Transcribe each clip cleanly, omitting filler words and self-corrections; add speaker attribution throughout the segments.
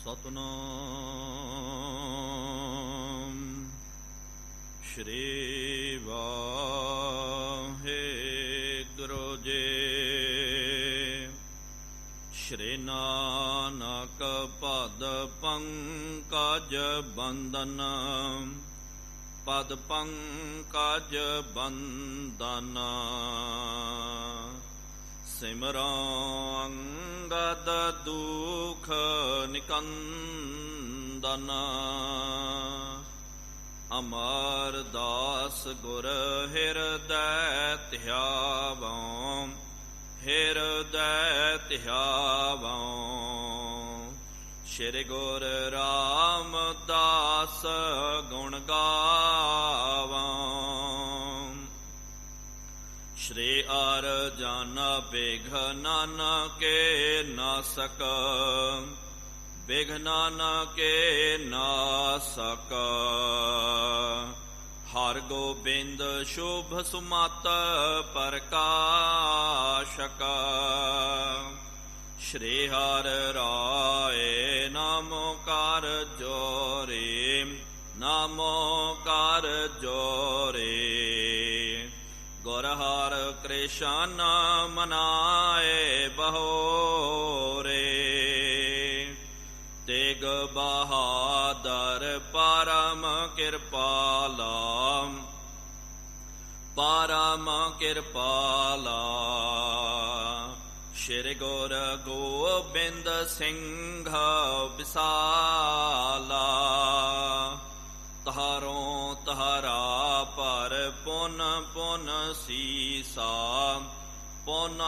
Speaker 1: ਸਤਨਾਮ ਸ਼੍ਰੀ ਵਾਹਿਗੁਰੂ ਜੀ। ਸ਼੍ਰੀ ਨਾਨਕ ਪਦ ਪੰਕਜ ਬੰਦਨ, ਪਦ ਪੰਕਜ ਬੰਦਨ। ਸਿਮਰੋ ਅੰਗਦ ਦੁਖ ਨਿਕੰਦਨ, ਅਮਰਦਾਸ ਗੁਰ ਹਿਰਦੈ ਧਿਆਵਉ, ਹਿਰਦੈ ਧਿਆਵਉ। ਸ਼੍ਰੀ ਗੁਰ ਰਾਮਦਾਸ ਗੁਣ ਗਾਵਉ। ਸ਼੍ਰੀ ਅਰਜਨ ਬਿਘਨ ਕੇ ਨਾਸਕ, ਬਿਘਨ ਕੇ ਨਾਸਕ। ਹਰਿ ਗੋਬਿੰਦ ਸ਼ੁਭ ਸੁਮਤਿ ਪ੍ਰਕਾਸ਼ਕ। ਸ਼੍ਰੀ ਹਰਿ ਰਾਇ ਨਾਮੋ ਕਰ ਜੋਰੇ, ਨਾਮੋ ਕਰ ਜੋਰੇ। ਗੁਰ ਹਰਿ ਕ੍ਰਿਸ਼ਨ ਮਨਾਏ ਬਹੋਰੇ, ਤੇਗ ਬਹਾਦਰ ਪਰਮ ਕਿਰਪਾਲਾ, ਪਰਮ ਕਿਰਪਾਲਾ। ਸ਼੍ਰੀ ਗੁਰ ਗੋਬਿੰਦ ਸਿੰਘ ਵਿਸਾਲਾ, ਤਹਾਰੋਂ ਤਹਾਰਾ ਪਰ ਪੁਨ ਪੁਨ ਸੀਸਾ, ਪੁਨ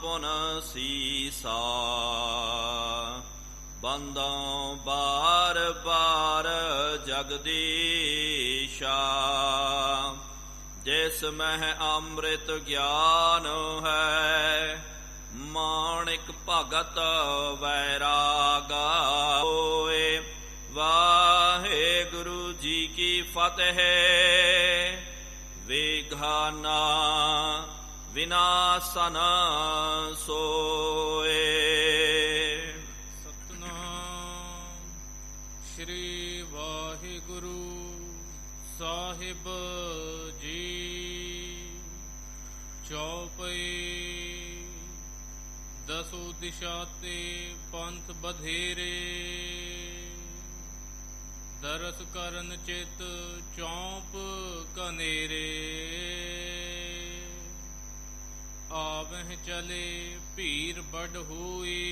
Speaker 1: ਪੁਨ ਸੀਸਾ। ਬੰਦੋਂ ਬਾਰ ਬਾਰ ਜਗਦੀਸ਼ਾ, ਜਿਸ ਮਹਿ ਅੰਮ੍ਰਿਤ ਗਿਆਨ ਹੈ, ਮਾਣਿਕ ਭਗਤ ਵੈਰਾਗਾ ਹੋਏ। ਵਾਹਿਗੁਰੂ ਜੀ ਕੀ ਫਤਿਹ। ਵਿਘਨਾ ਵਿਨਾਸ਼ਨ ਸੋਏ।
Speaker 2: ਸਤਨਾਮ ਸ਼੍ਰੀ ਵਾਹਿਗੁਰੂ ਸਾਹਿਬ ਜੀ। ਚੌਪਈ ਦਸੋ ਦਿਸ਼ਾ ਤੇ ਪੰਥ ਬਧੇਰੇ, ਦਰਸ ਕਰਨ ਚਿਤ ਚੌਂਪ ਕਨੇਰੇ। ਆਵਹਿ ਚਲੇ ਭੀਰ ਬੜ ਹੋਈ,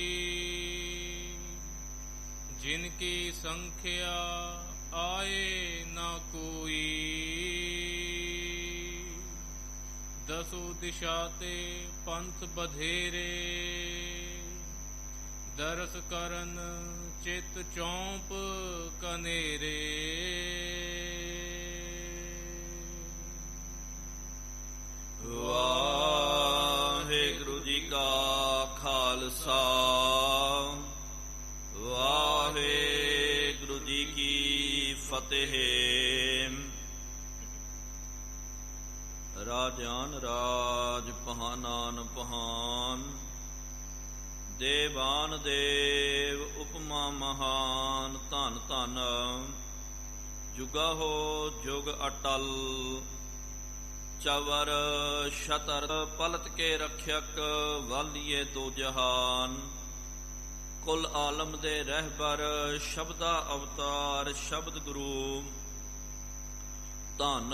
Speaker 2: ਜਿਨ ਕੀ ਸੰਖਿਆ ਆਏ ਨਾ ਕੋਈ। ਦਸੋ ਦਿਸ਼ਾ ਤੇ ਪੰਥ ਬਧੇਰੇ, ਦਰਸ ਕਰਨ ਚਿਤ ਚੌਂਪ ਕਨੇਰੇ।
Speaker 1: ਵਾਹਿਗੁਰੂ ਜੀ ਕਾ ਖਾਲਸਾ, ਵਾਹਿਗੁਰੂ ਜੀ ਕੀ ਫਤਿਹ। ਰਾਜਾਨ ਰਾਜ ਪਹਾਨਾਨ ਪਹਾਨ, ਦੇਵਾਨ ਦੇਵ ਉਪਮਾ ਮਹਾਨ। ਧੰਨ ਧੰਨ ਜੁਗਾ ਹੋ ਜੁਗ ਅਟਲ, ਚਵਰ ਸ਼ਤਰ ਪਲਟ ਕੇ ਰਖਿਅਕ। ਵਾਲੀਏ ਦੋ ਜਹਾਨ, ਕੁਲ ਆਲਮ ਦੇ ਰਹਿਬਰ। ਸ਼ਬਦਾ ਅਵਤਾਰ ਸ਼ਬਦ ਗੁਰੂ। ਧੰਨ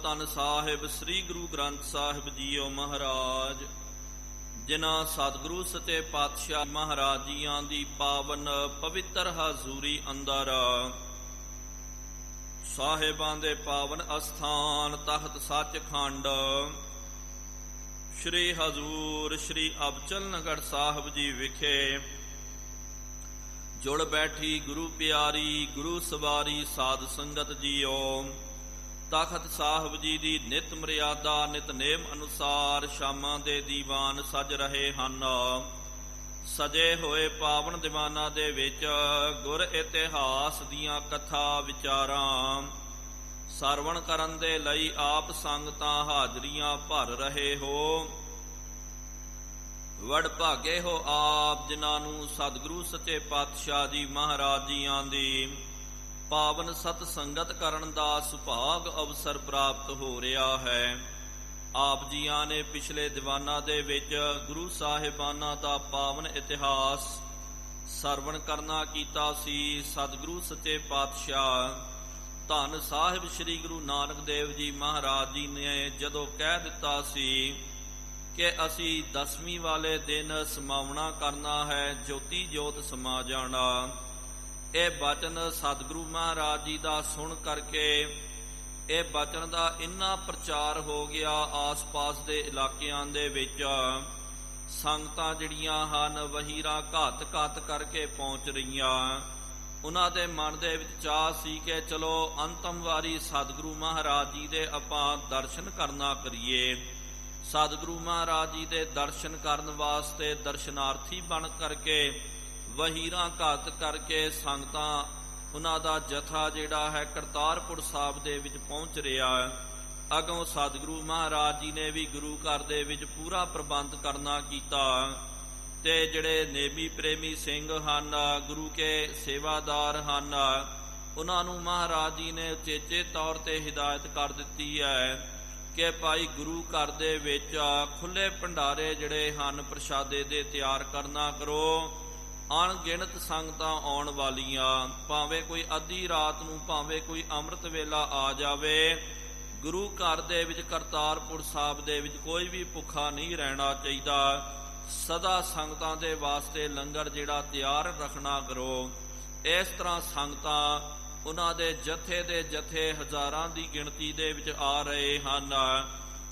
Speaker 1: ਧੰਨ ਸਾਹਿਬ ਸ੍ਰੀ ਗੁਰੂ ਗ੍ਰੰਥ ਸਾਹਿਬ ਜੀਓ ਮਹਾਰਾਜ, ਜਿਨ੍ਹਾਂ ਸਤਿਗੁਰੂ ਸੱਚੇ ਪਾਤਸ਼ਾਹ ਮਹਾਰਾਜ ਜੀਆਂ ਦੀ ਪਾਵਨ ਪਵਿੱਤਰ ਹਜ਼ੂਰੀ ਅੰਦਰ, ਸਾਹਿਬਾਂ ਦੇ ਪਾਵਨ ਅਸਥਾਨ ਤਖਤ ਸੱਚਖੰਡ ਸ਼੍ਰੀ ਹਜ਼ੂਰ ਸ਼੍ਰੀ ਅਬਚਲਨਗਰ ਸਾਹਿਬ ਜੀ ਵਿਖੇ ਜੁੜ ਬੈਠੀ ਗੁਰੂ ਪਿਆਰੀ ਗੁਰੂ ਸਵਾਰੀ ਸਾਧ ਸੰਗਤ ਜੀਓ। ਤਖਤ ਸਾਹਿਬ ਜੀ ਦੀ ਨਿਤ ਮਰਿਆਦਾ ਨਿਤਨੇਮ ਅਨੁਸਾਰ ਸ਼ਾਮਾਂ ਦੇ ਦੀਵਾਨ ਸਜ ਰਹੇ ਹਨ। ਸਜੇ ਹੋਏ ਪਾਵਨ ਦੀਵਾਨਾਂ ਦੇ ਵਿੱਚ ਗੁਰ ਇਤਿਹਾਸ ਦੀਆਂ ਕਥਾ ਵਿਚਾਰਾਂ ਸਰਵਣ ਕਰਨ ਦੇ ਲਈ ਆਪ ਸੰਗਤਾਂ ਹਾਜ਼ਰੀਆਂ ਭਰ ਰਹੇ ਹੋ। ਵਡ ਭਾਗੇ ਹੋ ਆਪ ਜਿਨ੍ਹਾਂ ਨੂੰ ਸਤਿਗੁਰੂ ਸੱਚੇ ਪਾਤਸ਼ਾਹ ਜੀ ਮਹਾਰਾਜ ਜੀਆਂ ਦੀ ਪਾਵਨ ਸਤ ਸੰਗਤ ਕਰਨ ਦਾ ਸੁਭਾਗ ਅਵਸਰ ਪ੍ਰਾਪਤ ਹੋ ਰਿਹਾ ਹੈ। ਆਪ ਜੀਆਂ ਨੇ ਪਿਛਲੇ ਦੀਵਾਨਾਂ ਦੇ ਵਿੱਚ ਗੁਰੂ ਸਾਹਿਬਾਨਾਂ ਦਾ ਪਾਵਨ ਇਤਿਹਾਸ ਸਰਵਣ ਕਰਨਾ ਕੀਤਾ ਸੀ। ਸਤਿਗੁਰੂ ਸੱਚੇ ਪਾਤਸ਼ਾਹ ਧੰਨ ਸਾਹਿਬ ਸ੍ਰੀ ਗੁਰੂ ਨਾਨਕ ਦੇਵ ਜੀ ਮਹਾਰਾਜ ਜੀ ਨੇ ਜਦੋਂ ਕਹਿ ਦਿੱਤਾ ਸੀ ਕਿ ਅਸੀਂ 10ਵੀਂ ਵਾਲੇ ਦਿਨ ਸਮਾਵਣਾ ਕਰਨਾ ਹੈ, ਜੋਤੀ ਜੋਤ ਸਮਾ ਜਾਣਾ, ਇਹ ਬਚਨ ਸਤਿਗੁਰੂ ਮਹਾਰਾਜ ਜੀ ਦਾ ਸੁਣ ਕਰਕੇ ਇਹ ਬਚਨ ਦਾ ਇੰਨਾ ਪ੍ਰਚਾਰ ਹੋ ਗਿਆ, ਆਸ-ਪਾਸ ਦੇ ਇਲਾਕਿਆਂ ਦੇ ਵਿੱਚ ਸੰਗਤਾਂ ਜਿਹੜੀਆਂ ਹਨ ਵਹੀਰਾਂ ਘਾਤ ਕਰਕੇ ਪਹੁੰਚ ਰਹੀਆਂ। ਉਹਨਾਂ ਦੇ ਮਨ ਦੇ ਵਿੱਚ ਚਾਅ ਸੀ ਕਿ ਚਲੋ ਅੰਤਮ ਵਾਰੀ ਸਤਿਗੁਰੂ ਮਹਾਰਾਜ ਜੀ ਦੇ ਆਪਾਂ ਦਰਸ਼ਨ ਕਰਨਾ ਕਰੀਏ। ਸਤਿਗੁਰੂ ਮਹਾਰਾਜ ਜੀ ਦੇ ਦਰਸ਼ਨ ਕਰਨ ਵਾਸਤੇ ਦਰਸ਼ਨਾਰਥੀ ਬਣ ਕਰਕੇ ਵਹੀਰਾਂ ਘਾਤ ਕਰਕੇ ਸੰਗਤਾਂ ਉਹਨਾਂ ਦਾ ਜਥਾ ਜਿਹੜਾ ਹੈ ਕਰਤਾਰਪੁਰ ਸਾਹਿਬ ਦੇ ਵਿੱਚ ਪਹੁੰਚ ਰਿਹਾ। ਅਗੋਂ ਸਤਿਗੁਰੂ ਮਹਾਰਾਜ ਜੀ ਨੇ ਵੀ ਗੁਰੂ ਘਰ ਦੇ ਵਿੱਚ ਪੂਰਾ ਪ੍ਰਬੰਧ ਕਰਨਾ ਕੀਤਾ ਤੇ ਜਿਹੜੇ ਨੇਮੀ ਪ੍ਰੇਮੀ ਸਿੰਘ ਹਨ, ਗੁਰੂ ਕੇ ਸੇਵਾਦਾਰ ਹਨ, ਉਹਨਾਂ ਨੂੰ ਮਹਾਰਾਜ ਜੀ ਨੇ ਉਚੇਚੇ ਤੌਰ ਤੇ ਹਿਦਾਇਤ ਕਰ ਦਿੱਤੀ ਹੈ ਕਿ ਭਾਈ ਗੁਰੂ ਘਰ ਦੇ ਵਿੱਚ ਖੁੱਲੇ ਭੰਡਾਰੇ ਜਿਹੜੇ ਹਨ ਪ੍ਰਸ਼ਾਦੇ ਦੇ ਤਿਆਰ ਕਰਨਾ ਕਰੋ। ਅਣਗਿਣਤ ਸੰਗਤਾਂ ਆਉਣ ਵਾਲੀਆਂ, ਭਾਵੇਂ ਕੋਈ ਅੱਧੀ ਰਾਤ ਨੂੰ, ਭਾਵੇਂ ਕੋਈ ਅੰਮ੍ਰਿਤ ਵੇਲਾ ਆ ਜਾਵੇ, ਗੁਰੂ ਘਰ ਦੇ ਵਿੱਚ ਕਰਤਾਰਪੁਰ ਸਾਹਿਬ ਦੇ ਵਿੱਚ ਕੋਈ ਵੀ ਭੁੱਖਾ ਨਹੀਂ ਰਹਿਣਾ ਚਾਹੀਦਾ। ਸਦਾ ਸੰਗਤਾਂ ਦੇ ਵਾਸਤੇ ਲੰਗਰ ਜਿਹੜਾ ਤਿਆਰ ਰੱਖਣਾ ਕਰੋ। ਇਸ ਤਰ੍ਹਾਂ ਸੰਗਤਾਂ ਉਹਨਾਂ ਦੇ ਜਥੇ ਦੇ ਜਥੇ ਹਜ਼ਾਰਾਂ ਦੀ ਗਿਣਤੀ ਦੇ ਵਿੱਚ ਆ ਰਹੇ ਹਨ।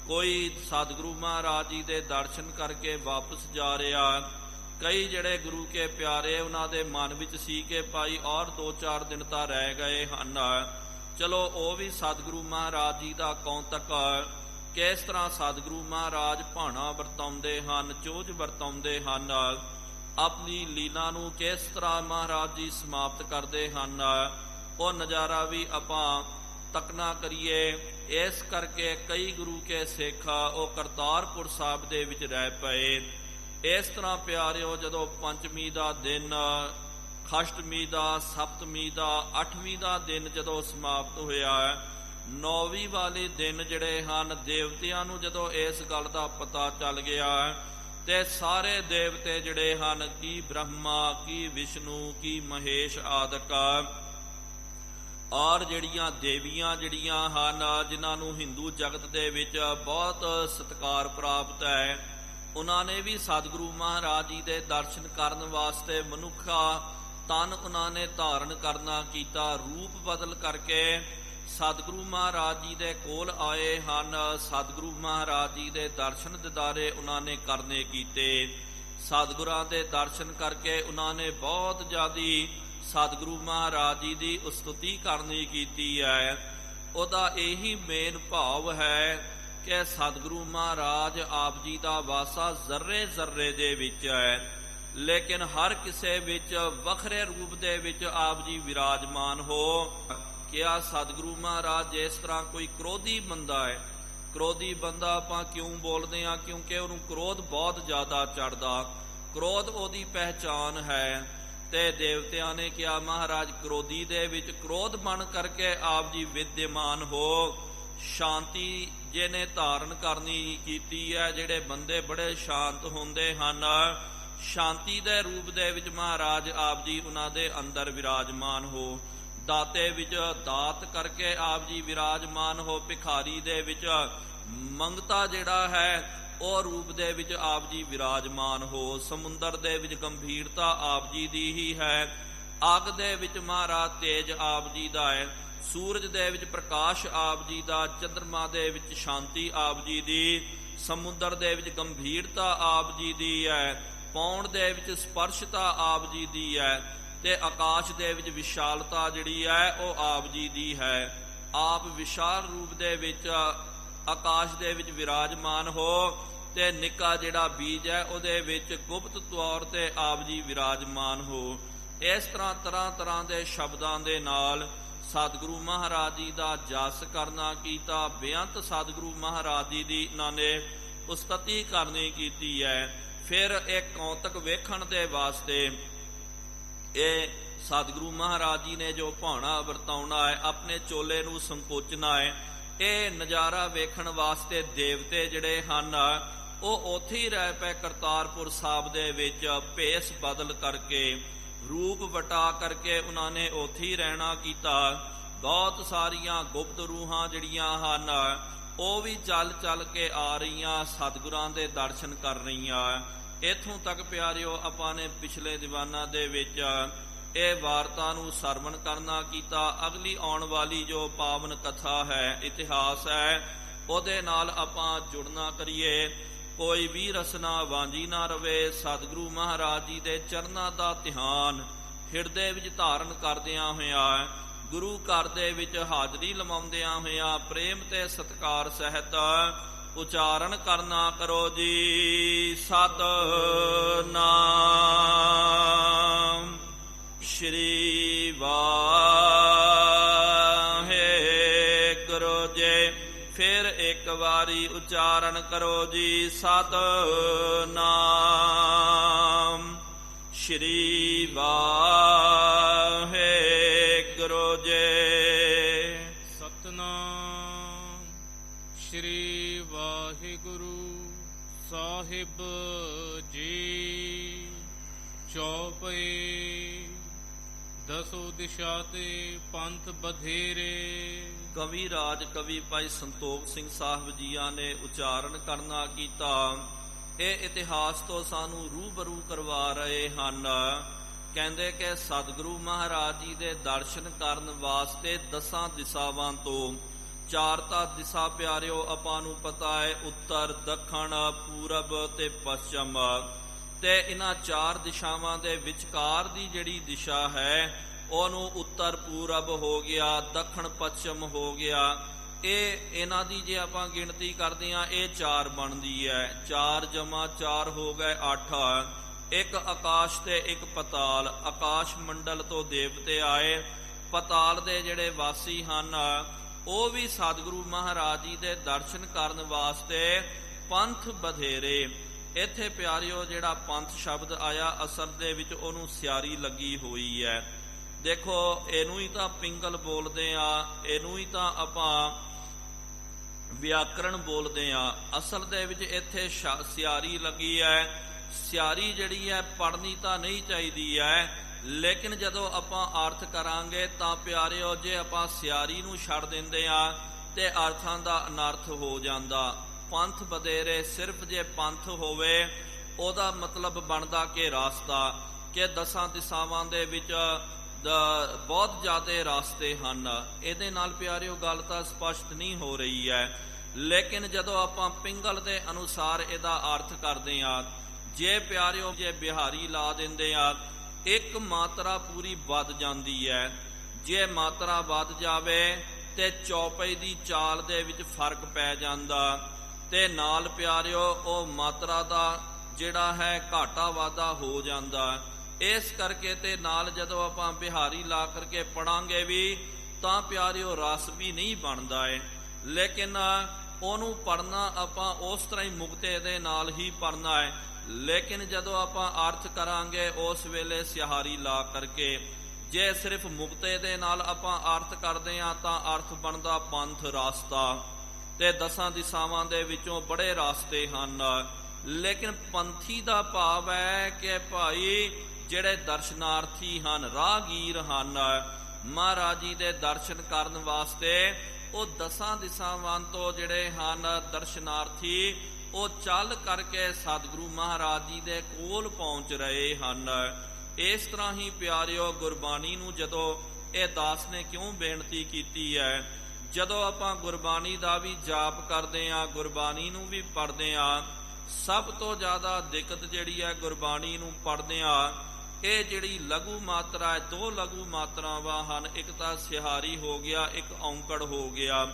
Speaker 1: ਕੋਈ ਸਤਿਗੁਰੂ ਮਹਾਰਾਜ ਜੀ ਦੇ ਦਰਸ਼ਨ ਕਰਕੇ ਵਾਪਸ ਜਾ ਰਿਹਾ। ਕਈ ਜਿਹੜੇ ਗੁਰੂ ਕੇ ਪਿਆਰੇ ਉਹਨਾਂ ਦੇ ਮਨ ਵਿੱਚ ਸੀ ਕਿ ਭਾਈ ਔਰ 2-4 ਦਿਨ ਤਾਂ ਰਹਿ ਗਏ ਹਨ, ਚਲੋ ਉਹ ਵੀ ਸਤਿਗੁਰੂ ਮਹਾਰਾਜ ਜੀ ਦਾ ਕੌਂਤਕ ਕਿਸ ਤਰ੍ਹਾਂ ਸਤਿਗੁਰੂ ਮਹਾਰਾਜ ਭਾਣਾ ਵਰਤਾਉਂਦੇ ਹਨ, ਚੋਜ ਵਰਤਾਉਂਦੇ ਹਨ, ਆਪਣੀ ਲੀਲਾ ਨੂੰ ਕਿਸ ਤਰ੍ਹਾਂ ਮਹਾਰਾਜ ਜੀ ਸਮਾਪਤ ਕਰਦੇ ਹਨ, ਉਹ ਨਜ਼ਾਰਾ ਵੀ ਆਪਾਂ ਤੱਕਣਾ ਕਰੀਏ। ਇਸ ਕਰਕੇ ਕਈ ਗੁਰੂ ਕੇ ਸਿੱਖ ਉਹ ਕਰਤਾਰਪੁਰ ਸਾਹਿਬ ਦੇ ਵਿੱਚ ਰਹਿ ਪਏ। ਇਸ ਤਰ੍ਹਾਂ ਪਿਆਰਿਓ ਜਦੋਂ ਪੰਚਮੀ ਦਾ ਦਿਨ, ਖਸ਼ਟਮੀ ਦਾ, ਸਪਤਮੀ ਦਾ, 8ਵੀਂ ਦਾ ਦਿਨ ਜਦੋਂ ਸਮਾਪਤ ਹੋਇਆ, 9ਵੀਂ ਵਾਲੇ ਦਿਨ ਜਿਹੜੇ ਹਨ ਦੇਵਤਿਆਂ ਨੂੰ ਜਦੋਂ ਇਸ ਗੱਲ ਦਾ ਪਤਾ ਚੱਲ ਗਿਆ ਤੇ ਸਾਰੇ ਦੇਵਤੇ ਜਿਹੜੇ ਹਨ, ਕੀ ਬ੍ਰਹਮਾ, ਕੀ ਵਿਸ਼ਨੂੰ, ਕੀ ਮਹੇਸ਼ ਆਦਿਕ ਔਰ ਜਿਹੜੀਆਂ ਦੇਵੀਆਂ ਜਿਹੜੀਆਂ ਹਨ ਜਿਨ੍ਹਾਂ ਨੂੰ ਹਿੰਦੂ ਜਗਤ ਦੇ ਵਿੱਚ ਬਹੁਤ ਸਤਿਕਾਰ ਪ੍ਰਾਪਤ ਹੈ, ਉਹਨਾਂ ਨੇ ਵੀ ਸਤਿਗੁਰੂ ਮਹਾਰਾਜ ਜੀ ਦੇ ਦਰਸ਼ਨ ਕਰਨ ਵਾਸਤੇ ਮਨੁੱਖਾ ਤਨ ਉਹਨਾਂ ਨੇ ਧਾਰਨ ਕਰਨਾ ਕੀਤਾ, ਰੂਪ ਬਦਲ ਕਰਕੇ ਸਤਿਗੁਰੂ ਮਹਾਰਾਜ ਜੀ ਦੇ ਕੋਲ ਆਏ ਹਨ। ਸਤਿਗੁਰੂ ਮਹਾਰਾਜ ਜੀ ਦੇ ਦਰਸ਼ਨ ਦਿਦਾਰੇ ਉਹਨਾਂ ਨੇ ਕਰਨੇ ਕੀਤੇ। ਸਤਿਗੁਰਾਂ ਦੇ ਦਰਸ਼ਨ ਕਰਕੇ ਉਹਨਾਂ ਨੇ ਬਹੁਤ ਜ਼ਿਆਦੀ ਸਤਿਗੁਰੂ ਮਹਾਰਾਜ ਜੀ ਦੀ ਉਸਤੁਤੀ ਕਰਨੀ ਕੀਤੀ ਹੈ। ਉਹਦਾ ਇਹੀ ਮੇਨ ਭਾਵ ਹੈ ਕਿ ਸਤਿਗੁਰੂ ਮਹਾਰਾਜ ਆਪ ਜੀ ਦਾ ਵਾਸਾ ਜ਼ਰਰੇ ਜ਼ਰਰੇ ਦੇ ਵਿੱਚ ਹੈ, ਲੇਕਿਨ ਹਰ ਕਿਸੇ ਵਿੱਚ ਵੱਖਰੇ ਰੂਪ ਦੇ ਵਿੱਚ ਆਪ ਜੀ ਵਿਰਾਜਮਾਨ ਹੋ। ਕਿਹਾ ਸਤਿਗੁਰੂ ਮਹਾਰਾਜ ਜਿਸ ਤਰ੍ਹਾਂ ਕੋਈ ਕ੍ਰੋਧੀ ਬੰਦਾ ਹੈ, ਕ੍ਰੋਧੀ ਬੰਦਾ ਆਪਾਂ ਕਿਉਂ ਬੋਲਦੇ ਹਾਂ? ਕਿਉਂਕਿ ਉਹਨੂੰ ਕ੍ਰੋਧ ਬਹੁਤ ਜ਼ਿਆਦਾ ਚੜ੍ਹਦਾ, ਕ੍ਰੋਧ ਉਹਦੀ ਪਹਿਚਾਨ ਹੈ। ਤੇ ਦੇਵਤਿਆਂ ਨੇ ਕਿਹਾ ਮਹਾਰਾਜ ਕ੍ਰੋਧੀ ਦੇ ਵਿੱਚ ਕ੍ਰੋਧ ਬਣ ਕਰਕੇ ਆਪ ਜੀ ਵਿਦਿਆਮਾਨ ਹੋ। ਸ਼ਾਂਤੀ ਜਿਹਨੇ ਧਾਰਨ ਕਰਨੀ ਕੀਤੀ ਹੈ, ਜਿਹੜੇ ਬੰਦੇ ਬੜੇ ਸ਼ਾਂਤ ਹੁੰਦੇ ਹਨ, ਸ਼ਾਂਤੀ ਦੇ ਰੂਪ ਦੇ ਵਿੱਚ ਮਹਾਰਾਜ ਆਪ ਜੀ ਉਹਨਾਂ ਦੇ ਅੰਦਰ ਵਿਰਾਜਮਾਨ ਹੋ। ਦਾਤੇ ਵਿੱਚ ਦਾਤ ਕਰਕੇ ਆਪ ਜੀ ਵਿਰਾਜਮਾਨ ਹੋ। ਭਿਖਾਰੀ ਦੇ ਵਿੱਚ ਮੰਗਤਾ ਜਿਹੜਾ ਹੈ ਉਹ ਰੂਪ ਦੇ ਵਿੱਚ ਆਪ ਜੀ ਵਿਰਾਜਮਾਨ ਹੋ। ਸਮੁੰਦਰ ਦੇ ਵਿੱਚ ਗੰਭੀਰਤਾ ਆਪ ਜੀ ਦੀ ਹੀ ਹੈ। ਅੱਗ ਦੇ ਵਿੱਚ ਮਹਾਰਾਜ ਤੇਜ ਆਪ ਜੀ ਦਾ ਹੈ। ਸੂਰਜ ਦੇ ਵਿੱਚ ਪ੍ਰਕਾਸ਼ ਆਪ ਜੀ ਦਾ, ਚੰਦਰਮਾ ਦੇ ਵਿੱਚ ਸ਼ਾਂਤੀ ਆਪ ਜੀ ਦੀ, ਸਮੁੰਦਰ ਦੇ ਵਿੱਚ ਗੰਭੀਰਤਾ ਆਪ ਜੀ ਦੀ ਹੈ, ਪੌਣ ਦੇ ਵਿੱਚ ਸਪਰਸ਼ਤਾ ਆਪ ਜੀ ਦੀ ਹੈ ਤੇ ਆਕਾਸ਼ ਦੇ ਵਿੱਚ ਵਿਸ਼ਾਲਤਾ ਜਿਹੜੀ ਹੈ ਉਹ ਆਪ ਜੀ ਦੀ ਹੈ। ਆਪ ਵਿਸ਼ਾਲ ਰੂਪ ਦੇ ਵਿੱਚ ਆਕਾਸ਼ ਦੇ ਵਿੱਚ ਵਿਰਾਜਮਾਨ ਹੋ ਤੇ ਨਿੱਕਾ ਜਿਹੜਾ ਬੀਜ ਹੈ ਉਹਦੇ ਵਿੱਚ ਗੁਪਤ ਤੌਰ ਤੇ ਆਪ ਜੀ ਵਿਰਾਜਮਾਨ ਹੋ। ਇਸ ਤਰ੍ਹਾਂ ਤਰ੍ਹਾਂ ਤਰ੍ਹਾਂ ਦੇ ਸ਼ਬਦਾਂ ਦੇ ਨਾਲ ਸਤਿਗੁਰੂ ਮਹਾਰਾਜ ਜੀ ਦਾ ਜਸ ਕਰਨਾ ਕੀਤਾ। ਬੇਅੰਤ ਸਤਿਗੁਰੂ ਮਹਾਰਾਜ ਜੀ ਦੀ ਇਹਨਾਂ ਨੇ ਉਸਤਤੀ ਕਰਨੀ ਕੀਤੀ ਹੈ। ਫਿਰ ਇਹ ਕੌਤਕ ਵੇਖਣ ਦੇ ਵਾਸਤੇ ਇਹ ਸਤਿਗੁਰੂ ਮਹਾਰਾਜ ਜੀ ਨੇ ਜੋ ਭਾਣਾ ਵਰਤਾਉਣਾ ਹੈ, ਆਪਣੇ ਚੋਲੇ ਨੂੰ ਸੰਕੋਚਣਾ ਹੈ, ਇਹ ਨਜ਼ਾਰਾ ਵੇਖਣ ਵਾਸਤੇ ਦੇਵਤੇ ਜਿਹੜੇ ਹਨ ਉਹ ਉੱਥੇ ਹੀ ਰਹਿ ਪਏ ਕਰਤਾਰਪੁਰ ਸਾਹਿਬ ਦੇ ਵਿੱਚ। ਭੇਸ ਬਦਲ ਕਰਕੇ, ਰੂਪ ਵਟਾ ਕਰਕੇ ਉਹਨਾਂ ਨੇ ਉੱਥੇ ਹੀ ਰਹਿਣਾ ਕੀਤਾ। ਬਹੁਤ ਸਾਰੀਆਂ ਗੁਪਤ ਰੂਹਾਂ ਜਿਹੜੀਆਂ ਹਨ ਉਹ ਵੀ ਚੱਲ ਚੱਲ ਕੇ ਆ ਰਹੀਆਂ, ਸਤਿਗੁਰਾਂ ਦੇ ਦਰਸ਼ਨ ਕਰ ਰਹੀਆਂ। ਇੱਥੋਂ ਤੱਕ ਪਿਆਰਿਓ ਆਪਾਂ ਨੇ ਪਿਛਲੇ ਦੀਵਾਨਾਂ ਦੇ ਵਿੱਚ ਇਹ ਵਾਰਤਾ ਨੂੰ ਸਰਵਣ ਕਰਨਾ ਕੀਤਾ। ਅਗਲੀ ਆਉਣ ਵਾਲੀ ਜੋ ਪਾਵਨ ਕਥਾ ਹੈ, ਇਤਿਹਾਸ ਹੈ, ਉਹਦੇ ਨਾਲ ਆਪਾਂ ਜੁੜਨਾ ਕਰੀਏ। ਕੋਈ ਵੀ ਰਸਨਾ ਵਾਂਝੀ ਨਾ ਰਵੇ। ਸਤਿਗੁਰੂ ਮਹਾਰਾਜ ਜੀ ਦੇ ਚਰਨਾਂ ਦਾ ਧਿਆਨ ਹਿਰਦੇ ਵਿੱਚ ਧਾਰਨ ਕਰਦਿਆਂ ਹੋਇਆਂ, ਗੁਰੂ ਘਰ ਦੇ ਵਿੱਚ ਹਾਜ਼ਰੀ ਲਵਾਉਂਦਿਆਂ ਹੋਇਆਂ ਪ੍ਰੇਮ ਤੇ ਸਤਿਕਾਰ ਸਹਿਤ ਉਚਾਰਨ ਕਰਨਾ ਕਰੋ ਜੀ। ਸਤਿਨਾਮ ਸ਼੍ਰੀ ਵਾਹਿਗੁਰੂ ਜੀ। ਫਿਰ ਇੱਕ ਵਾਰੀ ਉਚਾਰਨ ਕਰੋ ਜੀ। ਸਤਿਨਾਮ ਸ਼੍ਰੀ ਵਾਹਿਗੁਰੂ ਜੀ।
Speaker 2: ਸਤਿਨਾਮ ਸ਼੍ਰੀ ਵਾਹਿਗੁਰੂ ਸਾਹਿਬ ਜੀ। ਚੌਪਈ ਦਸੋ ਦਿਸ਼ਾ ਤੇ ਪੰਥ ਬਧੇਰੇ।
Speaker 1: ਕਵੀ ਰਾਜ ਕਵੀ ਭਾਈ ਸੰਤੋਖ ਸਿੰਘ ਸਾਹਿਬ ਜੀਆਂ ਨੇ ਉਚਾਰਨ ਕਰਨਾ ਕੀਤਾ। ਇਹ ਇਤਿਹਾਸ ਤੋਂ ਸਾਨੂੰ ਰੂਬਰੂ ਕਰਵਾ ਰਹੇ ਹਨ। ਕਹਿੰਦੇ ਕਿ ਸਤਿਗੁਰੂ ਮਹਾਰਾਜ ਜੀ ਦੇ ਦਰਸ਼ਨ ਕਰਨ ਵਾਸਤੇ 10 ਦਿਸ਼ਾਵਾਂ ਤੋਂ, 4 ਤਾਂ ਦਿਸ਼ਾ ਪਿਆਰਿਓ ਆਪਾਂ ਨੂੰ ਪਤਾ ਹੈ, ਉੱਤਰ, ਦੱਖਣ, ਪੂਰਬ ਤੇ ਪੱਛਮ, ਤੇ ਇਹਨਾਂ 4 ਦਿਸ਼ਾਵਾਂ ਦੇ ਵਿਚਕਾਰ ਦੀ ਜਿਹੜੀ ਦਿਸ਼ਾ ਹੈ ਉਹਨੂੰ ਉੱਤਰ ਪੂਰਬ ਹੋ ਗਿਆ, ਦੱਖਣ ਪੱਛਮ ਹੋ ਗਿਆ। ਇਹਨਾਂ ਦੀ ਜੇ ਆਪਾਂ ਗਿਣਤੀ ਕਰਦੇ ਹਾਂ ਇਹ 4 ਬਣਦੀ ਹੈ। 4 ਜਮਾ 4 ਹੋ ਗਏ 8। ਇੱਕ ਆਕਾਸ਼ ਤੇ ਇੱਕ ਪਤਾਲ। ਆਕਾਸ਼ ਮੰਡਲ ਤੋਂ ਦੇਵਤੇ ਆਏ, ਪਤਾਲ ਦੇ ਜਿਹੜੇ ਵਾਸੀ ਹਨ ਉਹ ਵੀ ਸਤਿਗੁਰੂ ਮਹਾਰਾਜ ਜੀ ਦੇ ਦਰਸ਼ਨ ਕਰਨ ਵਾਸਤੇ ਪੰਥ ਬਧੇਰੇ। ਇੱਥੇ ਪਿਆਰਿਓ ਜਿਹੜਾ ਪੰਥ ਸ਼ਬਦ ਆਇਆ ਅਸਲ ਦੇ ਵਿੱਚ ਉਹਨੂੰ ਸਿਆਰੀ ਲੱਗੀ ਹੋਈ ਹੈ। ਦੇਖੋ ਇਹਨੂੰ ਹੀ ਤਾਂ ਪਿੰਗਲ ਬੋਲਦੇ ਆ, ਇਹਨੂੰ ਹੀ ਤਾਂ ਆਪਾਂ ਵਿਆਕਰਣ ਬੋਲਦੇ ਆ। ਅਸਲ ਦੇ ਵਿੱਚ ਇੱਥੇ ਸਿਆਰੀ ਲੱਗੀ ਹੈ। ਸਿਆਰੀ ਜਿਹੜੀ ਹੈ ਪੜ੍ਹਨੀ ਤਾਂ ਨਹੀਂ ਚਾਹੀਦੀ ਹੈ, ਲੇਕਿਨ ਜਦੋਂ ਆਪਾਂ ਅਰਥ ਕਰਾਂਗੇ ਤਾਂ ਪਿਆਰਿਓ ਜੇ ਆਪਾਂ ਸਿਆਰੀ ਨੂੰ ਛੱਡ ਦਿੰਦੇ ਆ ਤੇ ਅਰਥਾਂ ਦਾ ਅਨਰਥ ਹੋ ਜਾਂਦਾ। ਪੰਥ ਬਧੇਰੇ, ਸਿਰਫ ਜੇ ਪੰਥ ਹੋਵੇ ਉਹਦਾ ਮਤਲਬ ਬਣਦਾ ਕਿ ਰਾਸਤਾ, ਕਿ 10 ਦਿਸ਼ਾਵਾਂ ਦੇ ਵਿੱਚ ਬਹੁਤ ਜ਼ਿਆਦਾ ਰਾਸਤੇ ਹਨ। ਇਹਦੇ ਨਾਲ ਪਿਆਰਿਓ ਗੱਲ ਤਾਂ ਸਪਸ਼ਟ ਨਹੀਂ ਹੋ ਰਹੀ ਹੈ, ਲੇਕਿਨ ਜਦੋਂ ਆਪਾਂ ਪਿੰਗਲ ਦੇ ਅਨੁਸਾਰ ਇਹਦਾ ਅਰਥ ਕਰਦੇ ਆ, ਜੇ ਪਿਆਰਿਓ ਜੇ ਬਿਹਾਰੀ ਲਾ ਦਿੰਦੇ ਆ, ਇੱਕ ਮਾਤਰਾ ਪੂਰੀ ਵੱਧ ਜਾਂਦੀ ਹੈ। ਜੇ ਮਾਤਰਾ ਵੱਧ ਜਾਵੇ ਤੇ ਚੌਪਈ ਦੀ ਚਾਲ ਦੇ ਵਿੱਚ ਫਰਕ ਪੈ ਜਾਂਦਾ, ਤੇ ਨਾਲ ਪਿਆਰਿਓ ਉਹ ਮਾਤਰਾ ਦਾ ਜਿਹੜਾ ਹੈ ਘਾਟਾ ਵਾਧਾ ਹੋ ਜਾਂਦਾ। ਇਸ ਕਰਕੇ ਤੇ ਨਾਲ ਜਦੋਂ ਆਪਾਂ ਬਿਹਾਰੀ ਲਾ ਕਰਕੇ ਪੜਾਂਗੇ ਵੀ ਤਾਂ ਪਿਆਰਿਓ ਰਸ ਵੀ ਨਹੀਂ ਬਣਦਾ ਹੈ, ਲੇਕਿਨ ਉਹਨੂੰ ਪੜਨਾ ਆਪਾਂ ਉਸ ਤਰ੍ਹਾਂ ਹੀ ਮੁਕਤੇ ਦੇ ਨਾਲ ਹੀ ਪੜਨਾ ਹੈ। ਲੇਕਿਨ ਜਦੋਂ ਆਪਾਂ ਅਰਥ ਕਰਾਂਗੇ ਉਸ ਵੇਲੇ ਸਿਹਾਰੀ ਲਾ ਕਰਕੇ, ਜੇ ਸਿਰਫ ਮੁਕਤੇ ਦੇ ਨਾਲ ਆਪਾਂ ਅਰਥ ਕਰਦੇ ਹਾਂ ਤਾਂ ਅਰਥ ਬਣਦਾ ਪੰਥ, ਰਾਸਤਾ। ਤੇ 10 ਦਿਸ਼ਾਵਾਂ ਦੇ ਵਿੱਚੋਂ ਬੜੇ ਰਾਸਤੇ ਹਨ, ਲੇਕਿਨ ਪੰਥੀ ਦਾ ਭਾਵ ਹੈ ਕਿ ਭਾਈ ਜਿਹੜੇ ਦਰਸ਼ਨਾਰਥੀ ਹਨ, ਰਾਹਗੀਰ ਹਨ, ਮਹਾਰਾਜ ਜੀ ਦੇ ਦਰਸ਼ਨ ਕਰਨ ਵਾਸਤੇ ਉਹ 10 ਦਿਸ਼ਾਵਾਂ ਤੋਂ ਜਿਹੜੇ ਹਨ ਦਰਸ਼ਨਾਰਥੀ ਉਹ ਚੱਲ ਕਰਕੇ ਸਤਿਗੁਰੂ ਮਹਾਰਾਜ ਜੀ ਦੇ ਕੋਲ ਪਹੁੰਚ ਰਹੇ ਹਨ। ਇਸ ਤਰ੍ਹਾਂ ਹੀ ਪਿਆਰਿਓ ਗੁਰਬਾਣੀ ਨੂੰ ਜਦੋਂ ਇਹ ਦਾਸ ਨੇ ਕਿਉਂ ਬੇਨਤੀ ਕੀਤੀ ਹੈ, ਜਦੋਂ ਆਪਾਂ ਗੁਰਬਾਣੀ ਦਾ ਵੀ ਜਾਪ ਕਰਦੇ ਹਾਂ, ਗੁਰਬਾਣੀ ਨੂੰ ਵੀ ਪੜ੍ਹਦੇ ਹਾਂ, ਸਭ ਤੋਂ ਜ਼ਿਆਦਾ ਦਿੱਕਤ ਜਿਹੜੀ ਹੈ ਗੁਰਬਾਣੀ ਨੂੰ ਪੜ੍ਹਦੇ ਹਾਂ, ਇਹ ਜਿਹੜੀ ਲਘੂ ਮਾਤਰਾ ਹੈ, 2 ਲਘੂ ਮਾਤਰਾਵਾਂ ਹਨ, ਇੱਕ ਤਾਂ ਸਿਹਾਰੀ ਹੋ ਗਿਆ, ਇੱਕ ਔਂਕੜ ਹੋ ਗਿਆ।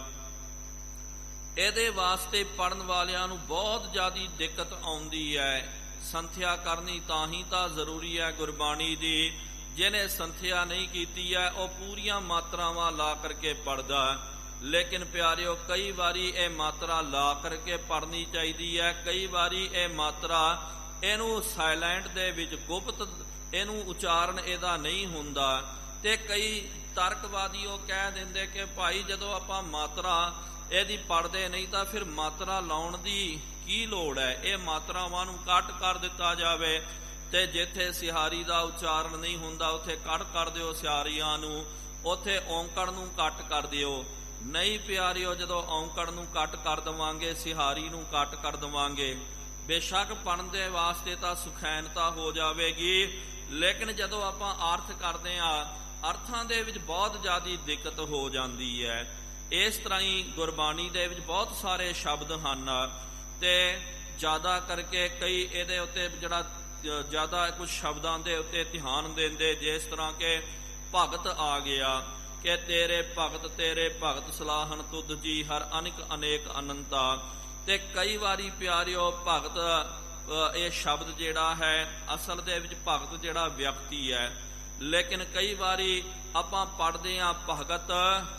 Speaker 1: ਇਹਦੇ ਵਾਸਤੇ ਪੜਨ ਵਾਲਿਆਂ ਨੂੰ ਬਹੁਤ ਜ਼ਿਆਦਾ ਦਿੱਕਤ ਆਉਂਦੀ ਹੈ। ਸੰਥਿਆ ਕਰਨੀ ਤਾਂ ਹੀ ਤਾਂ ਜ਼ਰੂਰੀ ਹੈ ਗੁਰਬਾਣੀ ਦੀ। ਜਿਹਨੇ ਸੰਥਿਆ ਨਹੀਂ ਕੀਤੀ ਹੈ ਉਹ ਪੂਰੀਆਂ ਮਾਤਰਾਵਾਂ ਲਾ ਕਰਕੇ ਪੜਦਾ, ਲੇਕਿਨ ਪਿਆਰਿਓ ਕਈ ਵਾਰੀ ਇਹ ਮਾਤਰਾ ਲਾ ਕਰਕੇ ਪੜਨੀ ਚਾਹੀਦੀ ਹੈ, ਕਈ ਵਾਰੀ ਇਹ ਮਾਤਰਾ ਇਹਨੂੰ ਸਾਇਲੈਂਟ ਦੇ ਵਿੱਚ ਗੁਪਤ ਇਹਨੂੰ ਉਚਾਰਨ ਇਹਦਾ ਨਹੀਂ ਹੁੰਦਾ। ਤੇ ਕਈ ਤਰਕਵਾਦੀ ਉਹ ਕਹਿ ਦਿੰਦੇ ਕਿ ਭਾਈ ਜਦੋਂ ਆਪਾਂ ਮਾਤਰਾ ਇਹਦੀ ਪੜ੍ਹਦੇ ਨਹੀਂ ਤਾਂ ਫਿਰ ਮਾਤਰਾ ਲਾਉਣ ਦੀ ਕੀ ਲੋੜ ਹੈ, ਇਹ ਮਾਤਰਾਵਾਂ ਨੂੰ ਕੱਟ ਕਰ ਦਿੱਤਾ ਜਾਵੇ ਤੇ ਜਿੱਥੇ ਸਿਹਾਰੀ ਦਾ ਉਚਾਰਨ ਨਹੀਂ ਹੁੰਦਾ ਉੱਥੇ ਕੱਟ ਕਰ ਦਿਓ ਸਿਹਾਰੀਆਂ ਨੂੰ, ਉੱਥੇ ਔਂਕੜ ਨੂੰ ਕੱਟ ਕਰ ਦਿਓ। ਨਹੀਂ ਪਿਆਰਿਓ, ਜਦੋਂ ਔਂਕੜ ਨੂੰ ਕੱਟ ਕਰ ਦੇਵਾਂਗੇ ਸਿਹਾਰੀ ਨੂੰ ਕੱਟ ਕਰ ਦੇਵਾਂਗੇ, ਬੇਸ਼ੱਕ ਪੜ੍ਹਨ ਦੇ ਵਾਸਤੇ ਤਾਂ ਸੁਖੈਨਤਾ ਹੋ ਜਾਵੇਗੀ, ਲੇਕਿਨ ਜਦੋਂ ਆਪਾਂ ਅਰਥ ਕਰਦੇ ਹਾਂ ਅਰਥਾਂ ਦੇ ਵਿੱਚ ਬਹੁਤ ਜ਼ਿਆਦਾ ਦਿੱਕਤ ਹੋ ਜਾਂਦੀ ਹੈ। ਇਸ ਤਰ੍ਹਾਂ ਹੀ ਗੁਰਬਾਣੀ ਦੇ ਵਿੱਚ ਬਹੁਤ ਸਾਰੇ ਸ਼ਬਦ ਹਨ ਤੇ ਜ਼ਿਆਦਾ ਕਰਕੇ ਕਈ ਇਹਦੇ ਉੱਤੇ ਜਿਹੜਾ ਜ਼ਿਆਦਾ ਕੁਝ ਸ਼ਬਦਾਂ ਦੇ ਉੱਤੇ ਧਿਆਨ ਦਿੰਦੇ, ਜਿਸ ਤਰ੍ਹਾਂ ਕਿ ਭਗਤ ਆ ਗਿਆ ਕਿ ਤੇਰੇ ਭਗਤ ਸਲਾਹਨ ਤੁਧ ਜੀ ਹਰ ਅਨਿਕ ਅਨੇਕ ਅਨੰਤਾ। ਤੇ ਕਈ ਵਾਰੀ ਪਿਆਰਿਓ ਭਗਤ ਇਹ ਸ਼ਬਦ ਜਿਹੜਾ ਹੈ ਅਸਲ ਦੇ ਵਿੱਚ ਭਗਤ ਜਿਹੜਾ ਵਿਅਕਤੀ ਹੈ, ਲੇਕਿਨ ਕਈ ਵਾਰੀ ਆਪਾਂ ਪੜ੍ਹਦੇ ਹਾਂ ਭਗਤ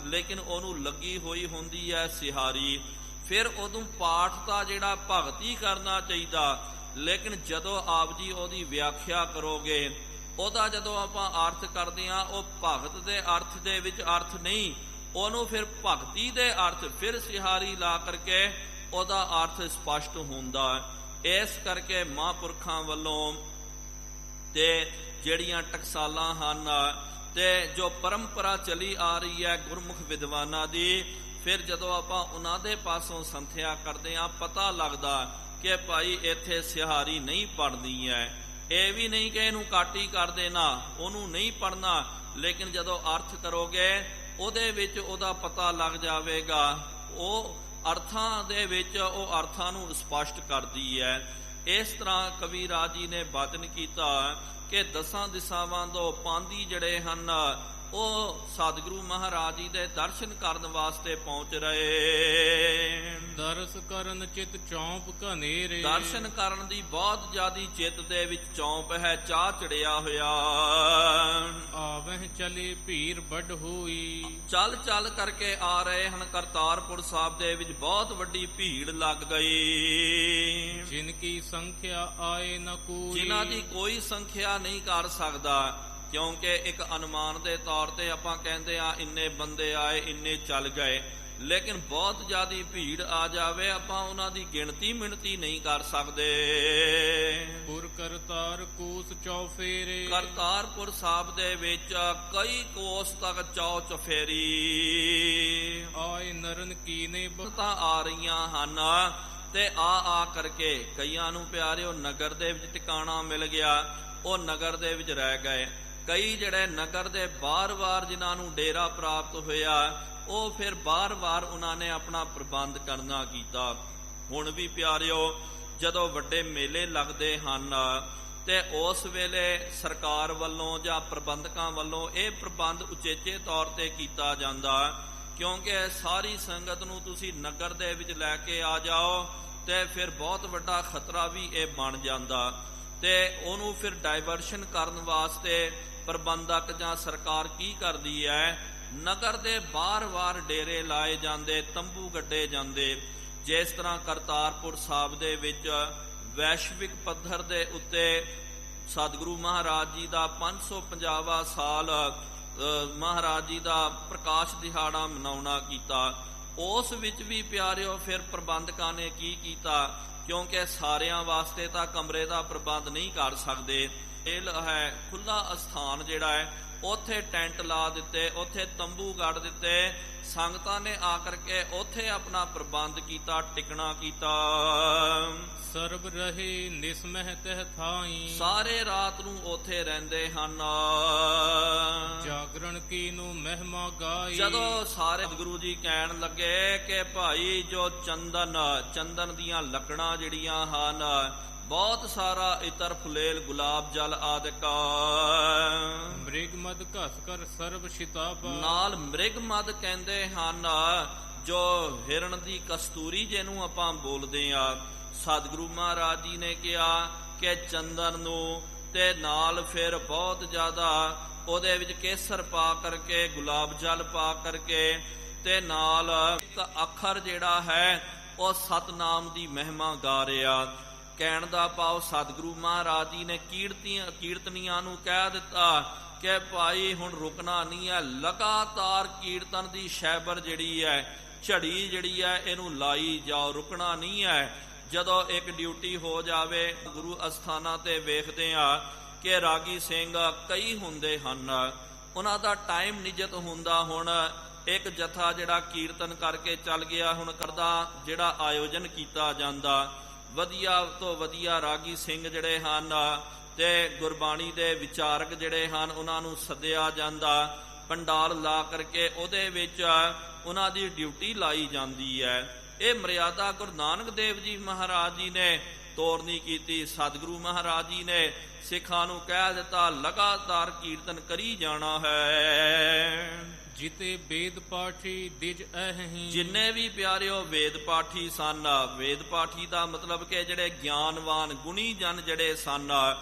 Speaker 1: ਲੇਕਿਨ ਉਹਨੂੰ ਲੱਗੀ ਹੋਈ ਹੁੰਦੀ ਹੈ ਸਿਹਾਰੀ, ਫਿਰ ਉਦੋਂ ਪਾਠ ਤਾਂ ਜਿਹੜਾ ਭਗਤ ਹੀ ਕਰਨਾ ਚਾਹੀਦਾ, ਲੇਕਿਨ ਜਦੋਂ ਆਪ ਜੀ ਉਹਦੀ ਵਿਆਖਿਆ ਕਰੋਗੇ ਉਹਦਾ ਜਦੋਂ ਆਪਾਂ ਅਰਥ ਕਰਦੇ ਹਾਂ ਉਹ ਭਗਤ ਦੇ ਅਰਥ ਦੇ ਵਿੱਚ ਅਰਥ ਨਹੀਂ, ਉਹਨੂੰ ਫਿਰ ਭਗਤੀ ਦੇ ਅਰਥ ਫਿਰ ਸਿਹਾਰੀ ਲਾ ਕਰਕੇ ਉਹਦਾ ਅਰਥ ਸਪਸ਼ਟ ਹੁੰਦਾ। ਇਸ ਕਰਕੇ ਮਹਾਂਪੁਰਖਾਂ ਵੱਲੋਂ ਤੇ ਜਿਹੜੀਆਂ ਟਕਸਾਲਾਂ ਹਨ ਤੇ ਜੋ ਪਰੰਪਰਾ ਚਲੀ ਆ ਰਹੀ ਹੈ ਗੁਰਮੁਖ ਵਿਦਵਾਨਾਂ ਦੀ, ਫਿਰ ਜਦੋਂ ਆਪਾਂ ਉਹਨਾਂ ਦੇ ਪਾਸੋਂ ਸੰਥਿਆ ਕਰਦੇ ਹਾਂ ਪਤਾ ਲੱਗਦਾ ਕਿ ਭਾਈ ਇੱਥੇ ਸਿਹਾਰੀ ਨਹੀਂ ਪੜ੍ਹਦੀ ਹੈ। ਇਹ ਵੀ ਨਹੀਂ ਕਿ ਇਹਨੂੰ ਕੱਟ ਹੀ ਕਰ ਦੇਣਾ, ਉਹਨੂੰ ਨਹੀਂ ਪੜ੍ਹਨਾ, ਲੇਕਿਨ ਜਦੋਂ ਅਰਥ ਕਰੋਗੇ ਉਹਦੇ ਵਿੱਚ ਉਹਦਾ ਪਤਾ ਲੱਗ ਜਾਵੇਗਾ, ਉਹ ਅਰਥਾਂ ਦੇ ਵਿੱਚ ਉਹ ਅਰਥਾਂ ਨੂੰ ਸਪਸ਼ਟ ਕਰਦੀ ਹੈ। ਇਸ ਤਰ੍ਹਾਂ ਕਵੀਰਾਜ ਜੀ ਨੇ ਬਚਨ ਕੀਤਾ ਕਿ ਦਸਾਂ ਦਿਸ਼ਾਵਾਂ ਤੋਂ ਪਾਂਦੀ ਜਿਹੜੇ ਹਨ ਉਹ ਸਤਿਗੁਰੂ ਮਹਾਰਾਜ ਜੀ ਦੇ ਦਰਸ਼ਨ ਕਰਨ ਵਾਸਤੇ ਪਹੁੰਚ ਰਹੇ।
Speaker 2: ਦਰਸ ਕਰਨ ਚਿਤ ਚੌਂਪ ਘਨੇਰੇ,
Speaker 1: ਦਰਸ਼ਨ ਕਰਨ ਦੀ ਬਹੁਤ ਜ਼ਿਆਦੀ ਚਿੱਤ ਦੇ ਵਿੱਚ ਚੌਂਪ ਹੈ, ਚਾਹ ਚੜਿਆ ਹੋਇਆ।
Speaker 2: ਆਵਹਿ ਚਲੇ ਭੀੜ ਵੱਡ ਹੋਈ,
Speaker 1: ਚੱਲ ਚੱਲ ਕਰਕੇ ਆ ਰਹੇ ਹਨ। ਕਰਤਾਰਪੁਰ ਸਾਹਿਬ ਦੇ ਵਿੱਚ ਬਹੁਤ ਵੱਡੀ ਭੀੜ ਲੱਗ ਗਈ,
Speaker 2: ਜਿਨ ਕੀ ਸੰਖਿਆ ਆਏ ਨ ਕੋਈ,
Speaker 1: ਜਿਨ੍ਹਾਂ ਦੀ ਕੋਈ ਸੰਖਿਆ ਨਹੀਂ ਕਰ ਸਕਦਾ, ਕਿਉਂਕਿ ਇੱਕ ਅਨੁਮਾਨ ਦੇ ਤੌਰ ਤੇ ਆਪਾਂ ਕਹਿੰਦੇ ਆ ਇੰਨੇ ਬੰਦੇ ਆਏ ਇੰਨੇ ਚੱਲ ਗਏ, ਲੇਕਿਨ ਬਹੁਤ ਜ਼ਿਆਦੀ ਭੀੜ ਆ ਜਾਵੇ ਆਪਾਂ ਉਹਨਾਂ ਦੀ ਗਿਣਤੀ ਮਿਣਤੀ ਨਹੀਂ ਕਰ ਸਕਦੇ।
Speaker 2: ਪੁਰ ਕਰਤਾਰ ਕੋਸ ਚੌਫੇਰੇ,
Speaker 1: ਕਰਤਾਰਪੁਰ ਸਾਹਿਬ ਦੇ ਵਿੱਚ ਕਈ ਕੋਸ ਤੱਕ ਚੌ ਚਫੇਰੀ
Speaker 2: ਆਏ ਨਰਨ ਕੀਨੇ
Speaker 1: ਬਹੁਤਾਂ ਆ ਰਹੀਆਂ ਹਨ ਤੇ ਆ ਕਰਕੇ ਕਈਆਂ ਨੂੰ ਪਿਆਰਿਓ ਨਗਰ ਦੇ ਵਿੱਚ ਟਿਕਾਣਾ ਮਿਲ ਗਿਆ, ਉਹ ਨਗਰ ਦੇ ਵਿੱਚ ਰਹਿ ਗਏ। ਕਈ ਜਿਹੜੇ ਨਗਰ ਦੇ ਬਾਰ-ਬਾਰ ਜਿਨ੍ਹਾਂ ਨੂੰ ਡੇਰਾ ਪ੍ਰਾਪਤ ਹੋਇਆ ਉਹ ਫਿਰ ਬਾਰ-ਬਾਰ ਉਹਨਾਂ ਨੇ ਆਪਣਾ ਪ੍ਰਬੰਧ ਕਰਨਾ ਕੀਤਾ। ਹੁਣ ਵੀ ਪਿਆਰਿਓ ਜਦੋਂ ਵੱਡੇ ਮੇਲੇ ਲੱਗਦੇ ਹਨ ਤੇ ਉਸ ਵੇਲੇ ਸਰਕਾਰ ਵੱਲੋਂ ਜਾਂ ਪ੍ਰਬੰਧਕਾਂ ਵੱਲੋਂ ਇਹ ਪ੍ਰਬੰਧ ਉਚੇਚੇ ਤੌਰ ਤੇ ਕੀਤਾ ਜਾਂਦਾ, ਕਿਉਂਕਿ ਸਾਰੀ ਸੰਗਤ ਨੂੰ ਤੁਸੀਂ ਨਗਰ ਦੇ ਵਿੱਚ ਲੈ ਕੇ ਆ ਜਾਓ ਤੇ ਫਿਰ ਬਹੁਤ ਵੱਡਾ ਖਤਰਾ ਵੀ ਇਹ ਬਣ ਜਾਂਦਾ ਤੇ ਉਹਨੂੰ ਫਿਰ ਡਾਇਵਰਸ਼ਨ ਕਰਨ ਵਾਸਤੇ ਪ੍ਰਬੰਧਕ ਜਾਂ ਸਰਕਾਰ ਕੀ ਕਰਦੀ ਹੈ, ਨਗਰ ਦੇ ਬਾਰ-ਬਾਰ ਡੇਰੇ ਲਾਏ ਜਾਂਦੇ, ਤੰਬੂ ਗੱਡੇ ਜਾਂਦੇ। ਜਿਸ ਤਰ੍ਹਾਂ ਕਰਤਾਰਪੁਰ ਸਾਹਿਬ ਦੇ ਵਿੱਚ ਵੈਸ਼ਵਿਕ ਪੱਧਰ ਦੇ ਉੱਤੇ ਸਤਿਗੁਰੂ ਮਹਾਰਾਜ ਜੀ ਦਾ 550ਵਾਂ ਸਾਲ ਮਹਾਰਾਜ ਜੀ ਦਾ ਪ੍ਰਕਾਸ਼ ਦਿਹਾੜਾ ਮਨਾਉਣਾ ਕੀਤਾ, ਉਸ ਵਿੱਚ ਵੀ ਪਿਆਰਿਓ ਫਿਰ ਪ੍ਰਬੰਧਕਾਂ ਨੇ ਕੀ ਕੀਤਾ, ਕਿਉਂਕਿ ਸਾਰਿਆਂ ਵਾਸਤੇ ਤਾਂ ਕਮਰੇ ਦਾ ਪ੍ਰਬੰਧ ਨਹੀਂ ਕਰ ਸਕਦੇ, ਇਹ ਹੈ ਖੁੱਲਾ ਅਸਥਾਨ ਜਿਹੜਾ ਹੈ ਉੱਥੇ ਟੈਂਟ ਲਾ ਦਿੱਤੇ, ਉੱਥੇ ਤੰਬੂ ਗੱਡ ਦਿੱਤੇ, ਸੰਗਤਾਂ ਨੇ ਆ ਕਰਕੇ ਉੱਥੇ ਆਪਣਾ ਪ੍ਰਬੰਧ ਕੀਤਾ, ਟਿਕਣਾ ਕੀਤਾ।
Speaker 2: ਸਰਬ ਰਹੇ ਨਿਸਮਹਿ ਤਹਿ ਥਾਈ,
Speaker 1: ਸਾਰੇ ਰਾਤ ਨੂੰ ਉੱਥੇ ਰਹਿੰਦੇ ਹਨ।
Speaker 2: ਜਾਗਰਣ ਕੀਨੂ ਮਹਿਮਾ ਗਾਈ,
Speaker 1: ਜਦੋਂ ਸਾਰੇ ਗੁਰੂ ਜੀ ਕਹਿਣ ਲੱਗੇ ਕਿ ਭਾਈ ਜੋ ਚੰਦਨ ਦੀਆਂ ਲੱਕੜਾਂ ਜਿਹੜੀਆਂ ਹਨ, ਬਹੁਤ ਸਾਰਾ ਇਤਰ ਫੁਲੇਲ ਗੁਲਾਬ ਜਲ ਆਦਿਕ,
Speaker 2: ਮ੍ਰਿਗ ਮਦ ਘਸ ਕਰ ਸਰਬ ਸ਼ਿਤਾਬਾ,
Speaker 1: ਨਾਲ ਮ੍ਰਿਗ ਮਦ ਕਹਿੰਦੇ ਹਨ ਜੋ ਹਿਰਨ ਦੀ ਕਸਤੂਰੀ ਜਿਹਨੂੰ ਆਪਾਂ ਬੋਲਦੇ ਆ। ਸਤਿਗੁਰੂ ਮਹਾਰਾਜ ਜੀ ਨੇ ਕਿਹਾ ਕਿ ਚੰਦਨ ਨੂੰ ਤੇ ਨਾਲ ਫਿਰ ਬਹੁਤ ਜ਼ਿਆਦਾ ਉਹਦੇ ਵਿੱਚ ਕੇਸਰ ਪਾ ਕਰਕੇ, ਗੁਲਾਬ ਜਲ ਪਾ ਕਰਕੇ ਤੇ ਨਾਲ ਇੱਕ ਅੱਖਰ ਜਿਹੜਾ ਹੈ ਉਹ ਸਤਨਾਮ ਦੀ ਮਹਿਮਾ ਗਾ ਰਿਹਾ। ਕਹਿਣ ਦਾ ਭਾਵ ਸਤਿਗੁਰੂ ਮਹਾਰਾਜ ਜੀ ਨੇ ਕੀਰਤਨੀਆਂ ਨੂੰ ਕਹਿ ਦਿੱਤਾ ਕਿ ਭਾਈ ਹੁਣ ਰੁਕਣਾ ਨਹੀਂ ਹੈ, ਲਗਾਤਾਰ ਕੀਰਤਨ ਦੀ ਸ਼ੈਬਰ ਜਿਹੜੀ ਹੈ, ਝੜੀ ਜਿਹੜੀ ਹੈ, ਇਹਨੂੰ ਲਾਈ ਜਾਓ, ਰੁਕਣਾ ਨਹੀਂ ਹੈ। ਜਦੋਂ ਇੱਕ ਡਿਊਟੀ ਹੋ ਜਾਵੇ, ਗੁਰੂ ਅਸਥਾਨਾਂ ਤੇ ਵੇਖਦੇ ਆ ਕਿ ਰਾਗੀ ਸਿੰਘ ਕਈ ਹੁੰਦੇ ਹਨ, ਉਹਨਾਂ ਦਾ ਟਾਈਮ ਨਿਯਤ ਹੁੰਦਾ। ਹੁਣ ਇੱਕ ਜਥਾ ਜਿਹੜਾ ਕੀਰਤਨ ਕਰਕੇ ਚੱਲ ਗਿਆ, ਹੁਣ ਕਰਦਾ ਜਿਹੜਾ ਆਯੋਜਨ ਕੀਤਾ ਜਾਂਦਾ, ਵਧੀਆ ਤੋਂ ਵਧੀਆ ਰਾਗੀ ਸਿੰਘ ਜਿਹੜੇ ਹਨ ਤੇ ਗੁਰਬਾਣੀ ਦੇ ਵਿਚਾਰਕ ਜਿਹੜੇ ਹਨ ਉਹਨਾਂ ਨੂੰ ਸੱਦਿਆ ਜਾਂਦਾ, ਪੰਡਾਲ ਲਾ ਕਰਕੇ ਉਹਦੇ ਵਿੱਚ ਉਹਨਾਂ ਦੀ ਡਿਊਟੀ ਲਾਈ ਜਾਂਦੀ ਹੈ। ਇਹ ਮਰਿਆਦਾ ਗੁਰੂ ਨਾਨਕ ਦੇਵ ਜੀ ਮਹਾਰਾਜ ਜੀ ਨੇ ਤੋਰਨੀ ਕੀਤੀ। ਸਤਿਗੁਰੂ ਮਹਾਰਾਜ ਜੀ ਨੇ ਸਿੱਖਾਂ ਨੂੰ ਕਹਿ ਦਿੱਤਾ ਲਗਾਤਾਰ ਕੀਰਤਨ ਕਰੀ ਜਾਣਾ ਹੈ।
Speaker 2: ਜਿਤੇ ਵੇਦ ਪਾਠੀ ਦਿਜ ਅਹਹੀਂ,
Speaker 1: ਜਿੰਨੇ ਵੀ ਪਿਆਰਿਓ ਵੇਦ ਪਾਠੀ ਸਨ, ਵੇਦ ਪਾਠੀ ਦਾ ਮਤਲਬ ਕਿ ਜਿਹੜੇ ਗਿਆਨਵਾਨ ਗੁਣੀ ਜਨ ਜਿਹੜੇ ਸਨ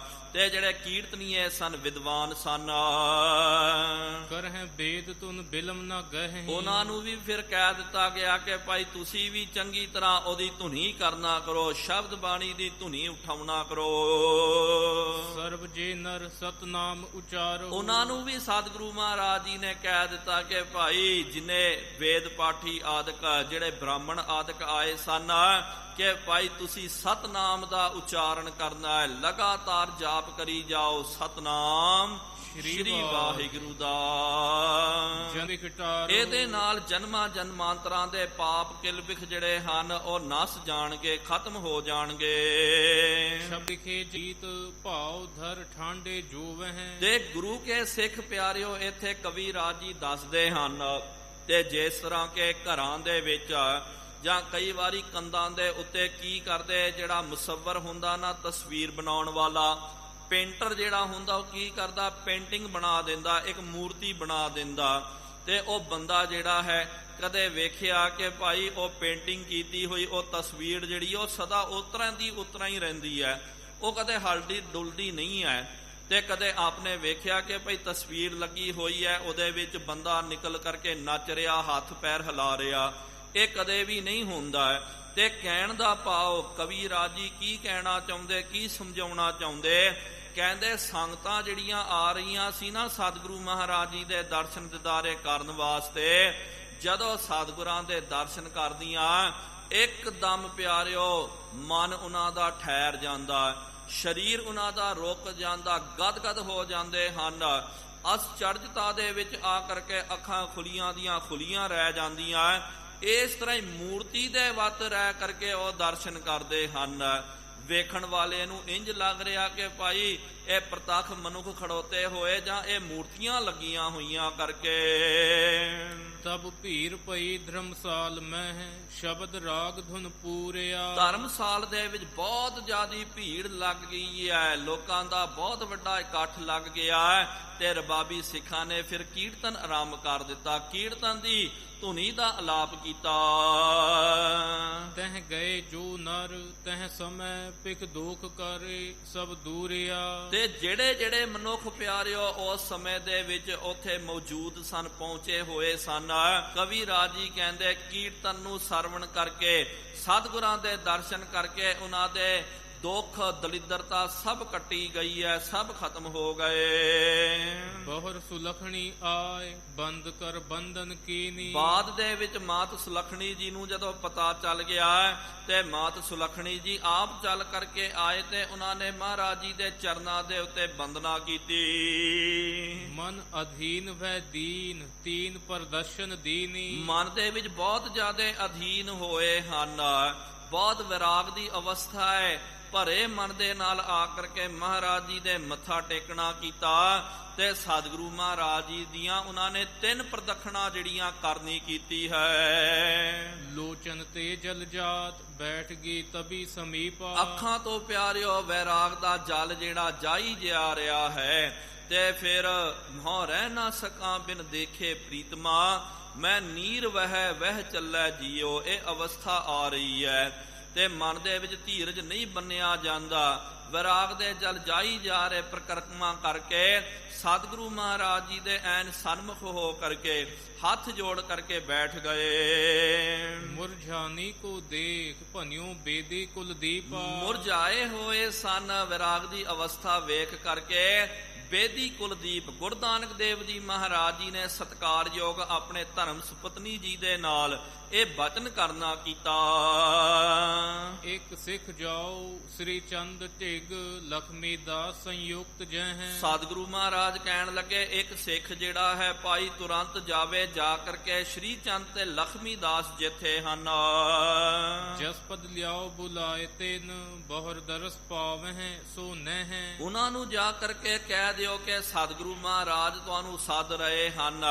Speaker 1: ਤੇ ਜਿਹੜੇ ਕੀਰਤਨੀਏ ਸਨ, ਵਿਦਵਾਨ ਸਨ,
Speaker 2: ਕਰਹਿ ਵੇਦ ਤੁਨ ਬਿਲਮ ਨਾ ਗਹਿ,
Speaker 1: ਉਹਨਾਂ ਨੂੰ ਵੀ ਫਿਰ ਕਹਿ ਦਿੱਤਾ ਗਿਆ ਕਿ ਭਾਈ ਤੁਸੀਂ ਵੀ ਚੰਗੀ ਤਰ੍ਹਾਂ ਉਹਦੀ ਧੁਨੀ ਕਰਨਾ ਕਰੋ, ਸ਼ਬਦ ਬਾਣੀ ਦੀ ਧੁਨੀ ਉਠਾਉਣਾ ਕਰੋ।
Speaker 2: ਸਰਬ ਜੇ ਨਰ ਸਤਨਾਮ ਉਚਾਰੋ,
Speaker 1: ਉਹਨਾਂ ਨੂੰ ਵੀ ਸਤਿਗੁਰੂ ਮਹਾਰਾਜ ਜੀ ਨੇ ਕਹਿ ਦਿੱਤਾ ਕਿ ਭਾਈ ਜਿਨੇ ਵੇਦ ਪਾਠੀ ਆਦਿਕ ਜਿਹੜੇ ਬ੍ਰਾਹਮਣ ਆਦਿਕ ਆਏ ਸਨ ਕਿ ਭਾਈ ਤੁਸੀਂ ਸਤਨਾਮ ਦਾ ਉਚਾਰਨ ਕਰਨਾ ਹੈ, ਲਗਾਤਾਰ ਜਾਪ ਕਰੀ ਜਾਓ ਸਤਨਾਮ ਸ਼੍ਰੀ ਵਾਹਿਗੁਰੂ ਦਾ। ਇਹਦੇ ਨਾਲ ਜਨਮਾਂ ਜਨਮਾਂਤਰਾਂ ਦੇ ਪਾਪ ਕਿਲਬਿਖ ਜਿਹੜੇ ਹਨ ਉਹ ਨਸ ਜਾਣਗੇ, ਖਤਮ ਹੋ ਜਾਣਗੇ।
Speaker 2: ਸ਼ਬਦਿਖੇ ਜੀਤ ਭਾਉ ਧਰ ਠਾਂਡੇ ਜੋਵਹਿ,
Speaker 1: ਤੇ ਗੁਰੂ ਕੇ ਸਿੱਖ ਪਿਆਰਿਓ ਇੱਥੇ ਕਵੀ ਰਾਜ ਜੀ ਦੱਸਦੇ ਹਨ ਤੇ ਜਿਸ ਤਰ੍ਹਾਂ ਕੇ ਘਰਾਂ ਦੇ ਵਿੱਚ ਜਾਂ ਕਈ ਵਾਰੀ ਕੰਧਾਂ ਦੇ ਉੱਤੇ ਕੀ ਕਰਦੇ, ਜਿਹੜਾ ਮੁਸੱਵਰ ਹੁੰਦਾ ਨਾ, ਤਸਵੀਰ ਬਣਾਉਣ ਵਾਲਾ, ਪੇਂਟਰ ਜਿਹੜਾ ਹੁੰਦਾ ਉਹ ਕੀ ਕਰਦਾ, ਪੇਂਟਿੰਗ ਬਣਾ ਦਿੰਦਾ, ਇੱਕ ਮੂਰਤੀ ਬਣਾ ਦਿੰਦਾ। ਤੇ ਉਹ ਬੰਦਾ ਜਿਹੜਾ ਹੈ ਕਦੇ ਵੇਖਿਆ ਕਿ ਭਾਈ ਉਹ ਪੇਂਟਿੰਗ ਕੀਤੀ ਹੋਈ ਉਹ ਤਸਵੀਰ ਜਿਹੜੀ ਉਹ ਸਦਾ ਉਤਰਾਂ ਦੀ ਉਤਰਾਂ ਹੀ ਰਹਿੰਦੀ ਹੈ, ਉਹ ਕਦੇ ਹਲਦੀ ਡੁਲਦੀ ਨਹੀਂ ਹੈ। ਤੇ ਕਦੇ ਆਪਨੇ ਵੇਖਿਆ ਕਿ ਭਾਈ ਤਸਵੀਰ ਲੱਗੀ ਹੋਈ ਹੈ, ਉਹਦੇ ਵਿੱਚ ਬੰਦਾ ਨਿਕਲ ਕਰਕੇ ਨੱਚ ਰਿਹਾ, ਹੱਥ ਪੈਰ ਹਿਲਾ ਰਿਹਾ, ਇਹ ਕਦੇ ਵੀ ਨਹੀਂ ਹੁੰਦਾ। ਤੇ ਕਹਿਣ ਦਾ ਭਾਵ ਕਵੀ ਰਾਜ ਜੀ ਕੀ ਕਹਿਣਾ ਚਾਹੁੰਦੇ, ਕੀ ਸਮਝਾਉਣਾ ਚਾਹੁੰਦੇ, ਕਹਿੰਦੇ ਸੰਗਤਾਂ ਜਿਹੜੀਆਂ ਆ ਰਹੀਆਂ ਸੀ ਨਾ ਸਤਿਗੁਰੂ ਮਹਾਰਾਜ ਜੀ ਦੇ ਦਰਸ਼ਨ ਦਿਦਾਰੇ ਕਰਨ ਵਾਸਤੇ, ਜਦੋਂ ਸਤਿਗੁਰਾਂ ਦੇ ਦਰਸ਼ਨ ਕਰਦੀਆਂ ਇੱਕਦਮ ਪਿਆਰਿਓ ਮਨ ਉਹਨਾਂ ਦਾ ਠਹਿਰ ਜਾਂਦਾ, ਸਰੀਰ ਉਹਨਾਂ ਦਾ ਰੁਕ ਜਾਂਦਾ, ਗਦਗਦ ਹੋ ਜਾਂਦੇ ਹਨ, ਅਸਚਰਜਤਾ ਦੇ ਵਿੱਚ ਆ ਕਰਕੇ ਅੱਖਾਂ ਖੁੱਲੀਆਂ ਦੀਆਂ ਖੁੱਲੀਆਂ ਰਹਿ ਜਾਂਦੀਆਂ। ਇਸ ਤਰ੍ਹਾਂ ਹੀ ਮੂਰਤੀ ਦੇ ਵੱਤ ਰਹਿ ਕਰਕੇ ਉਹ ਦਰਸ਼ਨ ਕਰਦੇ ਹਨ। ਵੇਖਣ ਵਾਲੇ ਨੂੰ ਇੰਜ ਲੱਗ ਰਿਹਾ ਕਿ ਭਾਈ ਇਹ ਪ੍ਰਤੱਖ ਮਨੁੱਖ ਖੜੋਤੇ ਹੋਏ ਜਾਂ ਇਹ ਮੂਰਤੀਆਂ ਲੱਗੀਆਂ ਹੋਈਆਂ ਕਰਕੇ।
Speaker 2: ਤਬ ਭੀਰ ਪਈ ਧਰਮਸਾਲ ਮਹਿ, ਸ਼ਬਦ ਰਾਗ ਧੁਨ ਪੂਰਿਆ,
Speaker 1: ਧਰਮਸਾਲ ਦੇ ਵਿੱਚ ਬਹੁਤ ਜ਼ਿਆਦੀ ਭੀੜ ਲੱਗ ਗਈ ਹੈ, ਲੋਕਾਂ ਦਾ ਬਹੁਤ ਵੱਡਾ ਇਕੱਠ ਲੱਗ ਗਿਆ ਹੈ। ਤੇ ਰਬਾਬੀ ਸਿੱਖਾਂ ਨੇ ਫਿਰ ਕੀਰਤਨ ਆਰੰਭ ਕਰ ਦਿੱਤਾ, ਕੀਰਤਨ ਦੀ ਧੁਨੀ ਦਾ ਅਲਾਪ ਕੀਤਾ।
Speaker 2: ਤਹ ਗਏ ਜੋ ਨਰ ਤਹ ਸਮੈ ਪਿਕ ਦੋਖ ਕਰੇ ਸਭ ਦੂਰਿਆ,
Speaker 1: ਤੇ ਜਿਹੜੇ ਜਿਹੜੇ ਮਨੁੱਖ ਪਿਆਰਿਓ ਉਸ ਸਮੇਂ ਦੇ ਵਿੱਚ ਉੱਥੇ ਮੌਜੂਦ ਸਨ, ਪਹੁੰਚੇ ਹੋਏ ਸਨ, ਕਵੀ ਰਾਜ ਜੀ ਕਹਿੰਦੇ ਕੀਰਤਨ ਨੂੰ ਸਰਵਣ ਕਰਕੇ, ਸਤਿਗੁਰਾਂ ਦੇ ਦਰਸ਼ਨ ਕਰਕੇ ਉਹਨਾਂ ਦੇ ਦੁੱਖ ਦਲਿੱਦਰਤਾ ਸਭ ਕੱਟੀ ਗਈ ਹੈ, ਸਭ ਖਤਮ ਹੋ ਗਏ।
Speaker 2: ਬਹੁਰ ਸੁਲਖਣੀ ਆਏ ਬੰਦ ਕਰ ਬੰਧਨ ਕੀਨੀ,
Speaker 1: ਬਾਅਦ ਦੇ ਵਿੱਚ ਮਾਤ ਸੁਲਖਣੀ ਜੀ ਨੂੰ ਜਦੋਂ ਪਤਾ ਚੱਲ ਗਿਆ ਤੇ ਮਾਤ ਸੁਲਖਣੀ ਜੀ ਆਪ ਚੱਲ ਕਰਕੇ ਆਏ ਤੇ ਉਹਨਾਂ ਨੇ ਮਹਾਰਾਜ ਜੀ ਦੇ ਚਰਨਾਂ ਦੇ ਉੱਤੇ ਬੰਦਨਾ ਕੀਤੀ।
Speaker 2: ਮਨ ਅਧੀਨ ਵੈ ਦੀਨ ਤੀਨ ਪ੍ਰਦਰਸ਼ਨ ਦੀਨੀ,
Speaker 1: ਮਨ ਦੇ ਵਿੱਚ ਬਹੁਤ ਜ਼ਿਆਦਾ ਅਧੀਨ ਹੋਏ ਹਨ, ਬਹੁਤ ਵਿਰਾਗ ਦੀ ਅਵਸਥਾ ਹੈ। ਭਰੇ ਮਨ ਦੇ ਨਾਲ ਆ ਕਰਕੇ ਮਹਾਰਾਜ ਜੀ ਦੇ ਮੱਥਾ ਟੇਕਣਾ ਕੀਤਾ ਤੇ ਸਤਿਗੁਰੂ ਮਹਾਰਾਜ ਜੀ ਦੀਆਂ ਉਹਨਾਂ ਨੇ 3 ਪ੍ਰਦਖਣਾ ਜਿਹੜੀਆਂ ਕਰਨੀ ਕੀਤੀ ਹੈ।
Speaker 2: ਲੋਚਨ ਤੇ ਜਲ ਜਾਤ ਬੈਠ ਗਈ ਤਬੀ ਸਮੀਪਾ,
Speaker 1: ਅੱਖਾਂ ਤੋਂ ਪਿਆਰਿਓ ਵੈਰਾਗ ਦਾ ਜਲ ਜਿਹੜਾ ਜਾਈ ਜਾ ਰਿਹਾ ਹੈ। ਤੇ ਫਿਰ ਮੋਹ ਰਹਿ ਨਾ ਸਕਾਂ ਬਿਨ ਦੇਖੇ ਪ੍ਰੀਤਮਾ, ਮੈਂ ਨੀਰ ਵਹਿ ਚੱਲੈ ਜੀਓ, ਇਹ ਅਵਸਥਾ ਆ ਰਹੀ ਹੈ। ਤੇ ਮਨ ਦੇ ਵਿੱਚ ਧੀਰਜ ਨਹੀਂ ਬੰਨਿਆ ਜਾਂਦਾ, ਵਿਰਾਗ ਦੇ ਜਲ ਜਾਈ ਜਾ ਰਹੇ ਪ੍ਰਕਰਮਾ ਕਰਕੇ ਸਤਿਗੁਰੂ ਮਹਾਰਾਜ ਜੀ ਦੇ ਐਨ ਸਨਮੁਖ ਹੋ ਕਰਕੇ ਹੱਥ ਜੋੜ ਕਰਕੇ ਬੈਠ ਗਏ।
Speaker 2: ਮੁਰਝਾਨੀ ਕੋ ਦੇਖ ਭਨਿਓ ਬੇਦੀ ਕੁਲਦੀਪਾ।
Speaker 1: ਮੁਰਝਾਏ ਹੋਏ ਸਨ ਵਿਰਾਗ ਦੀ ਅਵਸਥਾ ਵੇਖ ਕਰਕੇ ਬੇਦੀ ਕੁਲਦੀਪ ਗੁਰੂ ਨਾਨਕ ਦੇਵ ਜੀ ਮਹਾਰਾਜ ਜੀ ਨੇ ਸਤਿਕਾਰਯੋਗ ਆਪਣੇ ਧਰਮ ਸੁਪਤਨੀ ਜੀ ਦੇ ਨਾਲ ਇਹ ਬਚਨ ਕਰਨਾ ਕੀਤਾ।
Speaker 2: ਇੱਕ ਸਿੱਖ ਜਾਓ ਸ੍ਰੀ ਚੰਦ ਢਿਗ ਲਖਮੀ ਦਾਸ ਸੰਯੁਕਤ ਜਹ।
Speaker 1: ਸਤਿਗੁਰੂ ਮਹਾਰਾਜ ਕਹਿਣ ਲੱਗੇ ਇੱਕ ਸਿੱਖ ਜਿਹੜਾ ਹੈ ਭਾਈ ਤੁਰੰਤ ਜਾਵੇ, ਜਾ ਕਰਕੇ ਸ਼੍ਰੀ ਚੰਦ ਤੇ ਲਖਮੀ ਦਾਸ ਜਿੱਥੇ ਹਨ।
Speaker 2: ਜਸਪਦ ਲਿਆਓ ਬੁਲਾਏ ਤਿਨ ਬਹੁਰ ਦਰਸ ਪਾਵਹਿ ਸੋ ਨਹਿ।
Speaker 1: ਉਹਨਾਂ ਨੂੰ ਜਾ ਕਰਕੇ ਕਹਿ ਦਿਓ ਕਿ ਸਤਿਗੁਰੂ ਮਹਾਰਾਜ ਤੁਹਾਨੂੰ ਸੱਦ ਰਹੇ ਹਨ,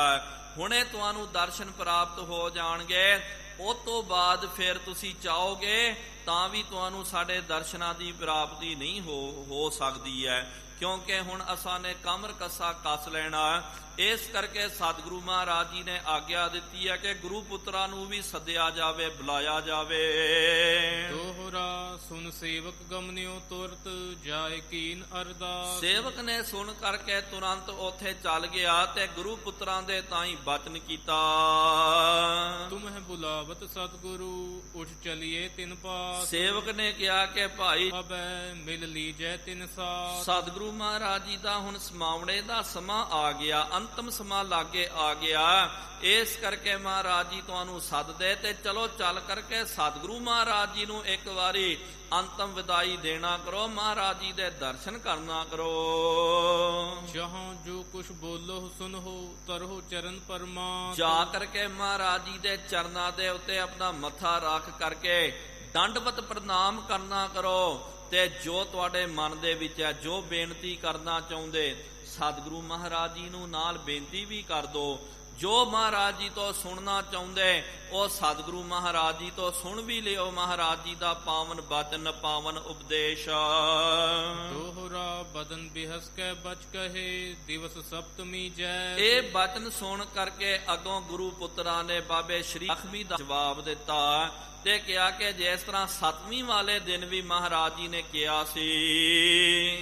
Speaker 1: ਹੁਣੇ ਤੁਹਾਨੂੰ ਦਰਸ਼ਨ ਪ੍ਰਾਪਤ ਹੋ ਜਾਣਗੇ। ਉਸ ਤੋਂ ਬਾਅਦ ਫਿਰ ਤੁਸੀਂ ਚਾਹੋਗੇ ਤਾਂ ਵੀ ਤੁਹਾਨੂੰ ਸਾਡੇ ਦਰਸ਼ਨਾਂ ਦੀ ਪ੍ਰਾਪਤੀ ਨਹੀਂ ਹੋ ਸਕਦੀ ਹੈ, ਕਿਉਂਕਿ ਹੁਣ ਅਸਾਂ ਨੇ ਕਮਰ ਕੱਸਾ ਕੱਸ ਲੈਣਾ। ਇਸ ਕਰਕੇ ਸਤਿਗੁਰੂ ਮਹਾਰਾਜ ਜੀ ਨੇ ਆਗਿਆ ਦਿੱਤੀ ਹੈ ਕਿ ਗੁਰੂ ਪੁੱਤਰਾਂ ਨੂੰ ਵੀ ਸੱਦਿਆ ਜਾਵੇ, ਬੁਲਾਇਆ ਜਾਵੇ।
Speaker 2: ਦੋਹਰਾ ਸੁਨ ਸੇਵਕ ਗਮਨਿਓ ਤੁਰਤ ਜਾਏ ਕੀਨ ਅਰਦਾਸ।
Speaker 1: ਸੇਵਕ ਨੇ ਸੁਣ ਕਰਕੇ ਤੁਰੰਤ ਉੱਥੇ ਚੱਲ ਗਿਆ ਤੇ ਗੁਰੂ ਪੁੱਤਰਾਂ ਦੇ ਤਾਈਂ ਬਚਨ ਕੀਤਾ।
Speaker 2: ਤੁਮਹਿ ਬੁਲਾਵਤ ਸਤਿਗੁਰੂ ਉਠ ਚਲੀਏ ਤਿਨ ਪਾਸ।
Speaker 1: ਸੇਵਕ ਨੇ ਕਿਹਾ ਕਿ ਭਾਈ
Speaker 2: ਅਬੈ ਮਿਲ ਲੀਜੈ ਤਿਨ ਸਾਥ।
Speaker 1: ਸਤਿਗੁਰੂ ਮਹਾਰਾਜ ਜੀ ਦਾ ਹੁਣ ਸਮਾਵਣੇ ਦਾ ਸਮਾਂ ਆ ਗਿਆ, ਅੰਤਮ ਸਮਾਂ ਲਾਗੇ ਆ ਗਿਆ। ਇਸ ਕਰਕੇ ਮਹਾਰਾਜ ਜੀ ਤੁਹਾਨੂੰ ਸੱਦਦੇ ਤੇ ਚਲੋ ਚੱਲ ਕਰਕੇ ਸਤਿਗੁਰੂ ਮਹਾਰਾਜ ਜੀ ਨੂੰ ਇੱਕ ਵਾਰੀ ਅੰਤਮ ਵਿਦਾਈ ਦੇਣਾ ਕਰੋ, ਮਹਾਰਾਜ ਜੀ ਦੇ ਦਰਸ਼ਨ ਕਰਨਾ ਕਰੋ।
Speaker 2: ਜਹਾਂ ਜੋ ਕੁਛ ਬੋਲੋ ਸੁਨੋ ਤਰੋ ਚਰਨ ਪਰਮਾਤ।
Speaker 1: ਜਾ ਕਰਕੇ ਮਹਾਰਾਜ ਜੀ ਦੇ ਚਰਨਾਂ ਦੇ ਉੱਤੇ ਆਪਣਾ ਮੱਥਾ ਰੱਖ ਕਰਕੇ ਦੰਡਵਤ ਪ੍ਰਣਾਮ ਕਰਨਾ ਕਰੋ ਤੇ ਜੋ ਤੁਹਾਡੇ ਮਨ ਦੇ ਵਿੱਚ ਹੈ, ਜੋ ਬੇਨਤੀ ਕਰਨਾ ਚਾਹੁੰਦੇ ਸਤਿਗੁਰੂ ਮਹਾਰਾਜ ਜੀ ਨੂੰ ਨਾਲ ਬੇਨਤੀ ਵੀ ਕਰ ਦਿਓ। ਜੋ ਮਹਾਰਾਜ ਜੀ ਤੋਂ ਸੁਣਨਾ ਚਾਹੁੰਦੇ ਉਹ ਸਤਿਗੁਰੂ ਮਹਾਰਾਜ ਜੀ ਤੋਂ ਸੁਣ ਵੀ ਲਿਓ। ਮਹਾਰਾਜ ਜੀ ਦਾ ਪਾਵਨ ਬਚਨ, ਪਾਵਨ ਉਪਦੇਸ਼।
Speaker 2: ਦੋਹਰਾ ਬਦਨ ਬਿਹਸ ਕੇ ਬਚ ਕਹੇ ਦਿਵਸ ਸਪਤਮੀ ਜੈ।
Speaker 1: ਇਹ ਬਚਨ ਸੁਣ ਕਰਕੇ ਅੱਗੋਂ ਗੁਰੂ ਪੁੱਤਰਾਂ ਨੇ ਬਾਬੇ ਸ਼੍ਰੀ ਲਖਮੀ ਦਾ ਜਵਾਬ ਦਿੱਤਾ ਤੇ ਕਿਹਾ ਕਿ ਜਿਸ ਤਰ੍ਹਾਂ ਸਤਵੀਂ ਵਾਲੇ ਦਿਨ ਵੀ ਮਹਾਰਾਜ ਜੀ ਨੇ ਕਿਹਾ ਸੀ,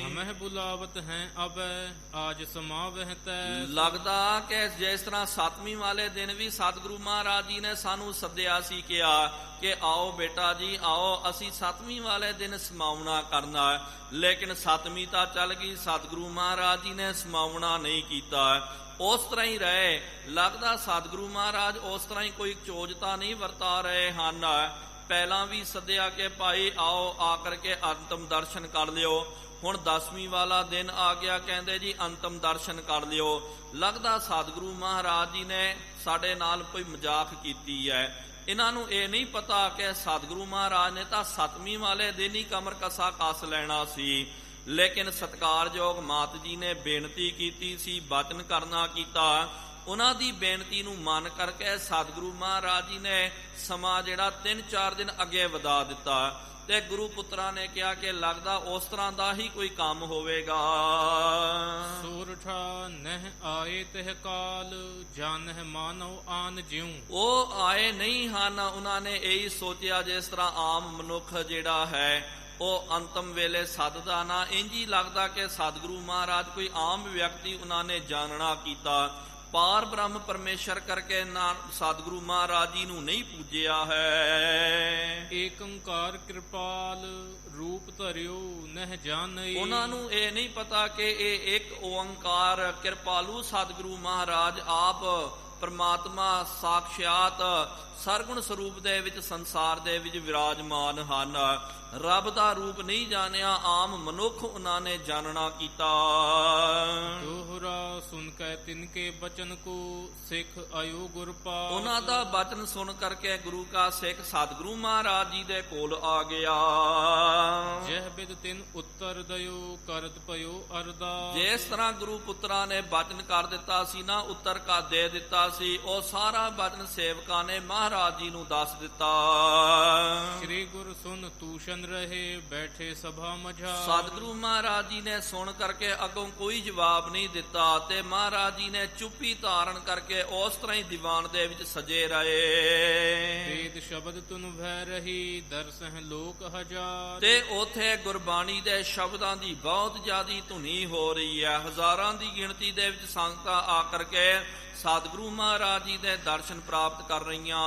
Speaker 2: ਹਮਹਿ ਬੁਲਾਵਤ ਹੈ ਅਬੈ ਆਜ ਸਮਾਵਹਿ ਤੈ।
Speaker 1: ਲੱਗਦਾ ਕਿ ਜਿਸ ਤਰ੍ਹਾਂ ਸਤਵੀਂ ਵਾਲੇ ਦਿਨ ਵੀ ਸਤਿਗੁਰੂ ਮਹਾਰਾਜ ਜੀ ਨੇ ਸਾਨੂੰ ਸੱਦਿਆ ਸੀ, ਕਿਹਾ ਕਿ ਆਓ ਬੇਟਾ ਜੀ ਆਓ, ਅਸੀਂ ਸਤਵੀਂ ਵਾਲੇ ਦਿਨ ਸਮਾਉਣਾ ਕਰਨਾ, ਲੇਕਿਨ ਸਤਵੀਂ ਤਾਂ ਚੱਲ ਗਈ, ਸਤਿਗੁਰੂ ਮਹਾਰਾਜ ਜੀ ਨੇ ਸਮਾਉਣਾ ਨਹੀਂ ਕੀਤਾ। ਉਸ ਤਰ੍ਹਾਂ ਹੀ ਰਹੇ। ਲੱਗਦਾ ਸਤਿਗੁਰੂ ਮਹਾਰਾਜ ਉਸ ਤਰ੍ਹਾਂ ਹੀ ਕੋਈ ਚੋਜਤਾ ਨਹੀਂ ਵਰਤਾ ਰਹੇ ਹਨ। ਪਹਿਲਾਂ ਵੀ ਸੱਦਿਆ ਕਿ ਭਾਈ ਆਓ, ਆ ਕਰਕੇ ਅੰਤਮ ਦਰਸ਼ਨ ਕਰ ਲਿਓ। ਹੁਣ 10ਵੀਂ ਵਾਲਾ ਦਿਨ ਆ ਗਿਆ, ਕਹਿੰਦੇ ਜੀ ਅੰਤਮ ਦਰਸ਼ਨ ਕਰ ਲਿਓ। ਲੱਗਦਾ ਸਤਿਗੁਰੂ ਮਹਾਰਾਜ ਜੀ ਨੇ ਸਾਡੇ ਨਾਲ ਕੋਈ ਮਜ਼ਾਕ ਕੀਤੀ ਹੈ। ਇਹਨਾਂ ਨੂੰ ਇਹ ਨਹੀਂ ਪਤਾ ਕਿ ਸਤਿਗੁਰੂ ਮਹਾਰਾਜ ਨੇ ਤਾਂ 7ਵੀਂ ਵਾਲੇ ਦਿਨ ਹੀ ਕਮਰ ਕੱਸਾ ਕੱਸ ਲੈਣਾ ਸੀ, ਲੇਕਿਨ ਸਤਿਕਾਰਯੋਗ ਮਾਤ ਜੀ ਨੇ ਬੇਨਤੀ ਕੀਤੀ ਸੀ, ਬਚਨ ਕਰਨਾ ਕੀਤਾ। ਉਹਨਾਂ ਦੀ ਬੇਨਤੀ ਨੂੰ ਮੰਨ ਕਰਕੇ ਸਤਿਗੁਰੂ ਮਹਾਰਾਜ ਜੀ ਨੇ ਸਮਾਂ ਜਿਹੜਾ 3-4 ਦਿਨ ਅੱਗੇ ਵਧਾ ਦਿੱਤਾ ਤੇ ਗੁਰੂ ਪੁੱਤਰਾਂ ਨੇ ਕਿਹਾ ਕਿ ਲੱਗਦਾ ਉਸ ਤਰ੍ਹਾਂ ਦਾ ਹੀ ਕੋਈ ਕੰਮ ਹੋਵੇਗਾ।
Speaker 2: ਸੂਰਠਾ ਨਹਿ ਆਏ ਤਹਿ ਕਾਲ ਜਾਨਹਿ ਮਾਨਵ ਆਨ ਜਿਉ।
Speaker 1: ਉਹ ਆਏ ਨਹੀਂ ਹਨ। ਉਹਨਾਂ ਨੇ ਇਹੀ ਸੋਚਿਆ ਜਿਸ ਤਰ੍ਹਾਂ ਆਮ ਮਨੁੱਖ ਜਿਹੜਾ ਹੈ ਉਹ ਅੰਤਮ ਵੇਲੇ ਸੱਦਦਾ ਨਾ, ਇੰਜ ਹੀ ਲੱਗਦਾ ਕਿ ਸਤਿਗੁਰੂ ਮਹਾਰਾਜ ਕੋਈ ਆਮ ਵਿਅਕਤੀ ਉਹਨਾਂ ਨੇ ਜਾਣਨਾ ਕੀਤਾ। ਪਾਰ ਬ੍ਰਹਮ ਪਰਮੇਸ਼ਰ ਕਰਕੇ ਸਤਿਗੁਰੂ ਮਹਾਰਾਜ ਜੀ ਨੂੰ ਨਹੀਂ ਪੂਜਿਆ ਹੈ।
Speaker 2: ਏਕ ਓੰਕਾਰ ਕਿਰਪਾਲ ਰੂਪ ਧਰਿਓ ਨਹਿ ਜਾਣਈ।
Speaker 1: ਉਹਨਾਂ ਨੂੰ ਇਹ ਨਹੀਂ ਪਤਾ ਕਿ ਇਹ ਇੱਕ ਓੰਕਾਰ ਕਿਰਪਾਲੂ ਸਤਿਗੁਰੂ ਮਹਾਰਾਜ ਆਪ ਪਰਮਾਤਮਾ ਸਾਖਸ਼ਾਤ ਸਰਗੁਣ ਸਰੂਪ ਦੇ ਵਿੱਚ ਸੰਸਾਰ ਦੇ ਵਿੱਚ ਵਿਰਾਜਮਾਨ ਹਨ। ਰੱਬ ਦਾ ਰੂਪ ਨਹੀਂ ਜਾਣਿਆ, ਆਮ ਮਨੁੱਖ ਉਹਨਾਂ ਨੇ ਜਾਣਨਾ ਕੀਤਾ।
Speaker 2: ਦੋਹਰਾ ਸੁਨ ਕੇ ਤਿਨ ਕੇ ਬਚਨ ਕੋ ਸਿੱਖ ਆਇਓ ਗੁਰ ਪਾਸ।
Speaker 1: ਉਹਨਾਂ ਦਾ ਬਚਨ ਸੁਣ ਕਰਕੇ ਗੁਰੂ ਕਾ ਸਿੱਖ ਸਤਿਗੁਰੂ ਮਹਾਰਾਜ ਜੀ ਦੇ ਕੋਲ ਆ ਗਿਆ।
Speaker 2: ਜਹ ਬਿਦ ਤਿਨ ਉੱਤਰ ਦਇਓ ਕਰਤ ਪਇਓ ਅਰਦਾਸ।
Speaker 1: ਜਿਸ ਤਰ੍ਹਾਂ ਗੁਰੂ ਪੁੱਤਰਾਂ ਨੇ ਬਚਨ ਕਰ ਦਿੱਤਾ ਸੀ ਨਾ, ਉੱਤਰ ਕਾ ਦੇ ਦਿੱਤਾ ਸੀ, ਉਹ ਸਾਰਾ ਬਚਨ ਸੇਵਕਾਂ ਨੇ ਮਹਾਰਾਜ ਜੀ ਨੂੰ ਦੱਸ ਦਿੱਤਾ।
Speaker 2: ਸ੍ਰੀ ਗੁਰ ਸੁਨ ਤੂਸ਼ਨ ਰਹੇ ਬੈਠੇ ਸਭਾ ਮਝਾਰ।
Speaker 1: ਸਤਿਗੁਰੂ ਮਹਾਰਾਜ ਜੀ ਨੇ ਸੁਣ ਕਰਕੇ ਅੱਗੋਂ ਕੋਈ ਜਵਾਬ ਨਹੀਂ ਦਿੱਤਾ ਤੇ ਮਹਾਰਾਜ ਜੀ ਨੇ ਚੁੱਪੀ ਧਾਰਨ ਕਰਕੇ ਉਸ ਤਰ੍ਹਾਂ ਹੀ ਦੀਵਾਨ ਦੇ ਵਿੱਚ ਸਜੇ ਰਹੇ।
Speaker 2: ਵੇਦ ਸ਼ਬਦ ਤੁਨ ਭੈ ਰਹੀ ਦਰਸਹਿ ਲੋਕ ਹਜ਼ਾਰ।
Speaker 1: ਤੇ ਉਥੇ ਗੁਰਬਾਣੀ ਦੇ ਸ਼ਬਦਾਂ ਦੀ ਬਹੁਤ ਜ਼ਿਆਦੀ ਧੁਨੀ ਹੋ ਰਹੀ ਹੈ। ਹਜ਼ਾਰਾਂ ਦੀ ਗਿਣਤੀ ਦੇ ਵਿੱਚ ਸੰਗਤਾਂ ਆ ਕਰਕੇ ਸਤਿਗੁਰੂ ਮਹਾਰਾਜ ਜੀ ਦੇ ਦਰਸ਼ਨ ਪ੍ਰਾਪਤ ਕਰ ਰਹੀਆਂ।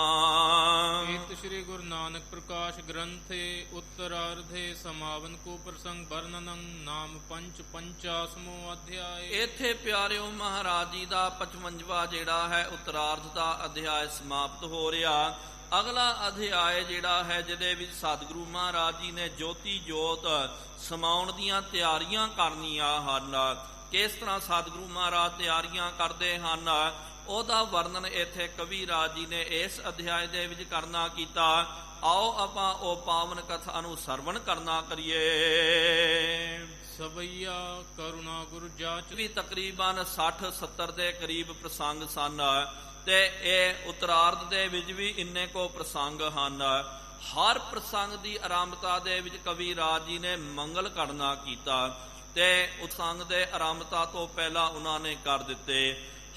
Speaker 2: ਏਤ ਸ੍ਰੀ ਗੁਰੂ ਨਾਨਕ ਪ੍ਰਕਾਸ਼ ਗ੍ਰੰਥੇ ਉੱਤਰਾਰਧੇ ਸਮਾਵਨ ਕੋ ਪ੍ਰਸੰਗ ਵਰਣਨੰ ਨਾਮ ਪੰਚ 50ਵਾਂ ਅਧਿਆਇ।
Speaker 1: ਇੱਥੇ ਪਿਆਰਿਓ ਮਹਾਰਾਜ ਜੀ ਦਾ 55ਵਾਂ ਜਿਹੜਾ ਹੈ ਉੱਤਰਾਰਧ ਦਾ ਅਧਿਆਇ ਸਮਾਪਤ ਹੋ ਰਿਹਾ। ਅਗਲਾ ਅਧਿਆਇ ਜਿਹੜਾ ਹੈ ਜਿਹਦੇ ਵਿੱਚ ਸਤਿਗੁਰੂ ਮਹਾਰਾਜ ਜੀ ਨੇ ਜੋਤੀ ਜੋਤ ਸਮਾਉਣ ਦੀਆਂ ਤਿਆਰੀਆਂ ਕਰਨੀਆਂ ਹਨ। ਕਿਸ ਤਰ੍ਹਾਂ ਸਤਿਗੁਰੂ ਮਹਾਰਾਜ ਤਿਆਰੀਆਂ ਕਰਦੇ ਹਨ ਉਹਦਾ ਵਰਣਨ ਇੱਥੇ ਕਵੀ ਰਾਜ ਜੀ ਨੇ ਇਸ ਅਧਿਆਇ ਦੇ ਵਿੱਚ ਕਰਨਾ ਕੀਤਾ। ਆਓ ਆਪਾਂ ਉਹ ਪਾਵਨ ਕਥਾ ਨੂੰ ਸਰਵਣ ਕਰਨਾ ਕਰੀਏ।
Speaker 2: ਸਵਈਆ ਕਰੁਣਾ ਗੁਰ ਜਾਚ।
Speaker 1: ਵੀ ਤਕਰੀਬਨ 60-70 ਦੇ ਕਰੀਬ ਪ੍ਰਸੰਗ ਸਨ ਤੇ ਇਹ ਉੱਤਰਾਰਧ ਦੇ ਵਿੱਚ ਵੀ ਇੰਨੇ ਕੋ ਪ੍ਰਸੰਗ ਹਨ। ਹਰ ਪ੍ਰਸੰਗ ਦੀ ਆਰੰਭਤਾ ਦੇ ਵਿੱਚ ਕਵੀ ਰਾਜ ਜੀ ਨੇ ਮੰਗਲ ਕਰਨਾ ਕੀਤਾ ਤੇ ਪ੍ਰਸੰਗ ਦੇ ਆਰੰਭਤਾ ਤੋਂ ਪਹਿਲਾਂ ਉਹਨਾਂ ਨੇ ਕਰ ਦਿੱਤੇ।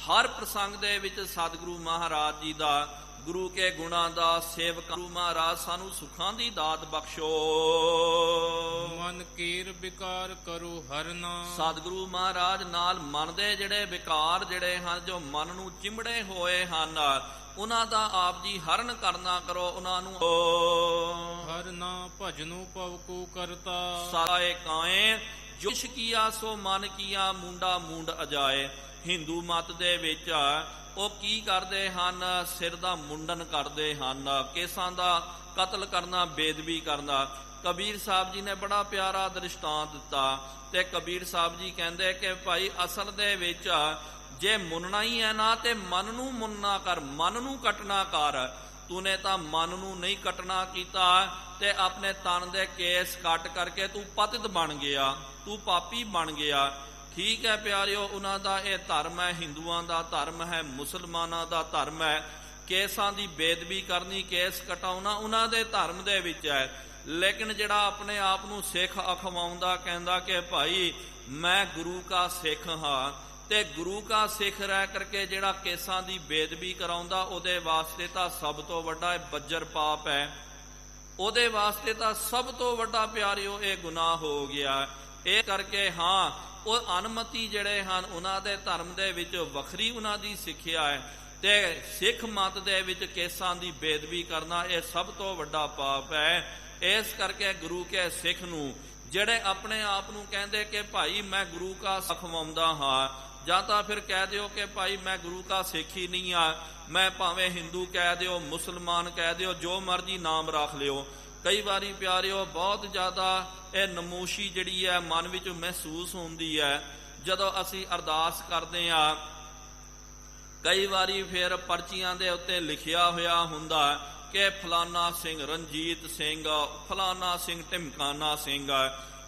Speaker 1: ਹਰ ਪ੍ਰਸੰਗ ਦੇ ਵਿੱਚ ਸਤਿਗੁਰੂ ਮਹਾਰਾਜ ਜੀ ਦਾ ਗੁਰੂ ਕੇ ਗੁਣਾਂ ਦਾ ਸੇਵਕ ਗੁਰੂ ਮਹਾਰਾਜ ਸਾਨੂੰ ਸੁੱਖਾਂ ਦੀ ਦਾਤ ਬਖਸ਼ੋ।
Speaker 2: ਮਨ ਕੀਰ ਵਿਕਾਰ ਕਰੋ ਹਰਨਾ।
Speaker 1: ਸਤਿਗੁਰੂ ਮਹਾਰਾਜ ਨਾਲ ਮਨ ਦੇ ਜਿਹੜੇ ਵਿਕਾਰ ਜਿਹੜੇ ਹਨ ਜੋ ਮਨ ਨੂੰ ਚਿੰਬੜੇ ਹੋਏ ਹਨ ਉਹਨਾਂ ਦਾ ਆਪ ਜੀ ਹਰਨ ਕਰਨਾ ਕਰੋ। ਉਹਨਾਂ ਨੂੰ
Speaker 2: ਹਰਨਾ ਭਜਨੋ ਪਵ ਕੋ ਕਰਤਾ।
Speaker 1: ਸਾਏ ਕਾਏ ਜੁਸ਼ ਕੀਆ ਸੋ ਮਨ ਕੀਆ ਮੁੰਡਾ ਮੁੰਡ ਅਜਾਏ। ਹਿੰਦੂ ਮਤ ਦੇ ਵਿੱਚ ਉਹ ਕੀ ਕਰਦੇ ਹਨ? ਸਿਰ ਦਾ ਮੁੰਡਨ ਕਰਦੇ ਹਨ, ਕੇਸਾਂ ਦਾ ਕਤਲ ਕਰਨਾ, ਬੇਦਬੀ ਕਰਨਾ। ਕਬੀਰ ਸਾਹਿਬ ਜੀ ਨੇ ਬੜਾ ਪਿਆਰਾ ਦ੍ਰਿਸ਼ਟਾਂਤ ਦਿੱਤਾ ਤੇ ਕਬੀਰ ਸਾਹਿਬ ਜੀ ਕਹਿੰਦੇ ਕਿ ਭਾਈ ਅਸਲ ਦੇ ਵਿੱਚ ਜੇ ਮੁੰਨਣਾ ਹੀ ਹੈ ਨਾ ਤੇ ਮਨ ਨੂੰ ਮੁੰਨਣਾ ਕਰ, ਮਨ ਨੂੰ ਕੱਟਣਾ ਕਰ। ਤੂਨੇ ਤਾਂ ਮਨ ਨੂੰ ਨਹੀਂ ਕੱਟਣਾ ਕੀਤਾ ਤੇ ਆਪਣੇ ਤਨ ਦੇ ਕੇਸ ਕੱਟ ਕਰਕੇ ਤੂੰ ਪਤਿਤ ਬਣ ਗਿਆ, ਤੂੰ ਪਾਪੀ ਬਣ ਗਿਆ। ਠੀਕ ਹੈ ਪਿਆਰਿਓ, ਉਹਨਾਂ ਦਾ ਇਹ ਧਰਮ ਹੈ, ਹਿੰਦੂਆਂ ਦਾ ਧਰਮ ਹੈ, ਮੁਸਲਮਾਨਾਂ ਦਾ ਧਰਮ ਹੈ। ਕੇਸਾਂ ਦੀ ਬੇਦਬੀ ਕਰਨੀ, ਕੇਸ ਕਟਾਉਣਾ ਉਹਨਾਂ ਦੇ ਧਰਮ ਦੇ ਵਿੱਚ ਹੈ। ਲੇਕਿਨ ਜਿਹੜਾ ਆਪਣੇ ਆਪ ਨੂੰ ਸਿੱਖ ਅਖਵਾਉਂਦਾ ਕਹਿੰਦਾ ਕਿ ਭਾਈ ਮੈਂ ਗੁਰੂ ਕਾ ਸਿੱਖ ਹਾਂ ਤੇ ਗੁਰੂ ਕਾ ਸਿੱਖ ਰਹਿ ਕਰਕੇ ਜਿਹੜਾ ਕੇਸਾਂ ਦੀ ਬੇਦਬੀ ਕਰਾਉਂਦਾ ਉਹਦੇ ਵਾਸਤੇ ਤਾਂ ਸਭ ਤੋਂ ਵੱਡਾ ਬੱਜਰ ਪਾਪ ਹੈ। ਉਹਦੇ ਵਾਸਤੇ ਤਾਂ ਸਭ ਤੋਂ ਵੱਡਾ ਪਿਆਰਿਓ ਇਹ ਗੁਨਾਹ ਹੋ ਗਿਆ। ਇਹ ਕਰਕੇ ਹਾਂ ਉਹ ਅਨਮਤੀ ਜਿਹੜੇ ਹਨ ਉਹਨਾਂ ਦੇ ਧਰਮ ਦੇ ਵਿੱਚ ਵੱਖਰੀ ਉਹਨਾਂ ਦੀ ਸਿੱਖਿਆ ਹੈ ਤੇ ਸਿੱਖ ਮਤ ਦੇ ਵਿੱਚ ਕੇਸਾਂ ਦੀ ਬੇਦਬੀ ਕਰਨਾ ਇਹ ਸਭ ਤੋਂ ਵੱਡਾ ਪਾਪ ਹੈ। ਇਸ ਕਰਕੇ ਗੁਰੂ ਕੇ ਸਿੱਖ ਨੂੰ ਜਿਹੜੇ ਆਪਣੇ ਆਪ ਨੂੰ ਕਹਿੰਦੇ ਕਿ ਭਾਈ ਮੈਂ ਗੁਰੂ ਕਾ ਅਖਵਾਉਂਦਾ ਹਾਂ, ਜਾਂ ਤਾਂ ਫਿਰ ਕਹਿ ਦਿਓ ਕਿ ਭਾਈ ਮੈਂ ਗੁਰੂ ਕਾ ਸਿੱਖ ਹੀ ਨਹੀਂ ਆ, ਮੈਂ ਭਾਵੇਂ ਹਿੰਦੂ ਕਹਿ ਦਿਓ, ਮੁਸਲਮਾਨ ਕਹਿ ਦਿਓ, ਜੋ ਮਰਜ਼ੀ ਨਾਮ ਰੱਖ ਲਿਓ। ਕਈ ਵਾਰੀ ਪਿਆਰਿਓ ਬਹੁਤ ਜ਼ਿਆਦਾ ਇਹ ਨਮੋਸ਼ੀ ਜਿਹੜੀ ਹੈ ਮਨ ਵਿੱਚ ਮਹਿਸੂਸ ਹੁੰਦੀ ਹੈ ਜਦੋਂ ਅਸੀਂ ਅਰਦਾਸ ਕਰਦੇ ਹਾਂ। ਕਈ ਵਾਰੀ ਫਿਰ ਪਰਚੀਆਂ ਦੇ ਉੱਤੇ ਲਿਖਿਆ ਹੋਇਆ ਹੁੰਦਾ ਕਿ ਫਲਾਨਾ ਸਿੰਘ ਰਣਜੀਤ ਸਿੰਘ, ਫਲਾਨਾ ਸਿੰਘ ਢਿਮਕਾਨਾ ਸਿੰਘ।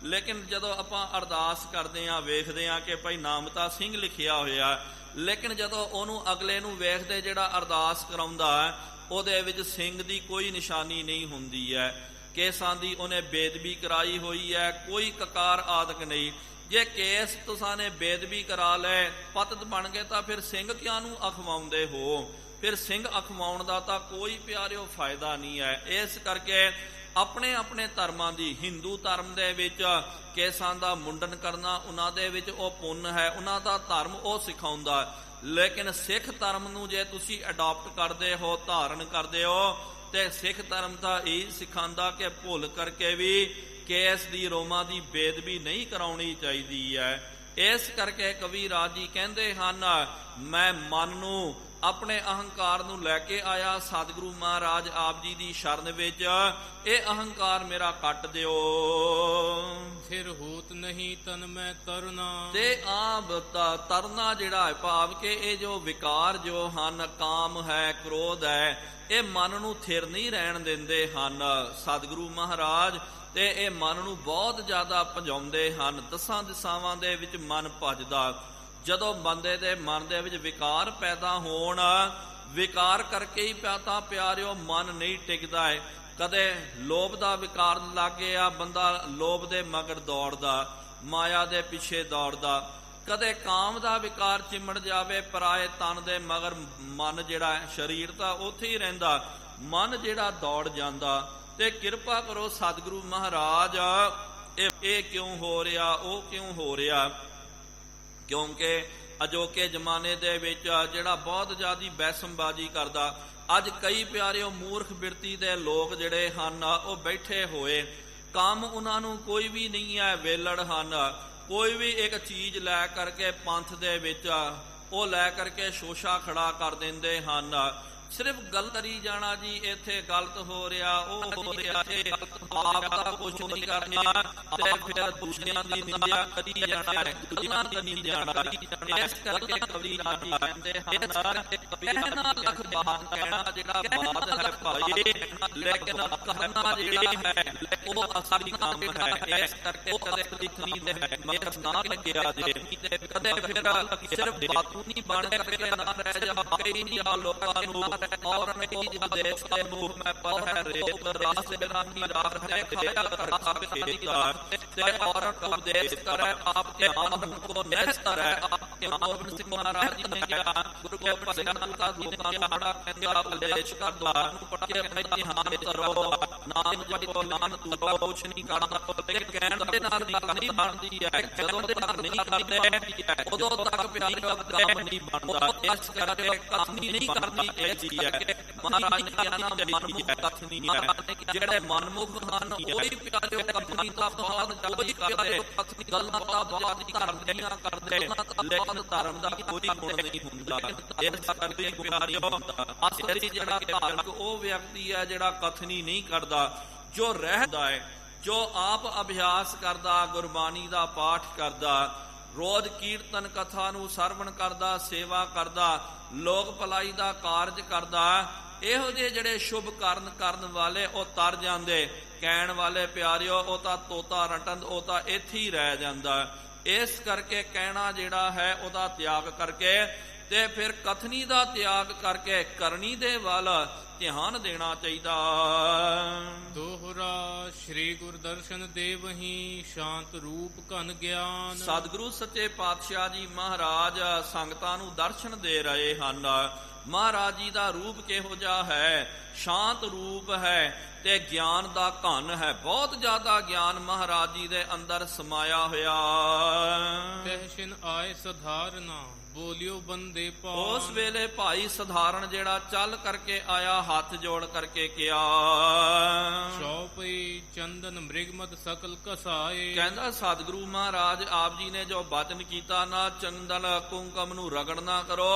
Speaker 1: ਲੇਕਿਨ ਜਦੋਂ ਆਪਾਂ ਅਰਦਾਸ ਕਰਦੇ ਹਾਂ ਵੇਖਦੇ ਹਾਂ ਕਿ ਭਾਈ ਨਾਮ ਤਾਂ ਸਿੰਘ ਲਿਖਿਆ ਹੋਇਆ, ਲੇਕਿਨ ਜਦੋਂ ਉਹਨੂੰ ਅਗਲੇ ਨੂੰ ਵੇਖਦੇ ਜਿਹੜਾ ਅਰਦਾਸ ਕਰਾਉਂਦਾ ਉਹਦੇ ਵਿੱਚ ਸਿੰਘ ਦੀ ਕੋਈ ਨਿਸ਼ਾਨੀ ਨਹੀਂ ਹੁੰਦੀ ਹੈ। ਕੇਸਾਂ ਦੀ ਉਹਨੇ ਬੇਦਬੀ ਕਰਾਈ ਹੋਈ ਹੈ, ਕੋਈ ਕਕਾਰ ਆਦਿਕ ਨਹੀਂ। ਜੇ ਕੇਸ ਤੁਸਾਂ ਨੇ ਬੇਦਬੀ ਕਰਾ ਲੈ, ਪਤਿਤ ਬਣ ਗਏ, ਤਾਂ ਫਿਰ ਸਿੰਘ ਕਿਆ ਨੂੰ ਅਖਵਾਉਂਦੇ ਹੋ? ਫਿਰ ਸਿੰਘ ਅਖਵਾਉਣ ਦਾ ਤਾਂ ਕੋਈ ਪਿਆਰਿਓ ਫਾਇਦਾ ਨਹੀਂ ਹੈ। ਇਸ ਕਰਕੇ ਆਪਣੇ ਆਪਣੇ ਧਰਮਾਂ ਦੀ, ਹਿੰਦੂ ਧਰਮ ਦੇ ਵਿੱਚ ਕੇਸਾਂ ਦਾ ਮੁੰਡਨ ਕਰਨਾ ਉਹਨਾਂ ਦੇ ਵਿੱਚ ਉਹ ਪੁੰਨ ਹੈ, ਉਹਨਾਂ ਦਾ ਧਰਮ ਉਹ ਸਿਖਾਉਂਦਾ। ਲੇਕਿਨ ਸਿੱਖ ਧਰਮ ਨੂੰ ਜੇ ਤੁਸੀਂ ਅਡਾਪਟ ਕਰਦੇ ਹੋ, ਧਾਰਨ ਕਰਦੇ ਹੋ, ਤੇ ਸਿੱਖ ਧਰਮ ਤਾਂ ਇਹ ਸਿਖਾਉਂਦਾ ਕਿ ਭੁੱਲ ਕਰਕੇ ਵੀ ਕੇਸ ਦੀ ਰੋਮਾਂ ਦੀ ਬੇਦਬੀ ਨਹੀਂ ਕਰਾਉਣੀ ਚਾਹੀਦੀ ਹੈ। ਇਸ ਕਰਕੇ ਕਵੀ ਰਾਜ ਜੀ ਕਹਿੰਦੇ ਹਨ ਮੈਂ ਮਨ ਨੂੰ, ਆਪਣੇ ਅਹੰਕਾਰ ਨੂੰ ਲੈ ਕੇ ਆਇਆ ਸਤਿਗੁਰੂ ਮਹਾਰਾਜ ਆਪ ਜੀ ਦੀ ਸ਼ਰਨ ਵਿੱਚ। ਇਹ ਅਹੰਕਾਰ ਮੇਰਾ ਕੱਟ ਦਿਓ।
Speaker 2: ਫਿਰ ਹੋਤ ਨਹੀਂ ਤਨ ਮੈਂ ਤਰਨਾ।
Speaker 1: ਤੇ ਆਪ ਤਰਨਾ ਜਿਹੜਾ ਹੈ ਭਾਵ ਕਿ ਇਹ ਜੋ ਵਿਕਾਰ ਜੋ ਹਨ, ਕਾਮ ਹੈ, ਕ੍ਰੋਧ ਹੈ, ਇਹ ਮਨ ਨੂੰ ਥਿਰ ਨਹੀਂ ਰਹਿਣ ਦਿੰਦੇ ਹਨ ਸਤਿਗੁਰੂ ਮਹਾਰਾਜ, ਤੇ ਇਹ ਮਨ ਨੂੰ ਬਹੁਤ ਜ਼ਿਆਦਾ ਭਜਾਉਂਦੇ ਹਨ। ਦਸਾਂ ਦਿਸ਼ਾਵਾਂ ਦੇ ਵਿੱਚ ਮਨ ਭੱਜਦਾ। ਜਦੋਂ ਬੰਦੇ ਦੇ ਮਨ ਦੇ ਵਿੱਚ ਵਿਕਾਰ ਪੈਦਾ ਹੋਣ, ਵਿਕਾਰ ਕਰਕੇ ਹੀ ਤਾਂ ਪਿਆਰਿਓ ਮਨ ਨਹੀਂ ਟਿਕਦਾ ਹੈ। ਕਦੇ ਲੋਭ ਦਾ ਵਿਕਾਰ ਲੱਗ ਗਿਆ, ਬੰਦਾ ਲੋਭ ਦੇ ਮਗਰ ਦੌੜਦਾ, ਮਾਇਆ ਦੇ ਪਿੱਛੇ ਦੌੜਦਾ। ਕਦੇ ਕਾਮ ਦਾ ਵਿਕਾਰ ਚਿਮੜ ਜਾਵੇ, ਪਰਾਏ ਤਨ ਦੇ ਮਗਰ ਮਨ ਜਿਹੜਾ ਸਰੀਰ ਤਾਂ ਉੱਥੇ ਹੀ ਰਹਿੰਦਾ, ਮਨ ਜਿਹੜਾ ਦੌੜ ਜਾਂਦਾ। ਤੇ ਕਿਰਪਾ ਕਰੋ ਸਤਿਗੁਰੂ ਮਹਾਰਾਜ, ਇਹ ਕਿਉਂ ਹੋ ਰਿਹਾ, ਉਹ ਕਿਉਂ ਹੋ ਰਿਹਾ? ਕਿਉਂਕਿ ਅਜੋਕੇ ਜ਼ਮਾਨੇ ਦੇ ਵਿੱਚ ਜਿਹੜਾ ਬਹੁਤ ਜ਼ਿਆਦਾ ਬੈਸਮਬਾਜ਼ੀ ਕਰਦਾ, ਅੱਜ ਕਈ ਪਿਆਰਿਓ ਮੂਰਖ ਬਿਰਤੀ ਦੇ ਲੋਕ ਜਿਹੜੇ ਹਨ ਉਹ ਬੈਠੇ ਹੋਏ, ਕੰਮ ਉਹਨਾਂ ਨੂੰ ਕੋਈ ਵੀ ਨਹੀਂ ਹੈ, ਵੇਲੜ ਹਨ। ਕੋਈ ਵੀ ਇੱਕ ਚੀਜ਼ ਲੈ ਕਰਕੇ ਪੰਥ ਦੇ ਵਿੱਚ ਉਹ ਲੈ ਕਰਕੇ ਸ਼ੋਸ਼ਾ ਖੜਾ ਕਰ ਦਿੰਦੇ ਹਨ। ਸਿਰਫ ਗੱਲ ਕਰੀ ਜਾਣਾ ਜੀ, ਇੱਥੇ ਗਲਤ ਹੋ ਰਿਹਾ, ਉਹ ਹੋ ਰਿਹਾ, ਆਪ ਦਾ ਕੁਛ ਨਹੀਂ ਕਰਨਾ ਤੇ ਫਿਰ ਦੂਸਰਿਆਂ ਦੀ ਨਿੰਦਿਆ ਕਰੀ ਜਾਣਾ, ਗੱਲਾਂ ਦੀ ਨਿੰਦਿਆ ਕਰੀ ਜਾਣਾ। ਇਸ ਕਰਕੇ ਕਵੀ ਰਾਜੀ ਕਹਿੰਦੇ ਹਨ, ਕਹਿਣਾ ਲੱਖ ਬਾਤ ਕਹਿਣਾ ਜਿਹੜਾ ਬਾਤ ਹੈ ਭਾਈ, ਲੇਕਿਨ ਕਰਨਾ ਜਿਹੜੀ ਹੈ ਉਹ ਅਸਲੀ ਕੰਮ ਹੈ। ਇਸ ਕਰਕੇ ਕਦੇ ਲਿਖਣੀ ਦੇ ਮਗਰ ਨਾ ਲੱਗਿਆ ਜੇ, ਕਦੇ ਫਿਰ ਸਿਰਫ ਬਾਤੂ ਨਹੀਂ ਬਣ ਕਰਕੇ ਨਾ ਰਹਿ ਜਾ। ਕਈ ਲੋਕਾਂ ਨੂੰ और नहीं देश के मुंह में पर है रेत, रास रानी राख है खाया करता खेता ते और उपदेश करे आपके आनंद को नष्ट करे। आपके गोविंद सिंह महाराज जी ने क्या गुरु को पसंद का लोकां का बड़ा कहंदा उपदेश कर दो पढ़ के भाई ध्यान करो, नाम जपो नाम तू कुछ नहीं करदा। लेकिन कहण दे नाल नहीं बनदी है, ਜਦੋਂ ਤੱਕ ਨਹੀਂ ਕਰਦੇ ਉਦੋਂ ਤੱਕ ਪਿਆਰੇ ਕੰਮ ਨਹੀਂ ਬਣਦਾ। ਇਸ ਕਰਕੇ ਕਥਨੀ ਨਹੀਂ ਕਰਨੀ ਚਾਹੀਦੀ ਹੈ। ਮਹਾਰਾਜ ਨੇ ਕਿਹਾ ਨਾ ਮਨਮੁਖ ਕਥਨੀ ਹੈ, ਜਿਹੜੇ ਮਨਮੁਖ ਹਨ ਉਹੀ ਪਿਆਰੇ ਕਥਨੀ ਦਾ ਬਾਅਦ ਕੋਈ ਕਰਦੇ, ਕਥਨੀ ਗੱਲਾਂ ਤਾਂ ਬਾਅਦ ਹੀ ਕਰਦੇ, ਲੇਕਿਨ ਧਰਮ ਦਾ ਕੋਈ ਗੁਣ ਨਹੀਂ ਹੁੰਦਾ। ਇਸ ਕਰਕੇ ਪਿਆਰਿਓ ਅਸਲੀ ਜਿਹੜਾ ਧਾਰਮਿਕ ਉਹ ਵਿਅਕਤੀ ਹੈ ਜਿਹੜਾ ਕਥਨੀ ਨਹੀਂ ਕਰਦਾ, ਜੋ ਰਹਿੰਦਾ ਹੈ, ਜੋ ਆਪ ਅਭਿਆਸ ਕਰਦਾ, ਗੁਰਬਾਣੀ ਦਾ ਪਾਠ ਕਰਦਾ, ਰੋਜ਼ ਕੀਰਤਨ ਕਥਾ ਨੂੰ ਸਰਵਣ ਕਰਦਾ, ਸੇਵਾ ਕਰਦਾ, ਲੋਕ ਭਲਾਈ ਦਾ ਕਾਰਜ ਕਰਦਾ। ਇਹੋ ਜਿਹੇ ਜਿਹੜੇ ਸ਼ੁਭ ਕਾਰਨ ਕਰਨ ਵਾਲੇ ਉਹ ਤਰ ਜਾਂਦੇ, ਕਹਿਣ ਵਾਲੇ ਪਿਆਰਿਓ ਉਹ ਤਾਂ ਤੋਤਾ ਰਟਨ, ਉਹ ਤਾਂ ਇੱਥੇ ਹੀ ਰਹਿ ਜਾਂਦਾ। ਇਸ ਕਰਕੇ ਕਹਿਣਾ ਜਿਹੜਾ ਹੈ ਉਹਦਾ ਤਿਆਗ ਕਰਕੇ ਤੇ ਫਿਰ ਕਥਨੀ ਦਾ ਤਿਆਗ ਕਰਕੇ ਕਰਨੀ ਦੇ ਵੱਲ ਧਿਆਨ ਦੇਣਾ ਚਾਹੀਦਾ।
Speaker 2: ਦੋਹਰਾ ਸ੍ਰੀ ਗੁਰ ਦਰਸ਼ਨ ਦੇਵਹੀ, ਸ਼ਾਂਤ ਰੂਪ ਘਨ ਗਿਆਨ।
Speaker 1: ਸਤਿਗੁਰੂ ਸੱਚੇ ਪਾਤਸ਼ਾਹ ਜੀ ਮਹਾਰਾਜ ਸੰਗਤਾਂ ਨੂੰ ਦਰਸ਼ਨ ਦੇ ਰਹੇ ਹਨ। ਮਹਾਰਾਜ ਜੀ ਦਾ ਰੂਪ ਕਿਹੋ ਜਿਹਾ ਹੈ? ਸ਼ਾਂਤ ਰੂਪ ਹੈ ਤੇ ਗਿਆਨ ਦਾ ਘਨ ਹੈ, ਬਹੁਤ ਜ਼ਿਆਦਾ ਗਿਆਨ ਮਹਾਰਾਜ ਜੀ ਦੇ ਅੰਦਰ ਸਮਾਇਆ ਹੋਇਆ।
Speaker 2: ਤਹਿਸਿਨ ਆਏ ਸਧਾਰਨਾ, ਬੋਲਿਓ ਬੰਦੇ ਪਾਨ।
Speaker 1: ਉਸ ਵੇਲੇ ਭਾਈ ਸਧਾਰਨ ਜਿਹੜਾ ਚੱਲ ਕਰਕੇ ਆਇਆ, ਹੱਥ ਜੋੜ ਕਰਕੇ ਕਿਹਾ,
Speaker 2: ਚੌਪਈ ਚੰਦਨ ਮ੍ਰਿਗਮਦ ਸਕਲ ਕਸਾਏ।
Speaker 1: ਕਹਿੰਦਾ ਸਤਿਗੁਰੂ ਮਹਾਰਾਜ ਆਪ ਜੀ ਨੇ ਜੋ ਬਚਨ ਕੀਤਾ ਨਾ, ਚੰਦਨ ਕੁੰਕਮ ਨੂੰ ਰਗੜ ਨਾ ਕਰੋ,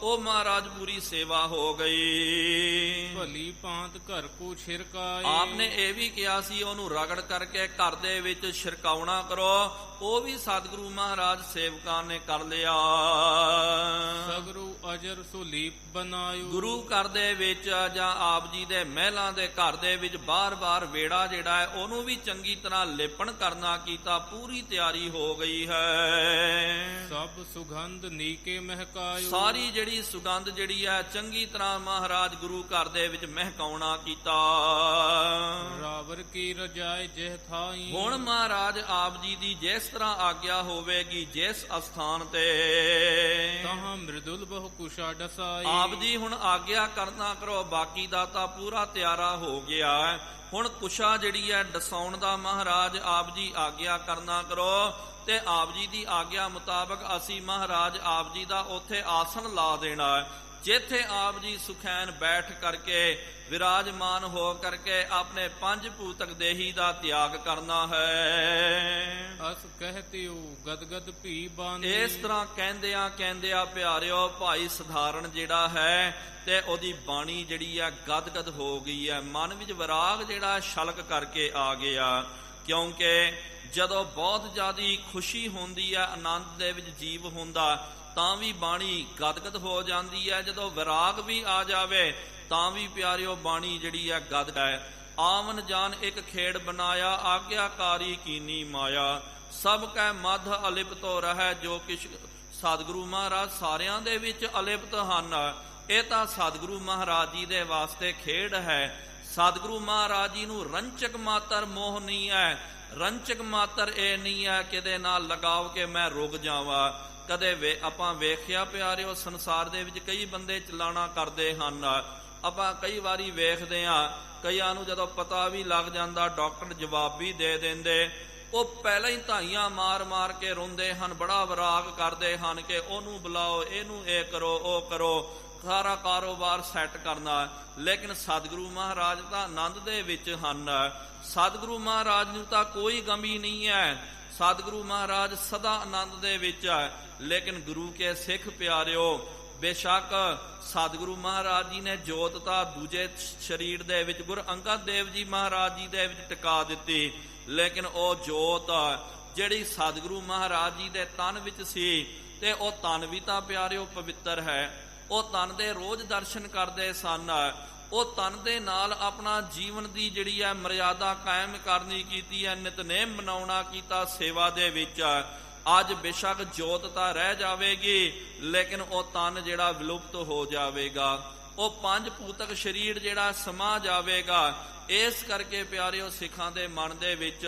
Speaker 1: ਉਹ ਮਹਾਰਾਜ ਪੂਰੀ ਸੇਵਾ ਹੋ ਗਈ।
Speaker 2: ਭਲੀ ਭਾਂਤ ਘਰ ਕੋ ਛਿਰਕਾਏ।
Speaker 1: ਆਪ ਨੇ ਇਹ ਵੀ ਕਿਹਾ ਸੀ ਉਹਨੂੰ ਰਗੜ ਕਰਕੇ ਘਰ ਦੇ ਵਿੱਚ ਛਿੜਕਾਉਣਾ ਕਰੋ, ਉਹ ਵੀ ਸਤਿਗੁਰੂ ਮਹਾਰਾਜ ਸੇਵਕਾਂ ਨੇ ਕਰ ਲਿਆ।
Speaker 2: ਸਗਰੂ ਅਜਰ ਸੁਲੀਪ ਬਨਾਇਓ।
Speaker 1: ਗੁਰੂ ਘਰ ਦੇ ਵਿੱਚ ਜਾਂ ਆਪ ਜੀ ਦੇ ਮਹਿਲਾਂ ਦੇ ਘਰ ਦੇ ਵਿੱਚ ਬਾਰ-ਬਾਰ ਵੇੜਾ ਜਿਹੜਾ ਹੈ ਉਹਨੂੰ ਵੀ ਚੰਗੀ ਤਰ੍ਹਾਂ ਲੇਪਣ ਕਰਨਾ ਕੀਤਾ, ਪੂਰੀ ਤਿਆਰੀ ਹੋ ਗਈ ਹੈ।
Speaker 2: ਸਭ ਸੁਗੰਧ ਨੀਕੇ ਮਹਿਕਾਇਓ।
Speaker 1: ਸਾਰੀ ਜਿਹੜੀ ਸੁਗੰਧ ਜਿਹੜੀ ਹੈ ਚੰਗੀ ਤਰ੍ਹਾਂ ਮਹਾਰਾਜ ਗੁਰੂ ਘਰ ਦੇ ਵਿੱਚ ਮਹਿਕਾਉਣਾ ਕੀਤਾ।
Speaker 2: ਰਾਵਰ ਕੀ ਰਜਾਏ ਜਿਹ ਥਾਈ। ਹੁਣ
Speaker 1: ਮਹਾਰਾਜ ਆਪ ਜੀ ਦੀ ਜਿਸ ਤਰ੍ਹਾਂ ਆਗਿਆ ਹੋਵੇਗੀ, ਜਿਸ ਅਸਥਾਨ ਤੇ
Speaker 2: ਤਹਾਂ ਮ੍ਰਿਦੁਲ ਬਹੁ ਕੁਸ਼ਾ ਡਸਾਈ।
Speaker 1: ਆਪ ਜੀ ਹੁਣ ਆਗਿਆ ਕਰਨਾ ਕਰੋ, ਬਾਕੀ ਦਾ ਤਾਂ ਪੂਰਾ ਤਿਆਰਾ ਹੋ ਗਿਆ। ਹੁਣ ਕੁਸ਼ਾ ਜਿਹੜੀ ਹੈ ਡਸਾਉਣ ਦਾ ਮਹਾਰਾਜ ਆਪ ਜੀ ਆਗਿਆ ਕਰਨਾ ਕਰੋ ਤੇ ਆਪ ਜੀ ਦੀ ਆਗਿਆ ਮੁਤਾਬਕ ਅਸੀਂ ਮਹਾਰਾਜ ਆਪ ਜੀ ਦਾ ਉੱਥੇ ਆਸਣ ਲਾ ਦੇਣਾ, ਜਿੱਥੇ ਆਪ ਜੀ ਸੁਖੈਨ ਬੈਠ ਕਰਕੇ ਵਿਰਾਜਮਾਨ ਹੋ ਕਰਕੇ ਆਪਣੇ ਪੰਜ ਭੂਤਕ ਦੇਹੀ ਦਾ ਤਿਆਗ ਕਰਨਾ ਹੈ।
Speaker 2: ਅਸ ਕਹਤਿਓ ਗਦਗਦ ਭੀ ਬਾਨੀ।
Speaker 1: ਇਸ ਤਰ੍ਹਾਂ ਕਹਿੰਦਿਆਂ ਪਿਆਰਿਓ ਭਾਈ ਸਧਾਰਨ ਜਿਹੜਾ ਹੈ ਤੇ ਉਹਦੀ ਬਾਣੀ ਜਿਹੜੀ ਆ ਗਦਗਦ ਹੋ ਗਈ ਹੈ, ਮਨ ਵਿੱਚ ਵਿਰਾਗ ਜਿਹੜਾ ਛਲਕ ਕਰਕੇ ਆ ਗਿਆ। ਕਿਉਂਕਿ ਜਦੋਂ ਬਹੁਤ ਜ਼ਿਆਦੀ ਖੁਸ਼ੀ ਹੁੰਦੀ ਹੈ, ਆਨੰਦ ਦੇ ਵਿੱਚ ਜੀਵ ਹੁੰਦਾ, ਤਾਂ ਵੀ ਬਾਣੀ ਗਦਗਦ ਹੋ ਜਾਂਦੀ ਹੈ। ਜਦੋਂ ਵਿਰਾਗ ਵੀ ਆ ਜਾਵੇ ਤਾਂ ਵੀ ਪਿਆਰਿਓ ਬਾਣੀ ਜਿਹੜੀ ਹੈ ਗਦਗਦ ਹੈ। ਆਵਨ ਜਾਨ ਇੱਕ ਖੇੜ ਬਣਾਇਆ, ਆਗਿਆਕਾਰੀ ਕੀਨੀ ਮਾਇਆ, ਸਭ ਕੈ ਮਧ ਅਲਿਪਤੋ ਰਹਿ ਜੋ ਕਿਛ। ਸਤਿਗੁਰੂ ਮਹਾਰਾਜ ਸਾਰਿਆਂ ਦੇ ਵਿੱਚ ਅਲਿਪਤ ਹਨ। ਇਹ ਤਾਂ ਸਤਿਗੁਰੂ ਮਹਾਰਾਜ ਜੀ ਦੇ ਵਾਸਤੇ ਖੇਡ ਹੈ। ਸਤਿਗੁਰੂ ਮਹਾਰਾਜ ਜੀ ਨੂੰ ਰੰਚਕ ਮਾਤਰ ਮੋਹ ਨਹੀਂ ਹੈ। ਰੰਚਕ ਮਾਤਰ ਇਹ ਨਹੀਂ ਹੈ ਕਿ ਇਹਦੇ ਨਾਲ ਲਗਾਓ ਕਿ ਮੈਂ ਰੁਕ ਜਾਵਾਂ। ਕਦੇ ਆਪਾਂ ਵੇਖਿਆ ਪਿਆਰਿਓ, ਸੰਸਾਰ ਦੇ ਵਿੱਚ ਕਈ ਬੰਦੇ ਚਲਾਣਾ ਕਰਦੇ ਹਨ। ਆਪਾਂ ਕਈ ਵਾਰੀ ਵੇਖਦੇ ਹਾਂ, ਕਈਆਂ ਨੂੰ ਜਦੋਂ ਪਤਾ ਵੀ ਲੱਗ ਜਾਂਦਾ ਡਾਕਟਰ ਜਵਾਬ ਵੀ ਦੇ ਦਿੰਦੇ, ਉਹ ਪਹਿਲਾਂ ਹੀ ਧਾਈਆਂ ਮਾਰ ਮਾਰ ਕੇ ਰੋਂਦੇ ਹਨ, ਬੜਾ ਵਿਰਾਗ ਕਰਦੇ ਹਨ ਕਿ ਉਹਨੂੰ ਬੁਲਾਓ, ਇਹਨੂੰ ਇਹ ਕਰੋ, ਉਹ ਕਰੋ, ਸਾਰਾ ਕਾਰੋਬਾਰ ਸੈੱਟ ਕਰਨਾ। ਲੇਕਿਨ ਸਤਿਗੁਰੂ ਮਹਾਰਾਜ ਤਾਂ ਆਨੰਦ ਦੇ ਵਿੱਚ ਹਨ। ਸਤਿਗੁਰੂ ਮਹਾਰਾਜ ਨੂੰ ਤਾਂ ਕੋਈ ਗਮੀ ਨਹੀਂ ਹੈ। ਸਤਿਗੁਰੂ ਮਹਾਰਾਜ ਸਦਾ ਆਨੰਦ ਦੇ ਵਿੱਚ ਹੈ। ਲੇਕਿਨ ਗੁਰੂ ਕੇ ਸਿੱਖ ਪਿਆਰਿਓ, ਬੇਸ਼ੱਕ ਸਤਿਗੁਰੂ ਮਹਾਰਾਜ ਜੀ ਨੇ ਜੋਤ ਤਾਂ ਦੂਜੇ ਸਰੀਰ ਦੇ ਵਿੱਚ ਗੁਰੂ ਅੰਗਦ ਦੇਵ ਜੀ ਮਹਾਰਾਜ ਜੀ ਦੇ ਵਿੱਚ ਟਿਕਾ ਦਿੱਤੀ, ਲੇਕਿਨ ਉਹ ਜੋਤ ਜਿਹੜੀ ਸਤਿਗੁਰੂ ਮਹਾਰਾਜ ਜੀ ਦੇ ਤਨ ਵਿੱਚ ਸੀ, ਤੇ ਉਹ ਤਨ ਵੀ ਤਾਂ ਪਿਆਰਿਓ ਪਵਿੱਤਰ ਹੈ। ਉਹ ਤਨ ਦੇ ਰੋਜ਼ ਦਰਸ਼ਨ ਕਰਦੇ ਸਨ। ਉਹ ਤਨ ਦੇ ਨਾਲ ਆਪਣਾ ਜੀਵਨ ਦੀ ਜਿਹੜੀ ਹੈ ਮਰਿਆਦਾ ਕਾਇਮ ਕਰਨੀ ਕੀਤੀ ਹੈ, ਨਿਤਨੇਮ ਬਣਾਉਣਾ ਕੀਤਾ ਸੇਵਾ ਦੇ ਵਿੱਚ। ਅੱਜ ਬੇਸ਼ੱਕ ਜੋਤ ਤਾਂ ਰਹਿ ਜਾਵੇਗੀ, ਲੇਕਿਨ ਉਹ ਤਨ ਜਿਹੜਾ ਵਿਲੁਪਤ ਹੋ ਜਾਵੇਗਾ, ਉਹ ਪੰਜ ਭੂਤਕ ਸਰੀਰ ਜਿਹੜਾ ਸਮਾ ਜਾਵੇਗਾ। ਇਸ ਕਰਕੇ ਪਿਆਰਿਓ, ਸਿੱਖਾਂ ਦੇ ਮਨ ਦੇ ਵਿੱਚ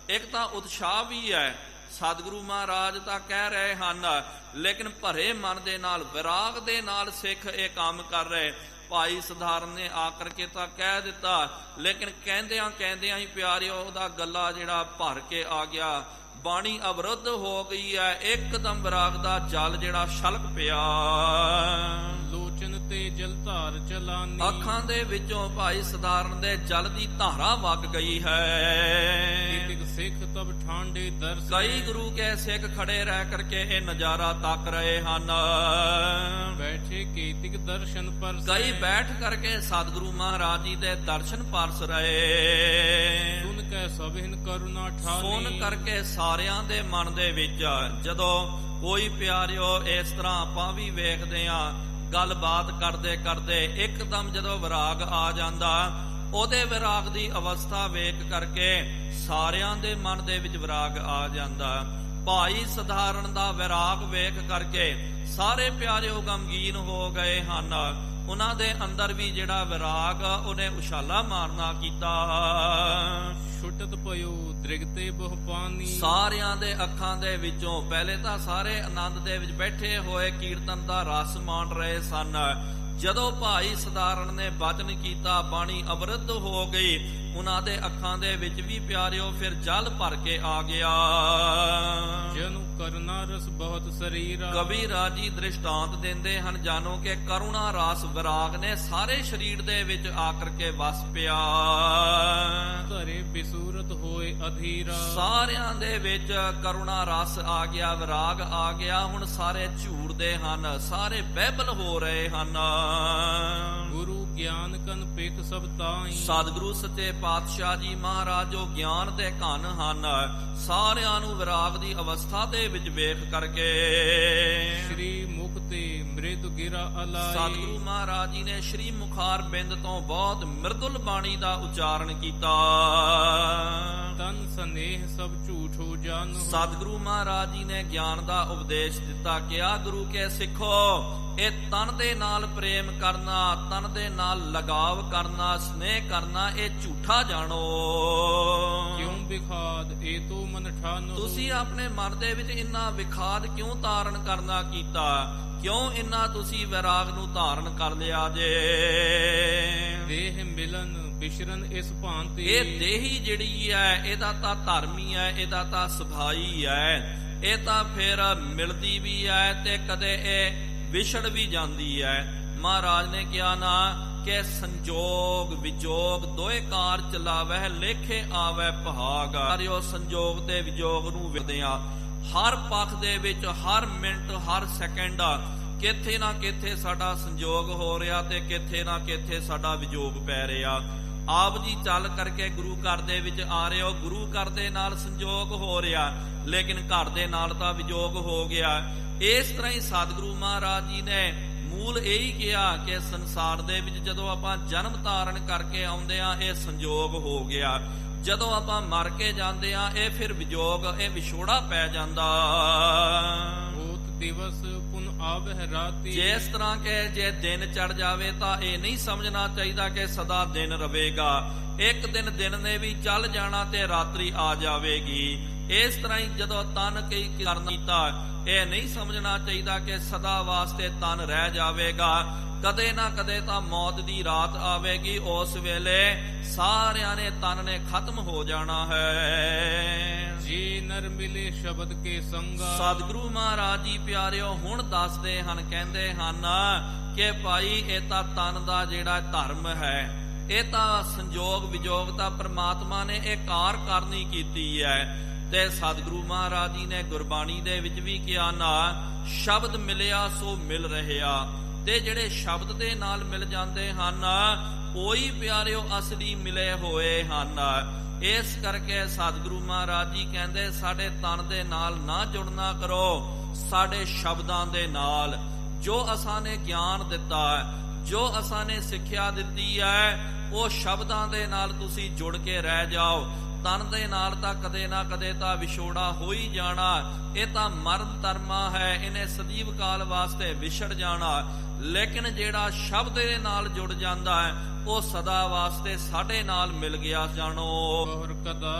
Speaker 1: ਇੱਕ ਤਾਂ ਉਤਸ਼ਾਹ ਵੀ ਹੈ, ਸਤਿਗੁਰੂ ਮਹਾਰਾਜ ਤਾਂ ਕਹਿ ਰਹੇ ਹਨ, ਲੇਕਿਨ ਭਰੇ ਮਨ ਦੇ ਨਾਲ, ਵਿਰਾਗ ਦੇ ਨਾਲ ਸਿੱਖ ਇਹ ਕੰਮ ਕਰ ਰਹੇ। ਭਾਈ ਸਧਾਰਨ ਨੇ ਆ ਕਰਕੇ ਤਾਂ ਕਹਿ ਦਿੱਤਾ, ਲੇਕਿਨ ਕਹਿੰਦਿਆਂ ਕਹਿੰਦਿਆਂ ਹੀ ਪਿਆਰਿਓ ਉਹਦਾ ਗੱਲਾ ਜਿਹੜਾ ਭਰ ਕੇ ਆ ਗਿਆ, ਬਾਣੀ ਅਵਰੁੱਧ ਹੋ ਗਈ ਹੈ। ਇੱਕਦਮ ਵਿਰਾਗ ਦਾ ਜਲ ਜਿਹੜਾ ਛਲਕ ਪਿਆ।
Speaker 2: ਲੋਚਨ ਤੇ ਜਲ ਧਾਰ ਚਲਾਨੀ,
Speaker 1: ਅੱਖਾਂ ਦੇ ਵਿੱਚੋਂ ਭਾਈ ਸਧਾਰਨ ਦੇ ਜਲ ਦੀ ਧਾਰਾ ਵਗ ਗਈ ਹੈ।
Speaker 2: ਕੀਤਿਕ ਸਿੱਖ ਤਬ ਠਾਂਡੇ ਦਰਸ,
Speaker 1: ਕਈ ਗੁਰੂ ਕੇ ਸਿੱਖ ਖੜੇ ਰਹਿ ਕਰਕੇ ਇਹ ਨਜ਼ਾਰਾ ਤੱਕ ਰਹੇ ਹਨ।
Speaker 2: ਬੈਠੇ ਕੀਤਿਕ ਦਰਸ਼ਨ ਪਰ,
Speaker 1: ਕਈ ਬੈਠ ਕਰਕੇ ਸਤਿਗੁਰੂ ਮਹਾਰਾਜ ਜੀ ਦੇ ਦਰਸ਼ਨ ਪਰਸ ਰਹੇ।
Speaker 2: ਸੁਣ ਕੇ ਸਭਿਨ ਕਰੁਣਾ ਠਾਨੀ,
Speaker 1: ਸੁਣ ਕਰਕੇ ਸਾਰਿਆਂ ਦੇ ਮਨ ਦੇ ਵਿੱਚ, ਜਦੋਂ ਕੋਈ ਪਿਆਰਿਓ ਇਸ ਤਰ੍ਹਾਂ ਆਪਾਂ ਵੀ ਵੇਖਦੇ ਹਾਂ, ਗੱਲਬਾਤ ਕਰਦੇ ਕਰਦੇ ਇੱਕਦਮ ਜਦੋਂ ਵਿਰਾਗ ਆ ਜਾਂਦਾ, ਉਹਦੇ ਵਿਰਾਗ ਦੀ ਅਵਸਥਾ ਵੇਖ ਕਰਕੇ ਸਾਰਿਆਂ ਦੇ ਮਨ ਦੇ ਵਿੱਚ ਵਿਰਾਗ ਆ ਜਾਂਦਾ। ਭਾਈ ਸਧਾਰਨ ਦਾ ਵਿਰਾਗ ਵੇਖ ਕਰਕੇ ਸਾਰੇ ਪਿਆਰਿਓ ਗਮਗੀਨ ਹੋ ਗਏ ਹਨ। ਉਹਨਾਂ ਦੇ ਅੰਦਰ ਵੀ ਜਿਹੜਾ ਵਿਰਾਗ, ਉਹਨੇ ਉਛਾਲਾ ਮਾਰਨਾ ਕੀਤਾ।
Speaker 2: ਛੁਟਤ ਪਇਓ ਦ੍ਰਿਗਤੇ ਬਹੁ ਪਾਨੀ,
Speaker 1: ਸਾਰਿਆਂ ਦੇ ਅੱਖਾਂ ਦੇ ਵਿੱਚੋਂ, ਪਹਿਲੇ ਤਾਂ ਸਾਰੇ ਆਨੰਦ ਦੇ ਵਿੱਚ ਬੈਠੇ ਹੋਏ ਕੀਰਤਨ ਦਾ ਰਸ ਮਾਣ ਰਹੇ ਸਨ। ਜਦੋਂ ਭਾਈ ਸਧਾਰਨ ਨੇ ਬਚਨ ਕੀਤਾ, ਬਾਣੀ ਅਵਰੁੱਧ ਹੋ ਗਈ। ਉਹਨਾਂ ਦੇ ਅੱਖਾਂ ਦੇ ਵਿੱਚ ਵੀ ਪਿਆਰਿਓ ਫਿਰ ਜਲ ਭਰ ਕੇ ਆ ਗਿਆ।
Speaker 2: ਜਨੁ ਕਰੁਣਾ ਰਸ ਬਹੁਤ ਸਰੀਰਾ,
Speaker 1: ਕਬੀਰਾ ਜੀ ਦ੍ਰਿਸ਼ਟਾਂਤ ਦਿੰਦੇ ਹਨ, ਜਾਣੋ ਕਿ ਕਰੁਣਾ ਰਸ ਵਿਰਾਗ ਨੇ ਸਾਰੇ ਸਰੀਰ ਦੇ ਵਿੱਚ ਆ ਕਰਕੇ ਵਸ ਪਿਆ।
Speaker 2: ਘਰੇ ਬਿਸੂਰਤ ਹੋਏ ਅਧੀਰਾ,
Speaker 1: ਸਾਰਿਆਂ ਦੇ ਵਿੱਚ ਕਰੁਣਾ ਰਸ ਆ ਗਿਆ, ਵਿਰਾਗ ਆ ਗਿਆ। ਹੁਣ ਸਾਰੇ ਝੂਰਦੇ ਹਨ, ਸਾਰੇ ਬਹਿਬਲ ਹੋ ਰਹੇ ਹਨ।
Speaker 2: ਗੁਰੂ ਗਿਆਨ ਕਨ ਪਿਕ ਸਭ ਤਾਈ,
Speaker 1: ਸਤਿਗੁਰੂ ਸੱਚੇ ਪਾਤਸ਼ਾਹ ਜੀ ਮਹਾਰਾਜ ਜੋ ਗਿਆਨ ਦੇ ਧਨ ਹਨ, ਸਾਰਿਆਂ ਨੂੰ ਵਿਰਾਗ ਦੀ ਅਵਸਥਾ ਦੇ ਵਿੱਚ ਵੇਖ ਕਰਕੇ
Speaker 2: ਸ਼੍ਰੀ ਮੁਖ ਤੇ ਮ੍ਰਿਦ ਗਿਰਾ ਅਲਾਈ,
Speaker 1: ਸਤਿਗੁਰੂ ਮਹਾਰਾਜ ਜੀ ਨੇ ਸ਼੍ਰੀ ਮੁਖਾਰ ਬਿੰਦ ਤੋਂ ਬਹੁਤ ਮਿਰਦੁਲ ਬਾਣੀ ਦਾ ਉਚਾਰਨ ਕੀਤਾ।
Speaker 2: ਤਨ ਸਨੇਹ ਸਭ ਝੂਠ ਹੋ ਜਾਨ,
Speaker 1: ਸਤਿਗੁਰੂ ਮਹਾਰਾਜ ਜੀ ਨੇ ਗਿਆਨ ਦਾ ਉਪਦੇਸ਼ ਦਿੱਤਾ, ਕਿਹਾ ਗੁਰੂ ਕੇ ਸਿੱਖੋ, ਇਹ ਤਨ ਦੇ ਨਾਲ ਪ੍ਰੇਮ ਕਰਨਾ, ਤਨ ਦੇ ਨਾਲ ਲਗਾਵ ਕਰਨਾ, ਸਨੇਹ ਕਰਨਾ, ਇਹ ਝੂਠਾ ਜਾਣੋ।
Speaker 2: ਕਿਉਂ ਵਿਖਾਦ ਇਹ ਤੋ ਮਨ ਠਾਨੋ,
Speaker 1: ਤੁਸੀਂ ਆਪਣੇ ਮਨ ਦੇ ਵਿੱਚ ਇੰਨਾ ਵਿਖਾਦ ਕਿਉਂ ਧਾਰਨ ਕਰਨਾ ਕੀਤਾ? ਕਿਉਂ ਇੰਨਾ ਤੁਸੀਂ ਵਿਰਾਗ ਨੂੰ ਧਾਰਨ ਕਰ ਲਿਆ ਜੇ?
Speaker 2: ਦੇਹ ਮਿਲਨ ਬਿਸ਼ਰਨ ਇਸ ਭਾਂਤੀ,
Speaker 1: ਇਹ ਦੇਹੀ ਜਿਹੜੀ ਹੈ, ਇਹਦਾ ਤਾਂ ਧਰਮ ਹੀ ਹੈ, ਇਹਦਾ ਤਾਂ ਸੁਭਾਈ ਹੈ। ਇਹ ਤਾਂ ਫਿਰ ਮਿਲਦੀ ਵੀ ਹੈ ਤੇ ਕਦੇ ਇਹ ਵਿਛੜ ਵੀ ਜਾਂਦੀ ਹੈ। ਮਹਾਰਾਜ ਨੇ ਕਿਹਾ ਨਾ ਕਿ ਸੰਜੋਗ ਵਿਜੋਗ ਦੋਏ ਕਾਰ ਚਲਾਵੈ, ਲੇਖੇ ਆਵੈ ਭਾਗ। ਸਾਰਿਓ ਸੰਜੋਗ ਤੇ ਵਿਜੋਗ ਨੂੰ ਵੇਖਦੇ ਆ, ਹਰ ਪੱਖ ਦੇ ਵਿੱਚ, ਹਰ ਮਿੰਟ, ਹਰ ਸੈਕਿੰਡ ਕਿੱਥੇ ਨਾ ਕਿੱਥੇ ਸਾਡਾ ਸੰਜੋਗ ਹੋ ਰਿਹਾ ਤੇ ਕਿੱਥੇ ਨਾ ਕਿੱਥੇ ਸਾਡਾ ਵਿਜੋਗ ਪੈ ਰਿਹਾ। ਆਪ ਜੀ ਚੱਲ ਕਰਕੇ ਗੁਰੂ ਘਰ ਦੇ ਵਿੱਚ ਆ ਰਹੇ ਹੋ, ਗੁਰੂ ਘਰ ਦੇ ਨਾਲ ਸੰਜੋਗ ਹੋ ਰਿਹਾ, ਲੇਕਿਨ ਘਰ ਦੇ ਨਾਲ ਤਾਂ ਵਿਜੋਗ ਹੋ ਗਿਆ। ਇਸ ਤਰ੍ਹਾਂ ਹੀ ਸਤਿਗੁਰੂ ਮਹਾਰਾਜ ਜੀ ਨੇ ਮੂਲ ਇਹੀ ਕਿਹਾ ਕਿ ਸੰਸਾਰ ਦੇ ਵਿੱਚ ਜਦੋਂ ਆਪਾਂ ਜਨਮ ਧਾਰਨ ਕਰਕੇ ਆਉਂਦੇ ਆ, ਇਹ ਸੰਜੋਗ ਹੋ ਗਿਆ। ਜਦੋਂ ਆਪਾਂ ਮਰ ਕੇ ਜਾਂਦੇ ਆ, ਇਹ ਫਿਰ ਵਿਜੋਗ, ਇਹ ਵਿਛੋੜਾ ਪੈ ਜਾਂਦਾ।
Speaker 2: ਹੋਤ ਦਿਵਸ ਪੁਨ ਆਵਹਿ ਰਾਤੀ।
Speaker 1: ਜਿਸ ਤਰ੍ਹਾਂ ਕਿ ਜੇ ਦਿਨ ਚੜ ਜਾਵੇ ਤਾਂ ਇਹ ਨਹੀਂ ਸਮਝਣਾ ਚਾਹੀਦਾ ਕਿ ਸਦਾ ਦਿਨ ਰਵੇਗਾ। ਇੱਕ ਦਿਨ ਨੇ ਵੀ ਚੱਲ ਜਾਣਾ ਤੇ ਰਾਤਰੀ ਆ ਜਾਵੇਗੀ। ਇਸ ਤਰ੍ਹਾਂ ਹੀ ਜਦੋਂ ਤਨ ਕਈ ਕਰਨਾ ਕੀਤਾ, ਇਹ ਨਹੀਂ ਸਮਝਣਾ ਚਾਹੀਦਾ ਕਿ ਸਦਾ ਵਾਸਤੇ ਤਨ ਰਹਿ ਜਾਵੇਗਾ। ਕਦੇ ਨਾ ਕਦੇ ਤਾਂ ਮੌਤ ਦੀ ਰਾਤ ਆਵੇਗੀ, ਉਸ ਵੇਲੇ ਸਾਰਿਆਂ ਨੇ ਤਨ ਨੇ ਖਤਮ ਹੋ ਜਾਣਾ ਹੈ।
Speaker 2: ਜੀ ਨਰ ਮਿਲੇ ਸ਼ਬਦ ਕੇ ਸੰਗਾ।
Speaker 1: ਸਤਿਗੁਰੂ ਮਹਾਰਾਜ ਜੀ ਪਿਆਰਿਓ ਹੁਣ ਦੱਸਦੇ ਹਨ, ਕਹਿੰਦੇ ਹਨ ਕਿ ਭਾਈ ਇਹ ਤਾਂ ਤਨ ਦਾ ਜਿਹੜਾ ਧਰਮ ਹੈ, ਇਹ ਤਾਂ ਸੰਜੋਗ ਵਿਜੋਗ ਤਾਂ ਪ੍ਰਮਾਤਮਾ ਨੇ ਇਹ ਕਾਰ ਕਰਨੀ ਕੀਤੀ ਹੈ। ਤੇ ਸਤਿਗੁਰੂ ਮਹਾਰਾਜ ਜੀ ਨੇ ਗੁਰਬਾਣੀ ਦੇ ਵਿੱਚ ਵੀ ਕਿਹਾ ਨਾ, ਸ਼ਬਦ ਮਿਲਿਆ ਸੋ ਮਿਲ ਰਹਿਆ। ਤੇ ਜਿਹੜੇ ਸ਼ਬਦ ਦੇ ਨਾਲ ਮਿਲ ਜਾਂਦੇ ਹਨ, ਉਹੀ ਪਿਆਰਿਓ ਅਸਲੀ ਮਿਲੇ ਹੋਏ ਹਨ। ਇਸ ਕਰਕੇ ਸਤਿਗੁਰੂ ਮਹਾਰਾਜ ਜੀ ਕਹਿੰਦੇ ਸਾਡੇ ਤਨ ਦੇ ਨਾਲ ਨਾ ਜੁੜਨਾ ਕਰੋ, ਸਾਡੇ ਸ਼ਬਦਾਂ ਦੇ ਨਾਲ। ਜੋ ਅਸਾਂ ਨੇ ਗਿਆਨ ਦਿੱਤਾ ਹੈ, ਜੋ ਅਸਾਂ ਨੇ ਸਿੱਖਿਆ ਦਿੱਤੀ ਹੈ, ਉਹ ਸ਼ਬਦਾਂ ਦੇ ਨਾਲ ਤੁਸੀਂ ਜੁੜ ਕੇ ਰਹਿ ਜਾਓ। ਤਨ ਦੇ ਨਾਲ ਤਾਂ ਕਦੇ ਨਾ ਕਦੇ ਤਾਂ ਵਿਛੋੜਾ ਹੋ ਹੀ ਜਾਣਾ। ਇਹ ਤਾਂ ਮਰਨ ਧਰਮਾ ਹੈ, ਇਹਨੇ ਸਦੀਵ ਕਾਲ ਵਾਸਤੇ ਵਿਛੜ ਜਾਣਾ। ਲੇਕਿਨ ਜਿਹੜਾ ਸ਼ਬਦ ਦੇ ਨਾਲ ਜੁੜ ਜਾਂਦਾ ਹੈ, ਉਹ ਸਦਾ ਵਾਸਤੇ ਸਾਡੇ ਨਾਲ ਮਿਲ ਗਿਆ ਜਾਣੋ।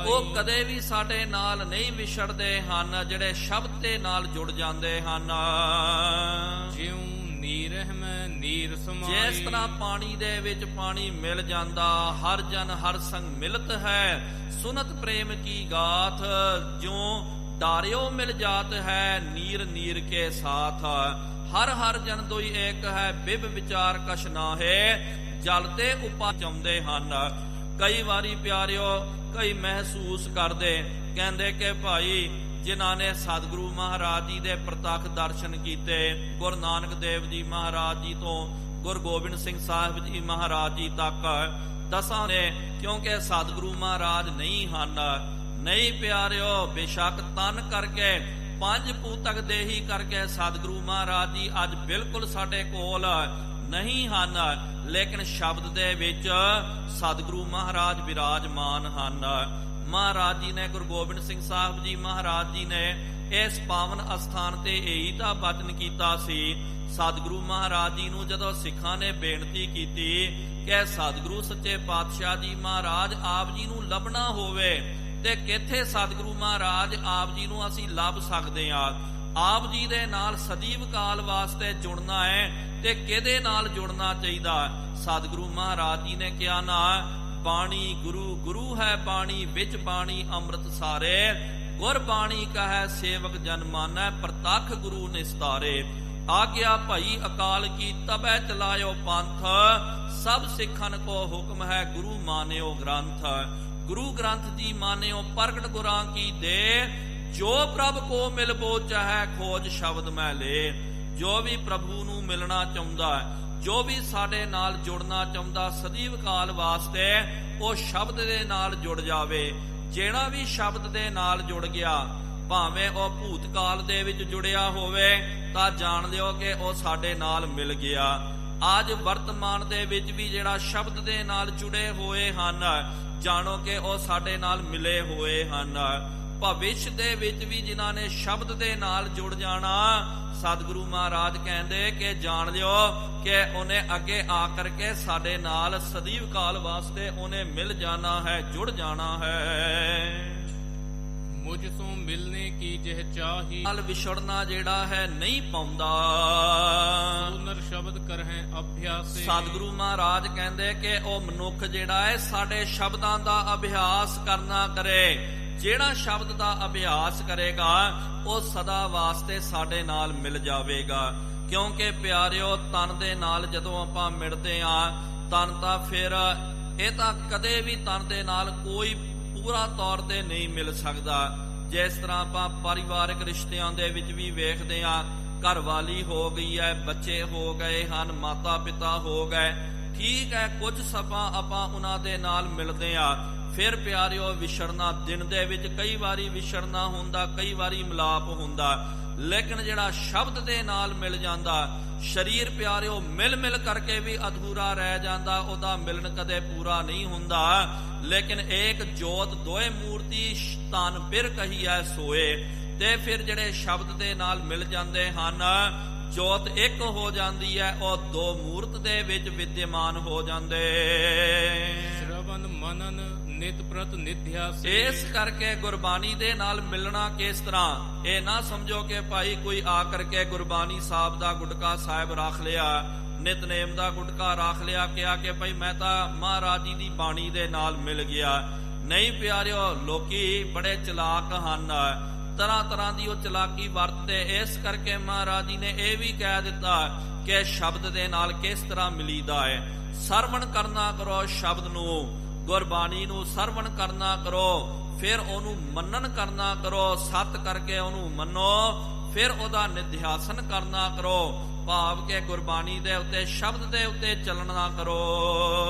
Speaker 1: ਉਹ ਕਦੇ ਵੀ ਸਾਡੇ ਨਾਲ ਨਹੀਂ ਵਿਛੜਦੇ ਹਨ, ਜਿਹੜੇ ਸ਼ਬਦ ਦੇ ਨਾਲ ਜੁੜ ਜਾਂਦੇ ਹਨ।
Speaker 2: ਜਿਉ ਨੀਰ ਮੈਂ ਨੀਰ ਸਮਾਈ।
Speaker 1: ਜਿਸ ਤਰ੍ਹਾਂ ਪਾਣੀ ਦੇ ਵਿੱਚ ਪਾਣੀ ਮਿਲ ਜਾਂਦਾ, ਹਰ ਜਨ ਹਰ ਸੰਗ ਮਿਲਤ ਹੈ, ਸੁਨਤ ਪ੍ਰੇਮ ਕੀ ਗਾਥ। ਜਿਉ ਡਾਰਿਓ ਮਿਲ ਜਾਤ ਹੈ, ਨੀਰ ਨੀਰ ਕੇ ਸਾਥ। ਹਰ ਹਰ ਜਨ ਦੋਈ ਏਕ ਹੈ, ਬਿਬ ਵਿਚਾਰ ਕਛ ਨਾਹੇ। ਜਲ ਤੇ ਉਪਾ ਚਾਉਂਦੇ ਹਨ। ਕਈ ਵਾਰੀ ਪਿਆਰਿਓ ਕਈ ਮਹਿਸੂਸ ਕਰਦੇ, ਕਹਿੰਦੇ ਕਿ ਭਾਈ ਜਿਨ੍ਹਾਂ ਨੇ ਸਤਿਗੁਰੂ ਮਹਾਰਾਜ ਜੀ ਦੇ ਪ੍ਰਤੱਖ ਦਰਸ਼ਨ ਕੀਤੇ, ਗੁਰੂ ਨਾਨਕ ਦੇਵ ਜੀ ਮਹਾਰਾਜ ਜੀ ਤੋਂ ਗੁਰੂ ਗੋਬਿੰਦ ਸਿੰਘ ਸਾਹਿਬ ਜੀ ਮਹਾਰਾਜ ਜੀ ਤੱਕ ਦਸਾਂ ਨੇ, ਕਿਉਂਕਿ ਸਤਿਗੁਰੂ ਮਹਾਰਾਜ ਨਹੀਂ ਹਨ। ਨਹੀਂ ਪਿਆਰਿਓ, ਬੇਸ਼ੱਕ ਤਨ ਕਰਕੇ ਪੰਜ ਪੂਤਕ ਦੇਹੀ ਕਰਕੇ ਸਤਿਗੁਰੂ ਮਹਾਰਾਜ ਜੀ ਅੱਜ ਬਿਲਕੁਲ ਸਾਡੇ ਕੋਲ ਨਹੀਂ ਹਨ, ਲੇਕਿਨ ਸ਼ਬਦ ਦੇ ਵਿੱਚ ਸਤਿਗੁਰੂ ਮਹਾਰਾਜ ਵਿਰਾਜਮਾਨ ਹਨ। ਮਹਾਰਾਜ ਜੀ ਨੇ, ਗੁਰੂ ਗੋਬਿੰਦ ਸਿੰਘ ਸਾਹਿਬ ਜੀ ਮਹਾਰਾਜ ਜੀ ਨੇ ਇਸ ਪਾਵਨ ਅਸਥਾਨ ਤੇ ਇਹੀ ਤਾਂ ਬਚਨ ਕੀਤਾ ਸੀ। ਸਤਿਗੁਰੂ ਮਹਾਰਾਜ ਜੀ ਨੂੰ ਜਦੋਂ ਸਿੱਖਾਂ ਨੇ ਬੇਨਤੀ ਕੀਤੀ ਕਿ ਸਤਿਗੁਰੂ ਸੱਚੇ ਪਾਤਸ਼ਾਹ ਜੀ ਮਹਾਰਾਜ ਆਪ ਜੀ ਨੂੰ ਲੱਭਣਾ ਹੋਵੇ ਤੇ ਕਿੱਥੇ ਸਤਿਗੁਰੂ ਮਹਾਰਾਜ ਆਪ ਜੀ ਨੂੰ ਅਸੀਂ ਲੱਭ ਸਕਦੇ ਹਾਂ? ਆਪ ਜੀ ਦੇ ਨਾਲ ਸਦੀਵ ਕਾਲ ਵਾਸਤੇ ਜੁੜਨਾ ਹੈ ਤੇ ਕਿਹਦੇ ਨਾਲ ਜੁੜਨਾ ਚਾਹੀਦਾ? ਸਤਿਗੁਰੂ ਮਹਾਰਾਜ ਜੀ ਨੇ ਕਿਹਾ ਨਾ, ਬਾਣੀ ਗੁਰੂ ਗੁਰੂ ਹੈ ਬਾਣੀ, ਵਿੱਚ ਬਾਣੀ ਅੰਮ੍ਰਿਤ ਸਾਰੇ। ਗੁਰ ਬਾਣੀ ਕਹੈ ਸੇਵਕ ਜਨ ਮਾਨੈ, ਪ੍ਰਤੱਖ ਗੁਰੂ ਨਿਸਤਾਰੇ। ਆਗਿਆ ਭਈ ਅਕਾਲ ਕੀ ਤਬੈ ਚਲਾਇਓ ਪੰਥ, ਸਭ ਸਿੱਖਨ ਕੋ ਹੁਕਮ ਹੈ ਗੁਰੂ ਮਾਨਿਓ ਗ੍ਰੰਥ। ਗੁਰੂ ਗ੍ਰੰਥ ਜੀ ਮਾਨਿਓ ਪ੍ਰਗਟ ਗੁਰਾਂ ਕੀ ਦੇ, ਜੋ ਪ੍ਰਭ ਕੋ ਮਿਲਬੋ ਚਾਹੈ ਖੋਜ ਸ਼ਬਦ ਮੈਂ ਲੇ। ਜੋ ਵੀ ਪ੍ਰਭੂ ਨੂੰ ਮਿਲਣਾ ਚਾਹੁੰਦਾ, ਜੋ ਵੀ ਸਾਡੇ ਨਾਲ ਜੁੜਨਾ ਚਾਹੁੰਦਾ ਸਦੀਵ ਕਾਲ ਵਾਸਤੇ, ਉਹ ਸ਼ਬਦ ਦੇ ਨਾਲ ਜੁੜ ਜਾਵੇ। ਜਿਹੜਾ ਵੀ ਸ਼ਬਦ ਦੇ ਨਾਲ ਜੁੜ ਗਿਆ, ਭਾਵੇਂ ਉਹ ਭੂਤਕਾਲ ਦੇ ਵਿੱਚ ਜੁੜਿਆ ਹੋਵੇ, ਤਾਂ ਜਾਣ ਲਿਓ ਕਿ ਉਹ ਸਾਡੇ ਨਾਲ ਮਿਲ ਗਿਆ। ਅੱਜ ਵਰਤਮਾਨ ਦੇ ਵਿੱਚ ਵੀ ਜਿਹੜਾ ਸ਼ਬਦ ਦੇ ਨਾਲ ਜੁੜੇ ਹੋਏ ਹਨ, ਜਾਣੋ ਕਿ ਉਹ ਸਾਡੇ ਨਾਲ ਮਿਲੇ ਹੋਏ ਹਨ। ਭਵਿੱਖ ਦੇ ਵਿੱਚ ਵੀ ਜਿਨ੍ਹਾਂ ਨੇ ਸ਼ਬਦ ਦੇ ਨਾਲ ਜੁੜ ਜਾਣਾ, ਸਤਿਗੁਰੂ ਮਹਾਰਾਜ ਕਹਿੰਦੇ ਕਿ ਜਾਣ ਲਿਓ ਕਿ ਉਹਨੇ ਅੱਗੇ ਆ ਕਰਕੇ ਸਾਡੇ ਨਾਲ ਸਦੀਵ ਕਾਲ ਵਾਸਤੇ ਉਹਨੇ ਮਿਲ ਜਾਣਾ ਹੈ, ਜੁੜ ਜਾਣਾ ਹੈ।
Speaker 2: ਮੁਝ ਤੋਂ ਮਿਲਨੇ ਕੀ ਜਿਹ ਚਾਹੀ,
Speaker 1: ਨਾਲ ਵਿਛੜਨਾ ਜਿਹੜਾ ਹੈ ਨਹੀਂ ਪਾਉਂਦਾ।
Speaker 2: ਸੁਨਰ ਸ਼ਬਦ ਕਰਹਿ ਅਭਿਆਸੇ।
Speaker 1: ਸਤਿਗੁਰੂ ਮਹਾਰਾਜ ਕਹਿੰਦੇ ਕਿ ਉਹ ਮਨੁੱਖ ਜਿਹੜਾ ਹੈ ਸਾਡੇ ਸ਼ਬਦਾਂ ਦਾ ਅਭਿਆਸ ਕਰਨਾ ਕਰੇ। ਜਿਹੜਾ ਸ਼ਬਦ ਦਾ ਅਭਿਆਸ ਕਰੇਗਾ, ਉਹ ਸਦਾ ਵਾਸਤੇ ਸਾਡੇ ਨਾਲ ਮਿਲ ਜਾਵੇਗਾ। ਕਿਉਂਕਿ ਪਿਆਰਿਓ, ਤਨ ਦੇ ਨਾਲ ਜਦੋਂ ਆਪਾਂ ਮਿਲਦੇ ਹਾਂ, ਤਨ ਤਾਂ ਫਿਰ ਇਹ ਤਾਂ ਕਦੇ ਵੀ ਤਨ ਦੇ ਨਾਲ ਕੋਈ ਪੂਰਾ ਤੌਰ ਤੇ ਨਹੀਂ ਮਿਲ ਸਕਦਾ। ਜਿਸ ਤਰ੍ਹਾਂ ਆਪਾਂ ਪਰਿਵਾਰਕ ਰਿਸ਼ਤਿਆਂ ਦੇ ਵਿੱਚ ਵੀ ਵੇਖਦੇ ਹਾਂ, ਘਰ ਵਾਲੀ ਹੋ ਗਈ ਹੈ, ਬੱਚੇ ਹੋ ਗਏ ਹਨ, ਮਾਤਾ ਪਿਤਾ ਹੋ ਗਏ, ਠੀਕ ਹੈ, ਕੁਝ ਸਮਾਂ ਆਪਾਂ ਉਹਨਾਂ ਦੇ ਨਾਲ ਮਿਲਦੇ ਹਾਂ, ਫਿਰ ਪਿਆਰਿਓ ਵਿਛੜਨਾ, ਦਿਨ ਦੇ ਵਿੱਚ ਕਈ ਵਾਰੀ ਵਿਛੜਨਾ ਹੁੰਦਾ, ਕਈ ਵਾਰੀ ਮਿਲਾਪ ਹੁੰਦਾ, ਲੇਕਿਨ ਜਿਹੜਾ ਸ਼ਬਦ ਦੇ ਨਾਲ ਮਿਲ ਜਾਂਦਾ, ਸਰੀਰ ਪਿਆਰਿਓ ਮਿਲ ਕਰਕੇ ਵੀ ਅਧੂਰਾ ਰਹਿ ਜਾਂਦਾ, ਉਹਦਾ ਮਿਲਣ ਕਦੇ ਪੂਰਾ ਨਹੀਂ ਹੁੰਦਾ। ਲੇਕਿਨ ਏਕ ਜੋਤ ਦੋਏ ਮੂਰਤੀ ਤਨ ਬਿਰ ਕਹੀ ਐ ਸੋਏ। ਤੇ ਫਿਰ ਜਿਹੜੇ ਸ਼ਬਦ ਦੇ ਨਾਲ ਮਿਲ ਜਾਂਦੇ ਹਨ, ਜੋਤ ਇੱਕ ਹੋ ਜਾਂਦੀ ਹੈ, ਉਹ ਦੋ ਮੂਰਤ ਦੇ ਵਿੱਚ ਵਿਦਿਆਮਾਨ ਹੋ ਜਾਂਦੇ।
Speaker 2: ਸ਼ਰਵਨ ਮਨਨ ਨਿਤ ਪ੍ਰਤ ਨਿਧਿਆਸ।
Speaker 1: ਇਸ ਕਰਕੇ ਗੁਰਬਾਣੀ ਦੇ ਨਾਲ ਮਿਲਣਾ ਕਿਸ ਤਰ੍ਹਾਂ, ਇਹ ਨਾ ਸਮਝੋ ਕਿ ਭਾਈ ਕੋਈ ਆ ਕਰਕੇ ਗੁਰਬਾਣੀ ਸਾਹਿਬ ਦਾ ਗੁਟਕਾ ਸਾਹਿਬ ਰੱਖ ਲਿਆ, ਨਿਤਨੇਮ ਦਾ ਗੁਟਕਾ ਰੱਖ ਲਿਆ, ਕਿਹਾ ਕਿ ਭਾਈ ਮੈਂ ਤਾਂ ਮਹਾਰਾਜ ਜੀ ਦੀ ਬਾਣੀ ਦੇ ਨਾਲ ਮਿਲ ਗਿਆ। ਨਹੀਂ ਪਿਆਰਿਓ, ਲੋਕੀ ਬੜੇ ਚਲਾਕ ਹਨ, ਤਰ੍ਹਾਂ ਤਰ੍ਹਾਂ ਦੀ ਉਹ ਚਲਾਕੀ ਵਰਤਦੇ। ਇਸ ਕਰਕੇ ਮਹਾਰਾਜ ਜੀ ਨੇ ਇਹ ਵੀ ਕਹਿ ਦਿੱਤਾ ਕਿ ਸ਼ਬਦ ਦੇ ਨਾਲ ਕਿਸ ਤਰ੍ਹਾਂ ਮਿਲੀਦਾ ਹੈ। ਸਰਵਣ ਕਰਨਾ ਕਰੋ ਸ਼ਬਦ ਨੂੰ, ਗੁਰਬਾਣੀ ਨੂੰ ਸਰਵਣ ਕਰਨਾ ਕਰੋ, ਫਿਰ ਉਹਨੂੰ ਮੰਨਣ ਕਰਨਾ ਕਰੋ, ਸਤ ਕਰਕੇ ਉਹਨੂੰ ਮੰਨੋ, ਫਿਰ ਉਹਦਾ ਨਿਧਿਆਸਨ ਕਰਨਾ ਕਰੋ, ਭਾਵ ਕਿ ਗੁਰਬਾਣੀ ਦੇ ਉੱਤੇ ਸ਼ਬਦ ਦੇ ਉੱਤੇ ਚੱਲਣਾ ਕਰੋ।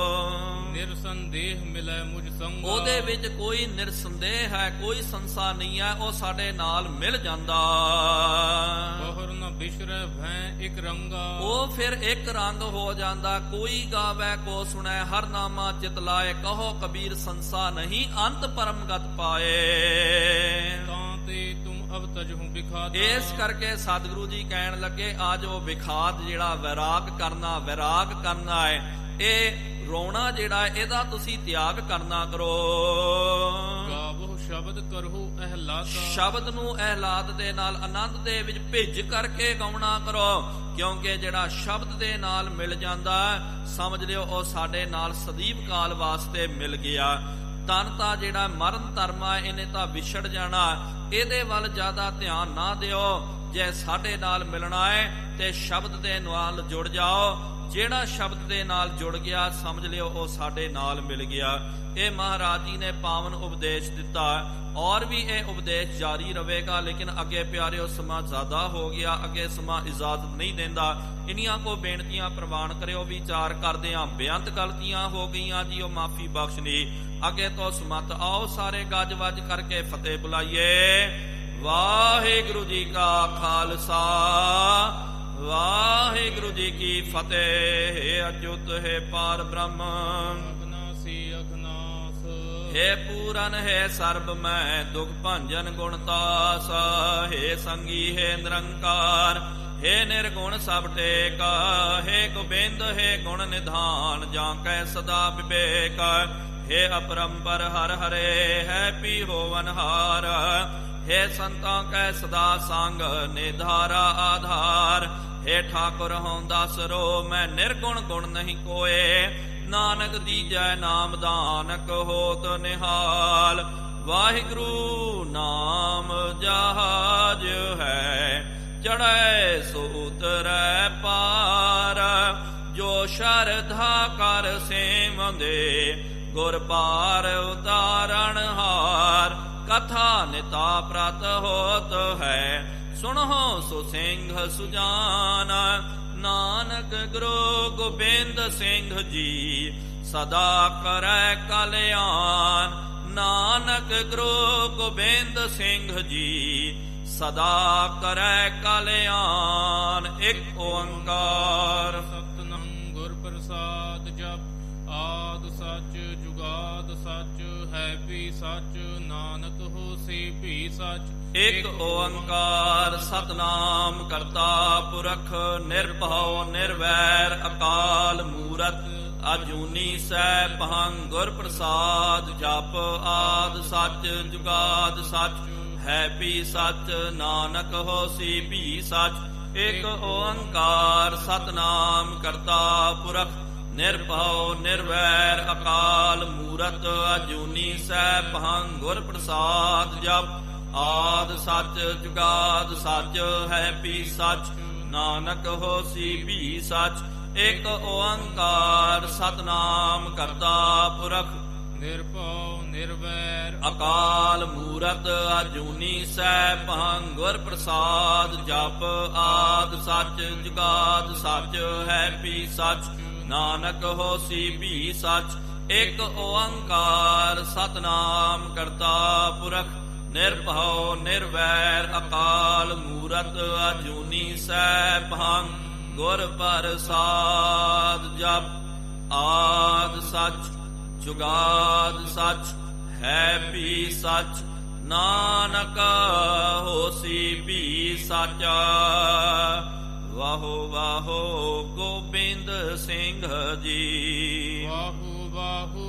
Speaker 2: ਨਿਰਸੰਦੇਹ ਮਿਲੈ ਮੁਝ ਸੰਗ।
Speaker 1: ਉਹਦੇ ਵਿੱਚ ਕੋਈ ਨਿਰਸੰਦੇਹ ਹੈ, ਕੋਈ ਸੰਸਾ ਨਹੀਂ ਹੈ, ਉਹ ਸਾਡੇ ਨਾਲ ਮਿਲ ਜਾਂਦਾ।
Speaker 2: ਬਹੁਰ ਨ ਬਿਸਰੈ ਭੈ ਇੱਕ ਰੰਗਾ।
Speaker 1: ਉਹ ਫਿਰ ਇੱਕ ਰੰਗ ਹੋ ਜਾਂਦਾ। ਕੋਈ ਗਾਵੇ ਕੋ ਸੁਣੈ ਹਰ ਨਾਮਾ ਚਿਤ ਲਾਏ, ਕਹੋ ਕਬੀਰ ਸੰਸਾ ਨਹੀਂ ਅੰਤ ਪਰਮ ਗਤ ਪਾਏ।
Speaker 2: ਤਾਂ ਤੇ ਤੁਮ ਅਬ ਤਜਹੁ ਵਿਖਾਦ।
Speaker 1: ਇਸ ਕਰਕੇ ਸਤਿਗੁਰੂ ਜੀ ਕਹਿਣ ਲੱਗੇ ਆ ਜੋ ਵਿਖਾਦ ਜਿਹੜਾ ਵੈਰਾਗ ਕਰਨਾ ਹੈ, ਇਹ ਰੋਣਾ ਜਿਹੜਾ ਇਹਦਾ ਤੁਸੀਂ ਤਿਆਗ ਕਰਨਾ ਕਰੋ।
Speaker 2: ਗਾਵੋ ਸ਼ਬਦ ਕਰਹੁ ਅਹਲਾਦ।
Speaker 1: ਸ਼ਬਦ ਨੂੰ ਅਹਲਾਦ ਦੇ ਨਾਲ ਆਨੰਦ ਦੇ ਵਿੱਚ ਭਿੱਜ ਕਰਕੇ ਗਾਉਣਾ ਕਰੋ, ਕਿਉਂਕਿ ਜਿਹੜਾ ਸ਼ਬਦ ਦੇ ਨਾਲ ਮਿਲ ਜਾਂਦਾ ਸਮਝ ਲਿਓ ਉਹ ਸਾਡੇ ਨਾਲ ਸਦੀਵ ਕਾਲ ਵਾਸਤੇ ਮਿਲ ਗਿਆ। ਤਨ ਤਾਂ ਜਿਹੜਾ ਮਰਨ ਧਰਮਾ ਇਹਨੇ ਤਾਂ ਵਿਛੜ ਜਾਣਾ, ਇਹਦੇ ਵੱਲ ਜ਼ਿਆਦਾ ਧਿਆਨ ਨਾ ਦਿਓ। ਜੇ ਸਾਡੇ ਨਾਲ ਮਿਲਣਾ ਹੈ ਤੇ ਸ਼ਬਦ ਦੇ ਨਾਲ ਜੁੜ ਜਾਓ। ਜਿਹੜਾ ਸ਼ਬਦ ਦੇ ਨਾਲ ਜੁੜ ਗਿਆ ਸਮਝ ਲਿਓ ਉਹ ਸਾਡੇ ਨਾਲ ਮਿਲ ਗਿਆ। ਇਹ ਮਹਾਰਾਜ ਜੀ ਨੇ ਪਾਵਨ ਉਪਦੇਸ਼ ਦਿੱਤਾ, ਔਰ ਵੀ ਇਹ ਉਪਦੇਸ਼ ਜਾਰੀ ਰਹੇਗਾ। ਲੇਕਿਨ ਅੱਗੇ ਪਿਆਰਿਓ ਸਮਾਂ ਜ਼ਿਆਦਾ ਹੋ ਗਿਆ, ਅੱਗੇ ਸਮਾਂ ਇਜਾਜ਼ਤ ਨਹੀਂ ਦਿੰਦਾ। ਇਨੀਆਂ ਕੋ ਬੇਨਤੀਆਂ ਪ੍ਰਵਾਨ ਕਰਿਓ, ਵਿਚਾਰ ਕਰਦੇ ਆਂ ਬੇਅੰਤ ਗਲਤੀਆਂ ਹੋ ਗਈਆਂ ਜੀ, ਉਹ ਮਾਫੀ ਬਖਸ਼ਣੀ। ਅੱਗੇ ਤੋਂ ਸਮਤ ਆਓ ਸਾਰੇ ਗੱਜ ਵੱਜ ਕਰਕੇ ਫਤਿਹ ਬੁਲਾਈਏ। ਵਾਹਿਗੁਰੂ ਜੀ ਕਾ ਖਾਲਸਾ, ਵਾਹਿਗੁਰੂ ਜੀ ਕੀ ਫਤਿਹ। ਹੈ ਅਚੁੱਤ ਹੈ ਪਾਰ ਬ੍ਰਹਮ,
Speaker 2: ਅਗਨਾਸੀ ਅਗਨਾਸ।
Speaker 1: ਹੈ ਪੂਰਨ ਹੈ ਸਰਬ ਮੈਂ ਦੁਖ ਭੰਜਨ ਗੁਣਤਾਸ। ਹੈ ਸੰਗੀ ਹੈ ਨਿਰੰਕਾਰ, ਹੈ ਨਿਰਗੁਣ ਸਭ ਟੇਕ। ਹੈ ਗੋਬਿੰਦ ਹੈ ਗੁਣ ਨਿਧਾਨ, ਜਾਂ ਕੈ ਸਦਾ ਵਿਵੇਕ। ਹੈ ਅਪਰੰਪਰ ਹਰ ਹਰੇ, ਹੈ ਪੀ ਹੋਵਨ ਹਾਰ। ਹੈ ਸੰਤਾਂ ਕੈ ਸਦਾ ਸੰਗ, ਨਿਧਾਰਾ ਆਧਾਰ। ਹੈ ਠਾਕੁਰ ਹਉ ਦਾਸਰੋ, ਮੈਂ ਨਿਰਗੁਣ ਗੁਣ ਨਹੀਂ ਕੋਏ। ਨਾਨਕ ਦੀਜੈ ਨਾਮਦਾਨਕ ਹੋਤ ਨਿਹਾਲ। ਵਾਹਿਗੁਰੂ ਨਾਮ ਜਹਾਜ ਹੈ, ਚੜ੍ਹੈ ਸੋ ਉਤਰੈ ਪਾਰ। ਜੋ ਸ਼ਰਧਾ ਕਰ ਸੇਵੰਦੇ, ਗੁਰ ਪਾਰ ਉਤਾਰਨ ਹਾਰ। ਕਥਾ ਨਿਤਾ ਪ੍ਰਤ ਹੋਤ ਹੈ, ਸੁਣੋ ਸੋ ਸਿੰਘ ਸੁਜਾਨ। ਨਾਨਕ ਗੁਰੂ ਗੋਬਿੰਦ ਸਿੰਘ ਜੀ, ਸਦਾ ਕਰੈ ਕਲਿਆਣ। ਨਾਨਕ ਗੁਰੂ ਗੋਬਿੰਦ ਸਿੰਘ ਜੀ, ਸਦਾ ਕਰੈ ਕਲਿਆਣ। ਇੱਕ ਓੰਕਾਰ
Speaker 2: ਸਤਿਨਾਮ ਗੁਰ ਪ੍ਰਸਾਦ ਜਪ। ਆਦ ਸੱਚ ਜੁਗਾਦ ਸੱਚ, ਹੈ ਵੀ ਸੱਚ ਨਾਨਕ ਹੋਸੀ ਵੀ ਸੱਚ।
Speaker 1: ਇੱਕ ਓੰਕਾਰ ਸਤਿਨਾਮ ਕਰਤਾ ਪੁਰਖ, ਨਿਰਭਉ ਨਿਰਵੈਰ ਅਕਾਲ ਮੂਰਤ। ਅਜੂਨੀ ਸੈਭੰ ਗੁਰ ਪ੍ਰਸਾਦ ਜਪ। ਆਦ ਸੱਚ ਜੁਗਾਦ ਸੱਚ, ਹੈ ਵੀ ਸੱਚ ਨਾਨਕ ਹੋਸੀ ਵੀ ਸੱਚ। ਇੱਕ ਓੰਕਾਰ ਸਤਿਨਾਮ ਕਰਤਾ ਪੁਰਖ, ਨਿਰਭਉ ਨਿਰਵੈਰ ਅਕਾਲ ਮੂਰਤ। ਅਜੂਨੀ ਸੈਭੰ ਗੁਰ ਪ੍ਰਸਾਦ ਜਪ। ਆਦ ਸੱਚ ਜੁਗਾਦ ਸੱਚ, ਹੈ ਵੀ ਸੱਚ ਨਾਨਕ ਹੋਸੀ ਵੀ ਸੱਚ। ਇੱਕ ਓੰਕਾਰ ਸਤਿਨਾਮ ਕਰਤਾ ਪੁਰਖ,
Speaker 2: ਨਿਰਭਉ ਨਿਰਵੈਰ
Speaker 1: ਅਕਾਲ ਮੂਰਤ। ਅਜੂਨੀ ਸੈਭੰ ਗੁਰ ਪ੍ਰਸਾਦ ਜਪ। ਆਦ ਸੱਚ ਜੁਗਾਦ ਸੱਚ, ਹੈ ਵੀ ਸੱਚ ਨਾਨਕ ਹੋਸੀ ਵੀ ਸੱਚ। ਇੱਕ ਓੰਕਾਰ ਸਤਿਨਾਮ ਕਰਤਾ ਪੁਰਖ, ਨਿਰਭਉ ਨਿਰਵੈਰ ਅਕਾਲ ਮੂਰਤ। ਅਜੂਨੀ ਸੈਭੰ ਗੁਰ ਪ੍ਰਸਾਦ ਜਪ। ਆਦ ਸੱਚ ਜੁਗਾਦ ਸੱਚ, ਹੈ ਵੀ ਸੱਚ ਨਾਨਕ ਹੋਸੀ ਹੋਸੀ ਵੀ ਸਾਚਾ। ਵਾਹੋ ਵਾਹੋ ਗੋਬਿੰਦ ਸਿੰਘ ਜੀ।
Speaker 2: ਵਾਹੂ ਵਾਹੂ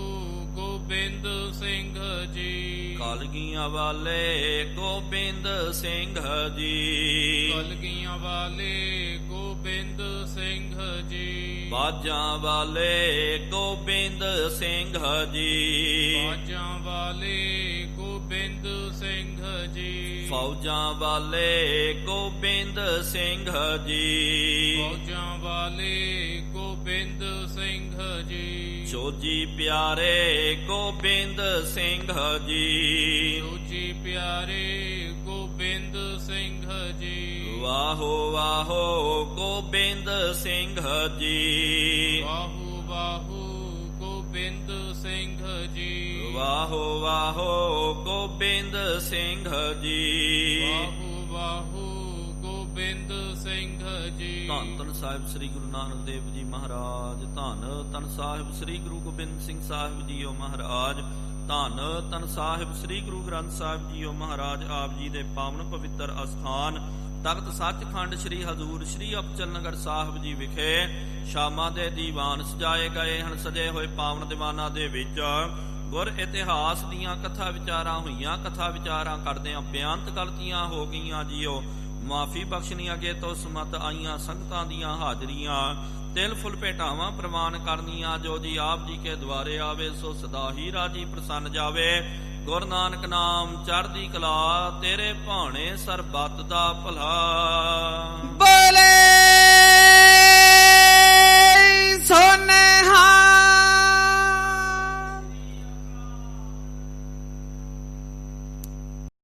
Speaker 2: ਗੋਬਿੰਦ ਸਿੰਘ ਜੀ।
Speaker 1: ਕਲਗੀਆਂ ਵਾਲੇ ਗੋਬਿੰਦ ਸਿੰਘ ਜੀ।
Speaker 2: ਕਲਗੀਆਂ ਵਾਲੇ ਗੋਬਿੰਦ ਸਿੰਘ ਜੀ।
Speaker 1: ਬਾਜਾਂ ਵਾਲੇ ਗੋਬਿੰਦ ਸਿੰਘ ਜੀ।
Speaker 2: ਬਾਜਾਂ ਵਾਲੇ ਗੋਬਿੰਦ ਸਿੰਘ ਜੀ।
Speaker 1: ਫੌਜਾਂ ਵਾਲੇ ਗੋਬਿੰਦ ਸਿੰਘ ਜੀ।
Speaker 2: ਫੌਜਾਂ ਵਾਲੇ ਗੋਬਿੰਦ ਸਿੰਘ ਜੀ।
Speaker 1: ਸੋਜੀ ਪਿਆਰੇ ਗੋਬਿੰਦ ਸਿੰਘ ਜੀ।
Speaker 2: ਸੋਜੀ ਪਿਆਰੇ ਗੋਬਿੰਦ ਸਿੰਘ ਜੀ।
Speaker 1: ਵਾਹੋ ਵਾਹੋ ਗੋਬਿੰਦ ਸਿੰਘ ਜੀ।
Speaker 2: ਵਾਹੂ ਵਾਹੂ ਗੋਬਿੰਦ ਸਿੰਘ ਜੀ।
Speaker 1: ਵਾਹੋ ਵਾਹੋ ਗੋਬਿੰਦ ਸਿੰਘ ਜੀ।
Speaker 2: ਵਾਹੂ ਵਾਹੂ ਗੋਬਿੰਦ ਸਿੰਘ ਜੀ।
Speaker 1: ਧੰਨ ਧੰਨ ਸਾਹਿਬ ਸ੍ਰੀ ਗੁਰੂ ਨਾਨਕ ਦੇਵ ਜੀ ਮਹਾਰਾਜ। ਧੰਨ ਧੰਨ ਸਾਹਿਬ ਸ੍ਰੀ ਗੁਰੂ ਗੋਬਿੰਦ ਸਿੰਘ ਸਾਹਿਬ ਜੀਓ ਮਹਾਰਾਜ। ਧੰਨ ਧੰਨ ਸਾਹਿਬ ਸ੍ਰੀ ਗੁਰੂ ਗ੍ਰੰਥ ਸਾਹਿਬ ਜੀਓ ਮਹਾਰਾਜ। ਆਪ ਜੀ ਦੇ ਪਾਵਨ ਪਵਿੱਤਰ ਅਸਥਾਨ ਤਖਤ ਸੱਚਖੰਡ ਸ੍ਰੀ ਹਜ਼ੂਰ ਸ੍ਰੀ ਅਬਚਲਨਗਰ ਸਾਹਿਬ ਜੀ ਵਿਖੇ ਸ਼ਾਮਾਂ ਦੇ ਦੀਵਾਨ ਸਜਾਏ ਗਏ ਹਨ। ਸਜੇ ਹੋਏ ਪਾਵਨ ਦੀਵਾਨਾਂ ਦੇ ਵਿੱਚ ਗੁਰ ਇਤਿਹਾਸ ਦੀਆਂ ਕਥਾ ਵਿਚਾਰਾਂ ਹੋਈਆਂ। ਕਥਾ ਵਿਚਾਰਾਂ ਕਰਦਿਆਂ ਬੇਅੰਤ ਗਲਤੀਆਂ ਹੋ ਗਈਆਂ ਜੀਓ। ਮਾਫੀ ਬਖਸ਼ਣੀ ਅੱਗੇ ਤੋਂ ਸਮਤ ਆਈਆਂ ਸੰਗਤਾਂ ਦੀਆਂ ਹਾਜ਼ਰੀਆਂ ਤਿਲ ਫੁੱਲ ਭੇਟਾਵਾਂ ਪ੍ਰਵਾਨ ਕਰਨੀਆਂ। ਜੋ ਜੀ ਆਪ ਜੀ ਕੇ ਦੁਆਰੇ ਆਵੇ ਸੋ ਸਦਾ ਹੀ ਰਾਜੀ ਪ੍ਰਸੰਨ ਜਾਵੇ। ਗੁਰੂ ਨਾਨਕ ਨਾਮ ਚੜ੍ਹਦੀ ਕਲਾ ਤੇਰੇ ਭਾਣੇ ਸਰਬੱਤ ਦਾ ਭਲਾ।